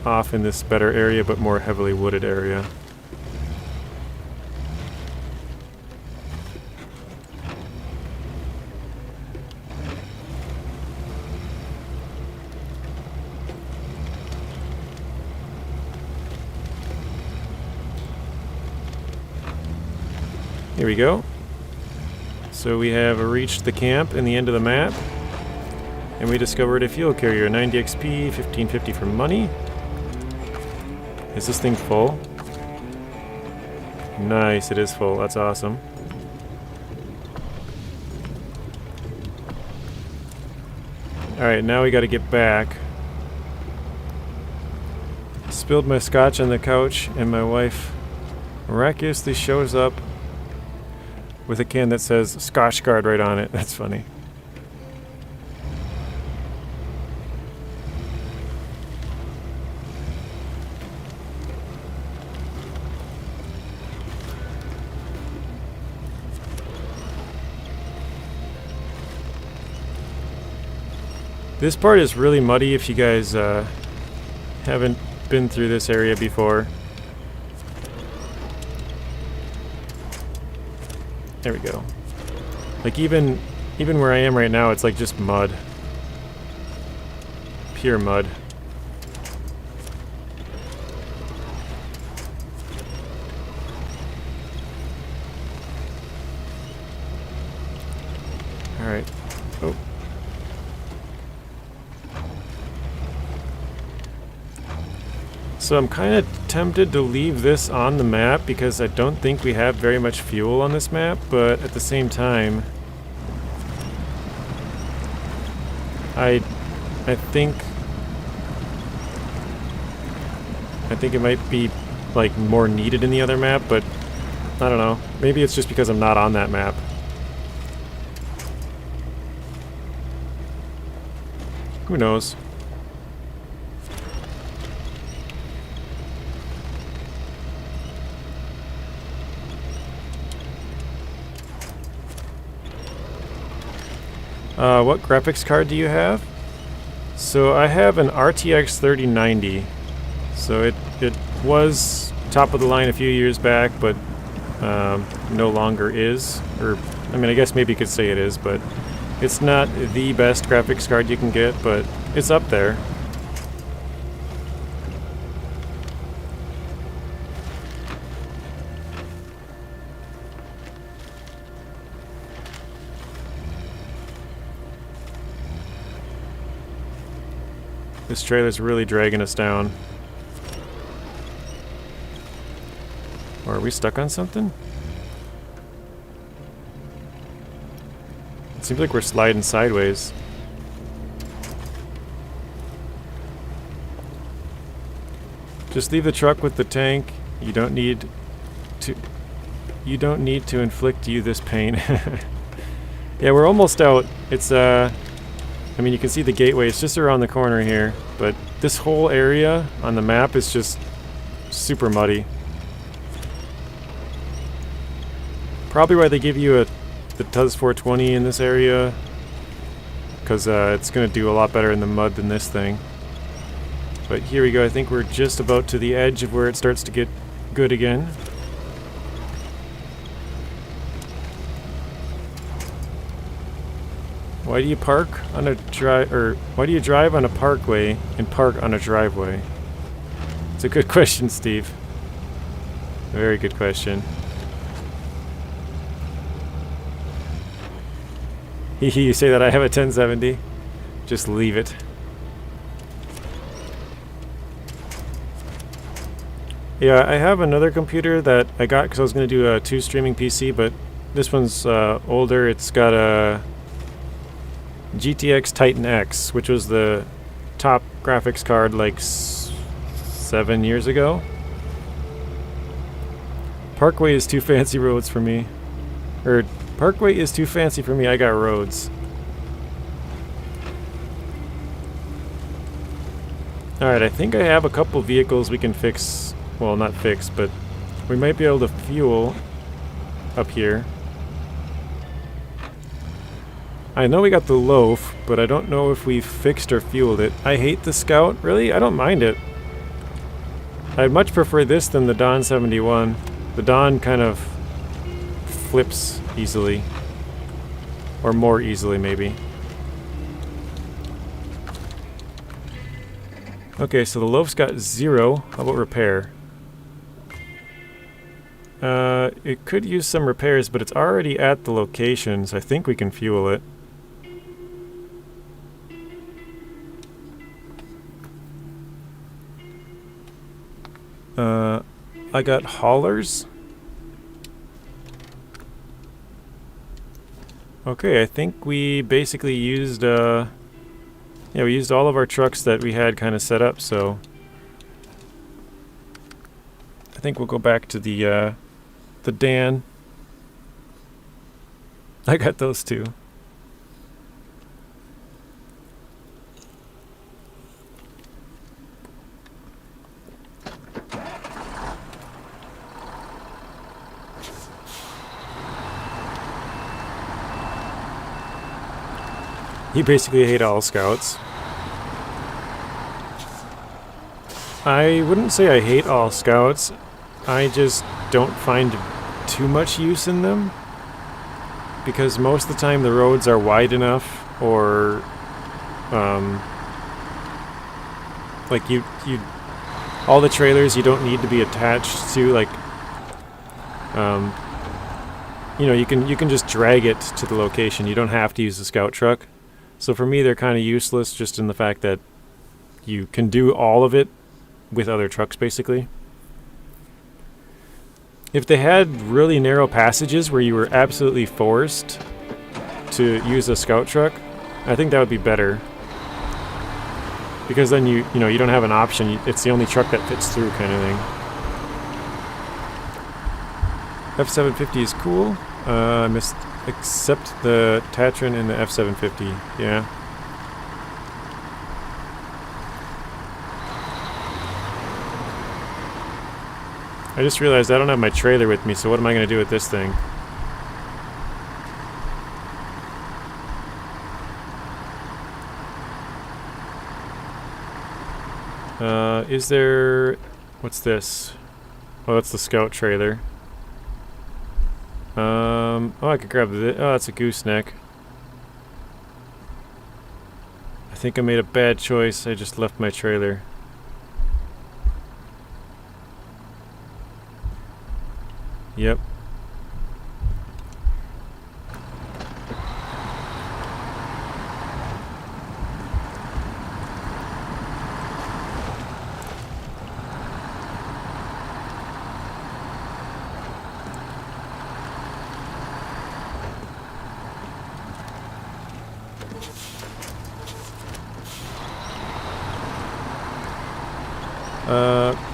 off in this better area, but more heavily wooded area. Here we go. So we have reached the camp in the end of the map, and we discovered a fuel carrier, 90 XP, 1550 for money. Is this thing full? Nice, it is full. That's awesome. Alright, now we gotta get back. Spilled my scotch on the couch, and my wife miraculously shows up with a can that says Scotch Guard right on it. That's funny. This part is really muddy if you guys haven't been through this area before. There we go. Like even where I am right now, it's like just mud. Pure mud. Alright. Oh. So I'm kind of tempted to leave this on the map because I don't think we have very much fuel on this map, but at the same time, I think it might be like more needed in the other map, but I don't know. Maybe it's just because I'm not on that map. Who knows? What graphics card do you have? So I have an RTX 3090. So it was top of the line a few years back, but no longer is. Or, I mean, I guess maybe you could say it is, but it's not the best graphics card you can get, but it's up there. This trailer's really dragging us down. Or are we stuck on something? It seems like we're sliding sideways. Just leave the truck with the tank. You don't need to inflict you this pain. Yeah, we're almost out. It's I mean, you can see the gateway. It's just around the corner here, but this whole area on the map is just super muddy. Probably why they give you the Tuz 420 in this area, because it's going to do a lot better in the mud than this thing. But here we go. I think we're just about to the edge of where it starts to get good again. Why do you park on a why do you drive on a parkway and park on a driveway? It's a good question, Steve. A very good question. You say that I have a 1070? Just leave it. Yeah, I have another computer that I got because I was going to do a 2 streaming PC, but this one's older. It's got a GTX Titan X, which was the top graphics card like 7 years ago. Parkway is too fancy roads for me. Or Parkway is too fancy for me, I got roads. Alright, I think I have a couple vehicles we can fix. Well, not fix, but we might be able to fuel up here. I know we got the loaf, but I don't know if we fixed or fueled it. I hate the Scout. Really? I don't mind it. I'd much prefer this than the Don 71. The Don kind of flips easily. Or more easily, maybe. Okay, so the loaf's got 0. How about repair? It could use some repairs, but it's already at the location, so I think we can fuel it. I got haulers. Okay, I think we basically used, yeah, we used all of our trucks that we had kind of set up, so I think we'll go back to the Dan. I got those two. You basically hate all Scouts. I wouldn't say I hate all Scouts. I just don't find too much use in them. Because most of the time the roads are wide enough, or like all the trailers you don't need to be attached to, like you know, you can just drag it to the location. You don't have to use the scout truck. So for me, they're kind of useless just in the fact that you can do all of it with other trucks, basically. If they had really narrow passages where you were absolutely forced to use a scout truck, I think that would be better. Because then you know, you don't have an option. It's the only truck that fits through, kind of thing. F750 is cool. I missed except the Tatrin and the F750. Yeah. I just realized I don't have my trailer with me, so what am I going to do with this thing? Is there... What's this? Oh, that's the scout trailer. Oh, I could grab this. Oh, that's a gooseneck. I think I made a bad choice. I just left my trailer. Yep.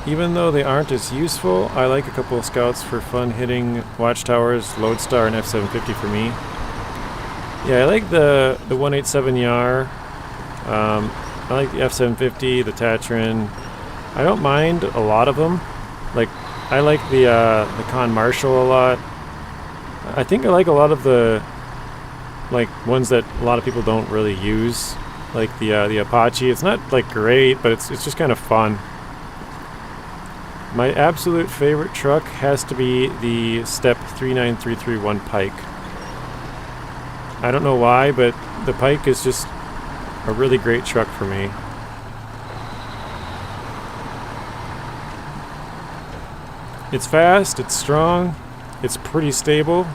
Even though they aren't as useful, I like a couple of scouts for fun hitting watchtowers, Lodestar, and F750 for me. Yeah, I like the 187 Yar. I like the F750, the Tatrarin. I don't mind a lot of them. Like, I like the Con Marshall a lot. I think I like a lot of the ones that a lot of people don't really use, like the Apache. It's not like great, but it's just kind of fun. My absolute favorite truck has to be the Step 39331 Pike. I don't know why, but the Pike is just a really great truck for me. It's fast, it's strong, it's pretty stable.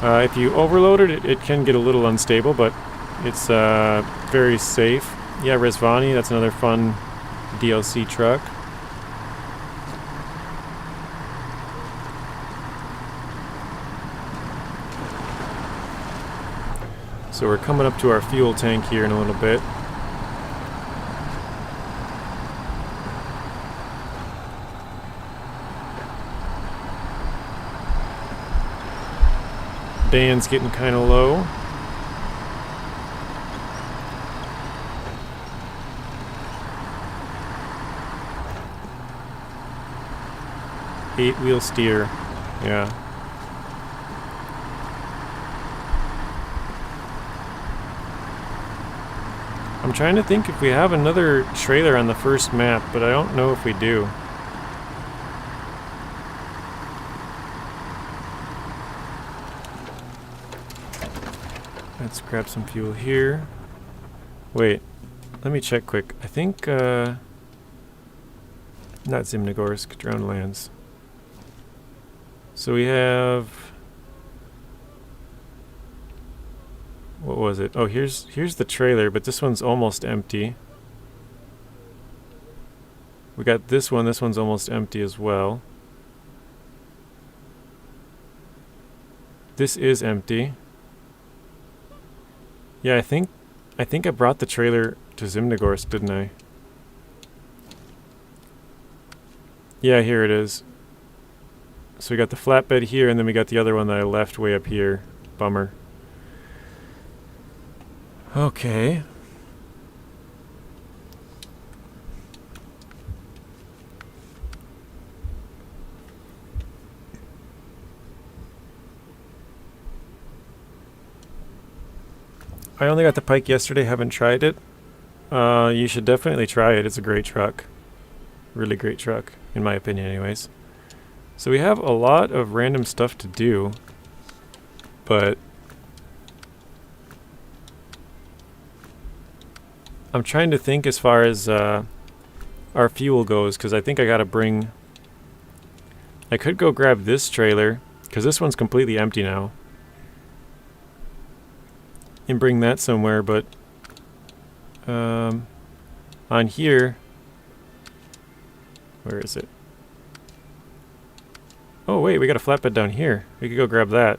If you overload it, it can get a little unstable, but it's very safe. Yeah, Resvani, that's another fun DLC truck. So we're coming up to our fuel tank here in a little bit. Dan's getting kind of low. Eight-wheel steer, yeah. I'm trying to think if we have another trailer on the first map, but I don't know if we do. Let's grab some fuel here. Wait, let me check quick. I think, not Zimnogorsk, Drownlands. So we have... What was it? Oh, here's the trailer, but this one's almost empty. We got this one's almost empty as well. This is empty. Yeah, I think I brought the trailer to Zimnogorsk, didn't I? Yeah, here it is. So we got the flatbed here, and then we got the other one that I left way up here. Bummer. Okay. I only got the Pike yesterday, haven't tried it. You should definitely try it. It's a great truck. Really great truck, in my opinion anyways. So we have a lot of random stuff to do, but I'm trying to think as far as our fuel goes, because I think I gotta bring... I could go grab this trailer Because this one's completely empty now. And bring that somewhere, but on here, where is it? Oh wait, we got a flatbed down here. We could go grab that.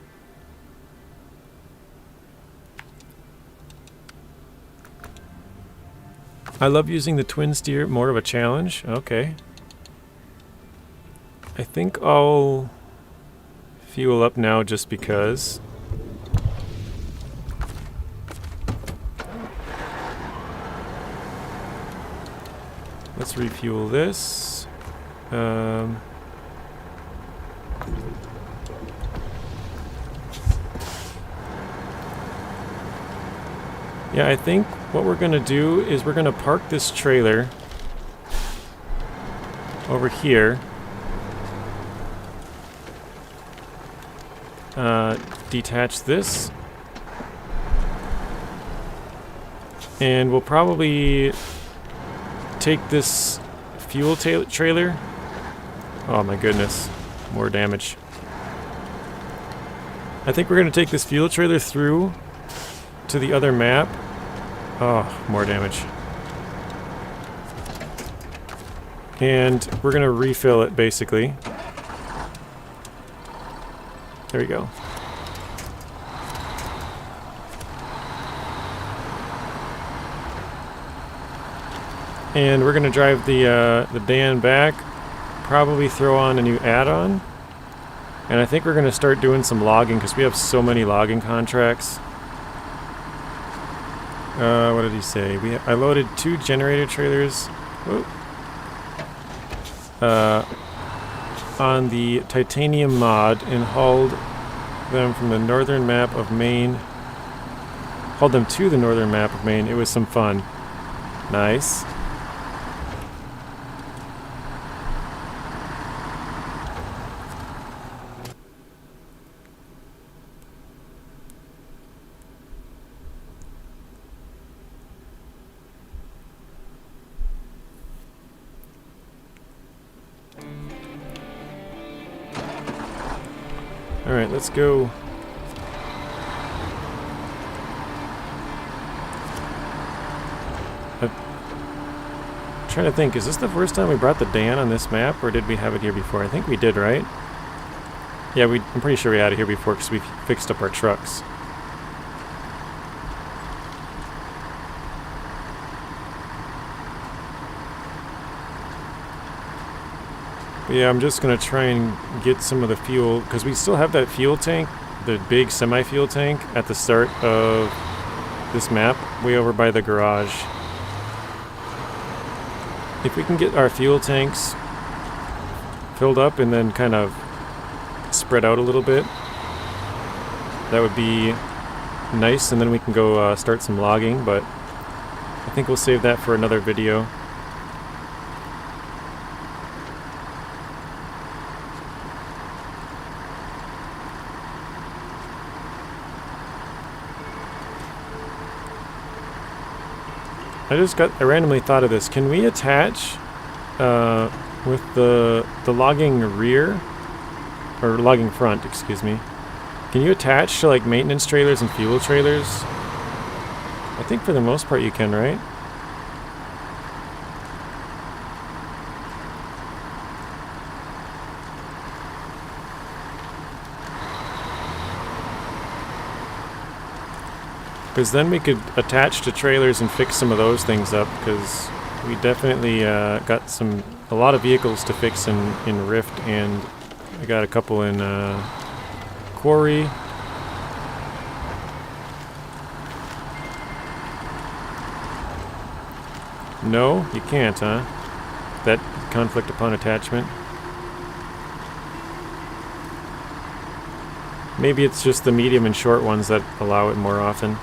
I love using the Twinsteer, more of a challenge. Okay. I think I'll fuel up now just because. Let's refuel this. Yeah, I think what we're going to do is we're going to park this trailer over here. Detach this. And we'll probably take this fuel trailer. Oh my goodness, more damage. I think we're going to take this fuel trailer through to the other map. Oh, more damage. And we're going to refill it basically. There we go. And we're going to drive the Dan back, probably throw on a new add-on. And I think we're going to start doing some logging because we have so many logging contracts. What did he say? I loaded 2 generator trailers on the titanium mod and hauled them from the northern map of Maine. Hauled them to the northern map of Maine. It was some fun. Nice. Alright, let's go. I'm trying to think, is this the first time we brought the Dan on this map, or did we have it here before? I think we did, right? Yeah, I'm pretty sure we had it here before because we fixed up our trucks. Yeah, I'm just going to try and get some of the fuel, because we still have that fuel tank, the big semi-fuel tank, at the start of this map, way over by the garage. If we can get our fuel tanks filled up and then kind of spread out a little bit, that would be nice, and then we can go start some logging, but I think we'll save that for another video. I randomly thought of this. Can we attach with the logging rear, or logging front, excuse me? Can you attach to like maintenance trailers and fuel trailers? I think for the most part you can, right? Because then we could attach to trailers and fix some of those things up, because we definitely got a lot of vehicles to fix in Rift, and I got a couple in Quarry. No, you can't, huh? That conflict upon attachment. Maybe it's just the medium and short ones that allow it more often.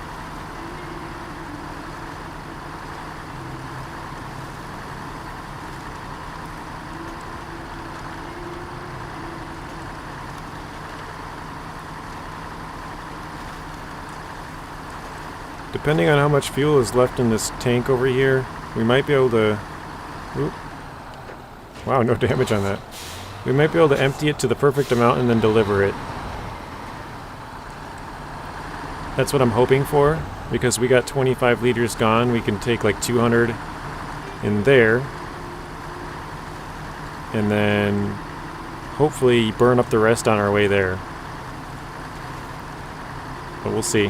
Depending on how much fuel is left in this tank over here, we might be able to... Oop. Wow, no damage on that. We might be able to empty it to the perfect amount and then deliver it. That's what I'm hoping for, because we got 25 liters gone. We can take like 200 in there, and then hopefully burn up the rest on our way there. But we'll see.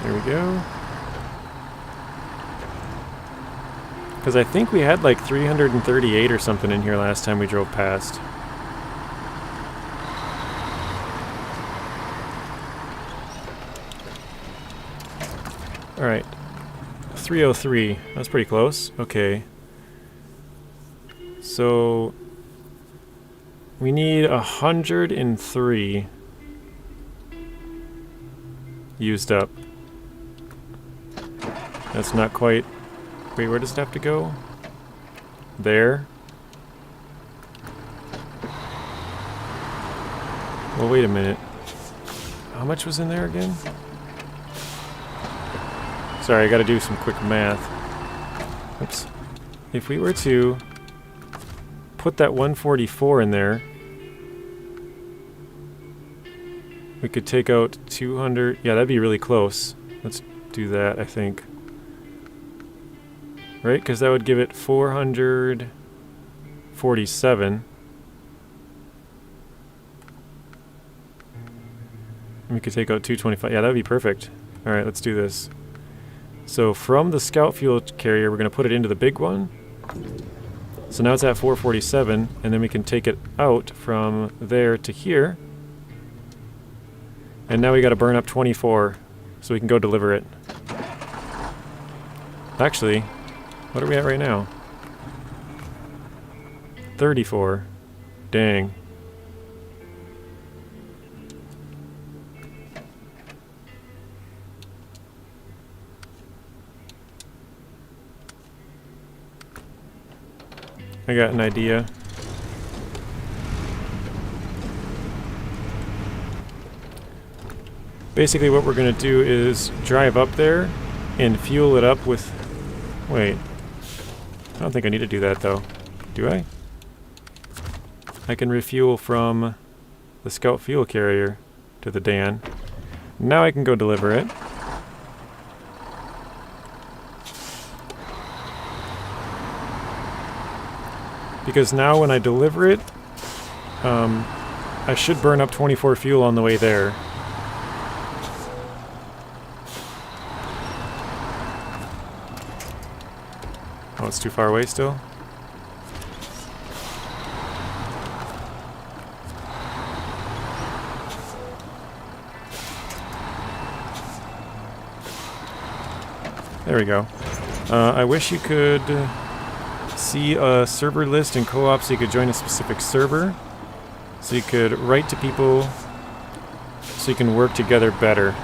There we go. Because I think we had like 338 or something in here last time we drove past. Alright. 303. That's pretty close. Okay. So we need 103 used up. That's not quite... Wait, where does it have to go? There? Well, wait a minute. How much was in there again? Sorry, I gotta do some quick math. Oops. If we were to put that 144 in there, we could take out 200... Yeah, that'd be really close. Let's do that, I think. Right, because that would give it 447. And we could take out 225. Yeah, that'd be perfect. Alright, let's do this. So from the scout fuel carrier, we're going to put it into the big one. So now it's at 447, and then we can take it out from there to here. And now we got to burn up 24, so we can go deliver it. Actually... What are we at right now? 34. Dang. I got an idea. Basically what we're going to do is drive up there and fuel it up with... Wait. I don't think I need to do that, though. Do I? I can refuel from the scout fuel carrier to the Dan. Now I can go deliver it. Because now when I deliver it, I should burn up 24 fuel on the way there. Oh, it's too far away still? There we go. I wish you could see a server list in co-op so you could join a specific server. So you could write to people so you can work together better.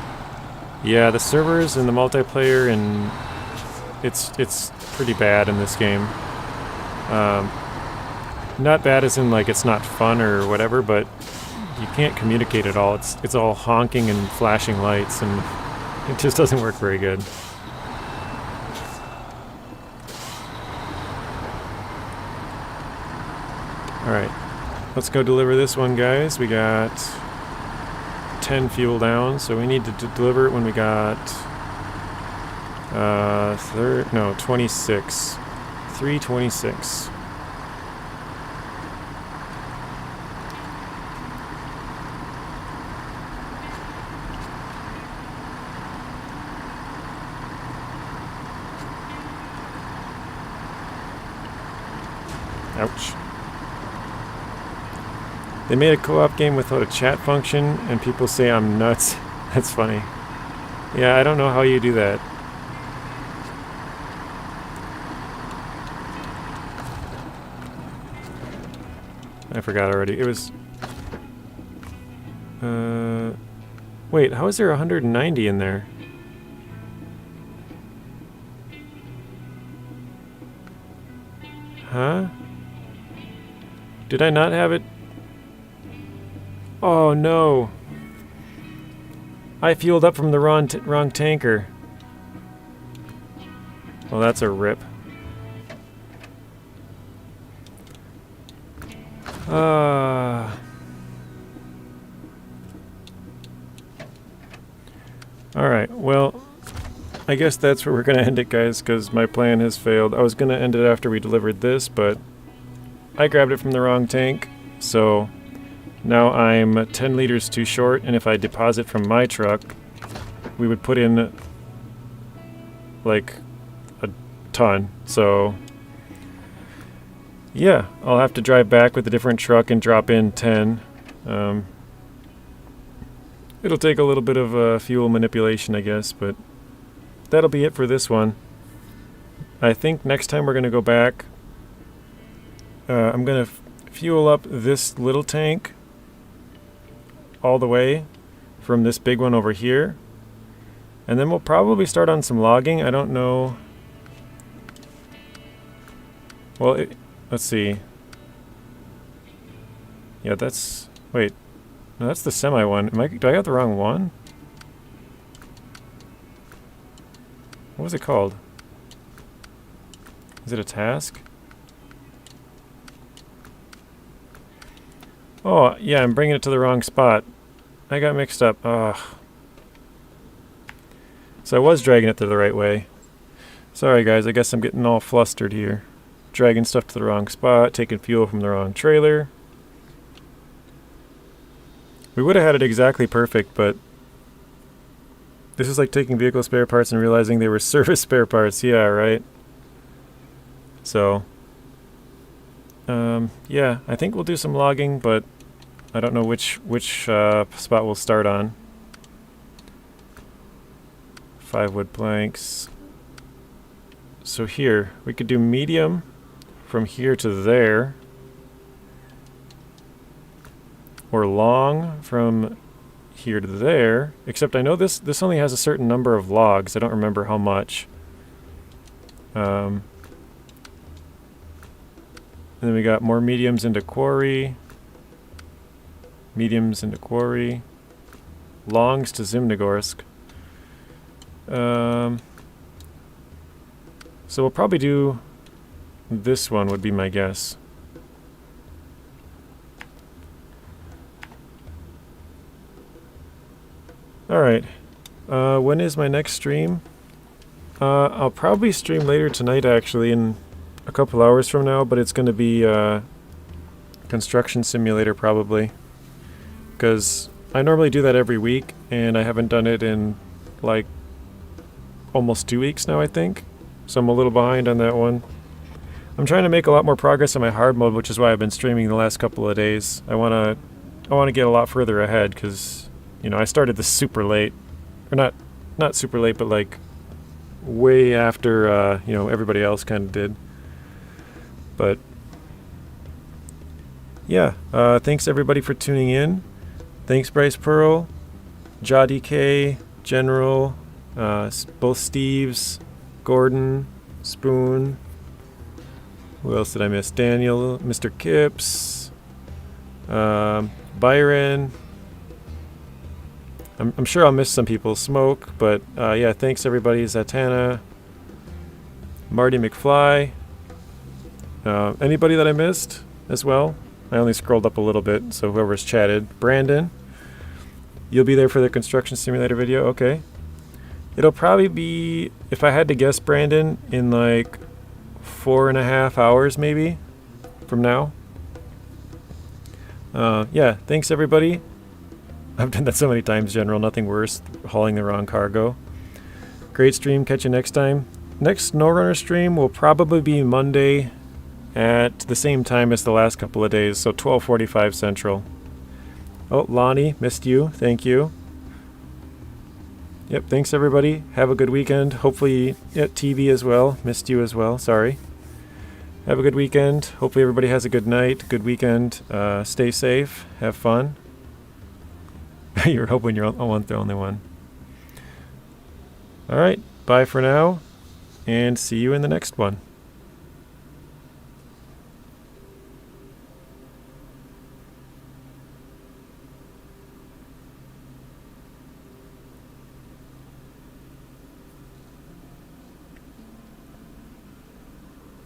Yeah, the servers and the multiplayer, and it's pretty bad in this game. Not bad as in like it's not fun or whatever, but you can't communicate at all. It's all honking and flashing lights, and it just doesn't work very good. Alright, let's go deliver this one, guys. We got 10 fuel down, so we need to deliver it when we got 26. 326. Ouch. They made a co-op game without a chat function, and people say I'm nuts. That's funny. Yeah, I don't know how you do that. I forgot already. It was... Wait, how is there 190 in there? Huh? Did I not have it? Oh no. I fueled up from the wrong tanker. Well, that's a rip. Alright, well, I guess that's where we're going to end it, guys, because my plan has failed. I was going to end it after we delivered this, but I grabbed it from the wrong tank, so now I'm 10 liters too short, and if I deposit from my truck, we would put in like a ton. So yeah, I'll have to drive back with a different truck and drop in 10. It'll take a little bit of fuel manipulation, I guess, but that'll be it for this one. I think next time we're going to go back, I'm going to fuel up this little tank all the way from this big one over here, and then we'll probably start on some logging. I don't know. Well, let's see. Yeah, that's... Wait. No, that's the semi one. Do I got the wrong one? What was it called? Is it a task? Oh, yeah, I'm bringing it to the wrong spot. I got mixed up. Ugh. So I was dragging it to the right way. Sorry, guys. I guess I'm getting all flustered here. Dragging stuff to the wrong spot, taking fuel from the wrong trailer. We would have had it exactly perfect, but this is like taking vehicle spare parts and realizing they were service spare parts. Yeah, right? So, yeah, I think we'll do some logging, but I don't know which spot we'll start on. 5 wood planks. So here, we could do medium from here to there, or long from here to there, except I know this only has a certain number of logs. I don't remember how much. And then we got more mediums into quarry, mediums into quarry, longs to Zimnogorsk. So we'll probably do this one, would be my guess. Alright, when is my next stream? I'll probably stream later tonight, actually, in a couple hours from now, but it's going to be Construction Simulator, probably. Because I normally do that every week, and I haven't done it in, like, almost 2 weeks now, I think. So I'm a little behind on that one. I'm trying to make a lot more progress on my hard mode, which is why I've been streaming the last couple of days. I want to get a lot further ahead, because... You know, I started this super late, or not super late, but like way after, you know, everybody else kind of did. But yeah, thanks everybody for tuning in. Thanks Bryce Pearl, Ja DK, General, both Steves, Gordon, Spoon. Who else did I miss? Daniel, Mr. Kips, Byron. I'm sure I'll miss some people. Smoke, but yeah, thanks everybody. Zatanna, Marty McFly. Anybody that I missed as well? I only scrolled up a little bit, so whoever's chatted. Brandon, you'll be there for the Construction Simulator video? Okay. It'll probably be, if I had to guess, Brandon, in like 4.5 hours maybe from now. Yeah, thanks everybody. I've done that so many times, General. Nothing worse. Hauling the wrong cargo. Great stream. Catch you next time. Next SnowRunner stream will probably be Monday at the same time as the last couple of days, so 12:45 Central. Oh, Lonnie, missed you. Thank you. Yep, thanks everybody. Have a good weekend. Hopefully, yeah, TV as well. Missed you as well. Sorry. Have a good weekend. Hopefully everybody has a good night, good weekend. Stay safe. Have fun. You're hoping you're the only one. Alright, bye for now, and see you in the next one.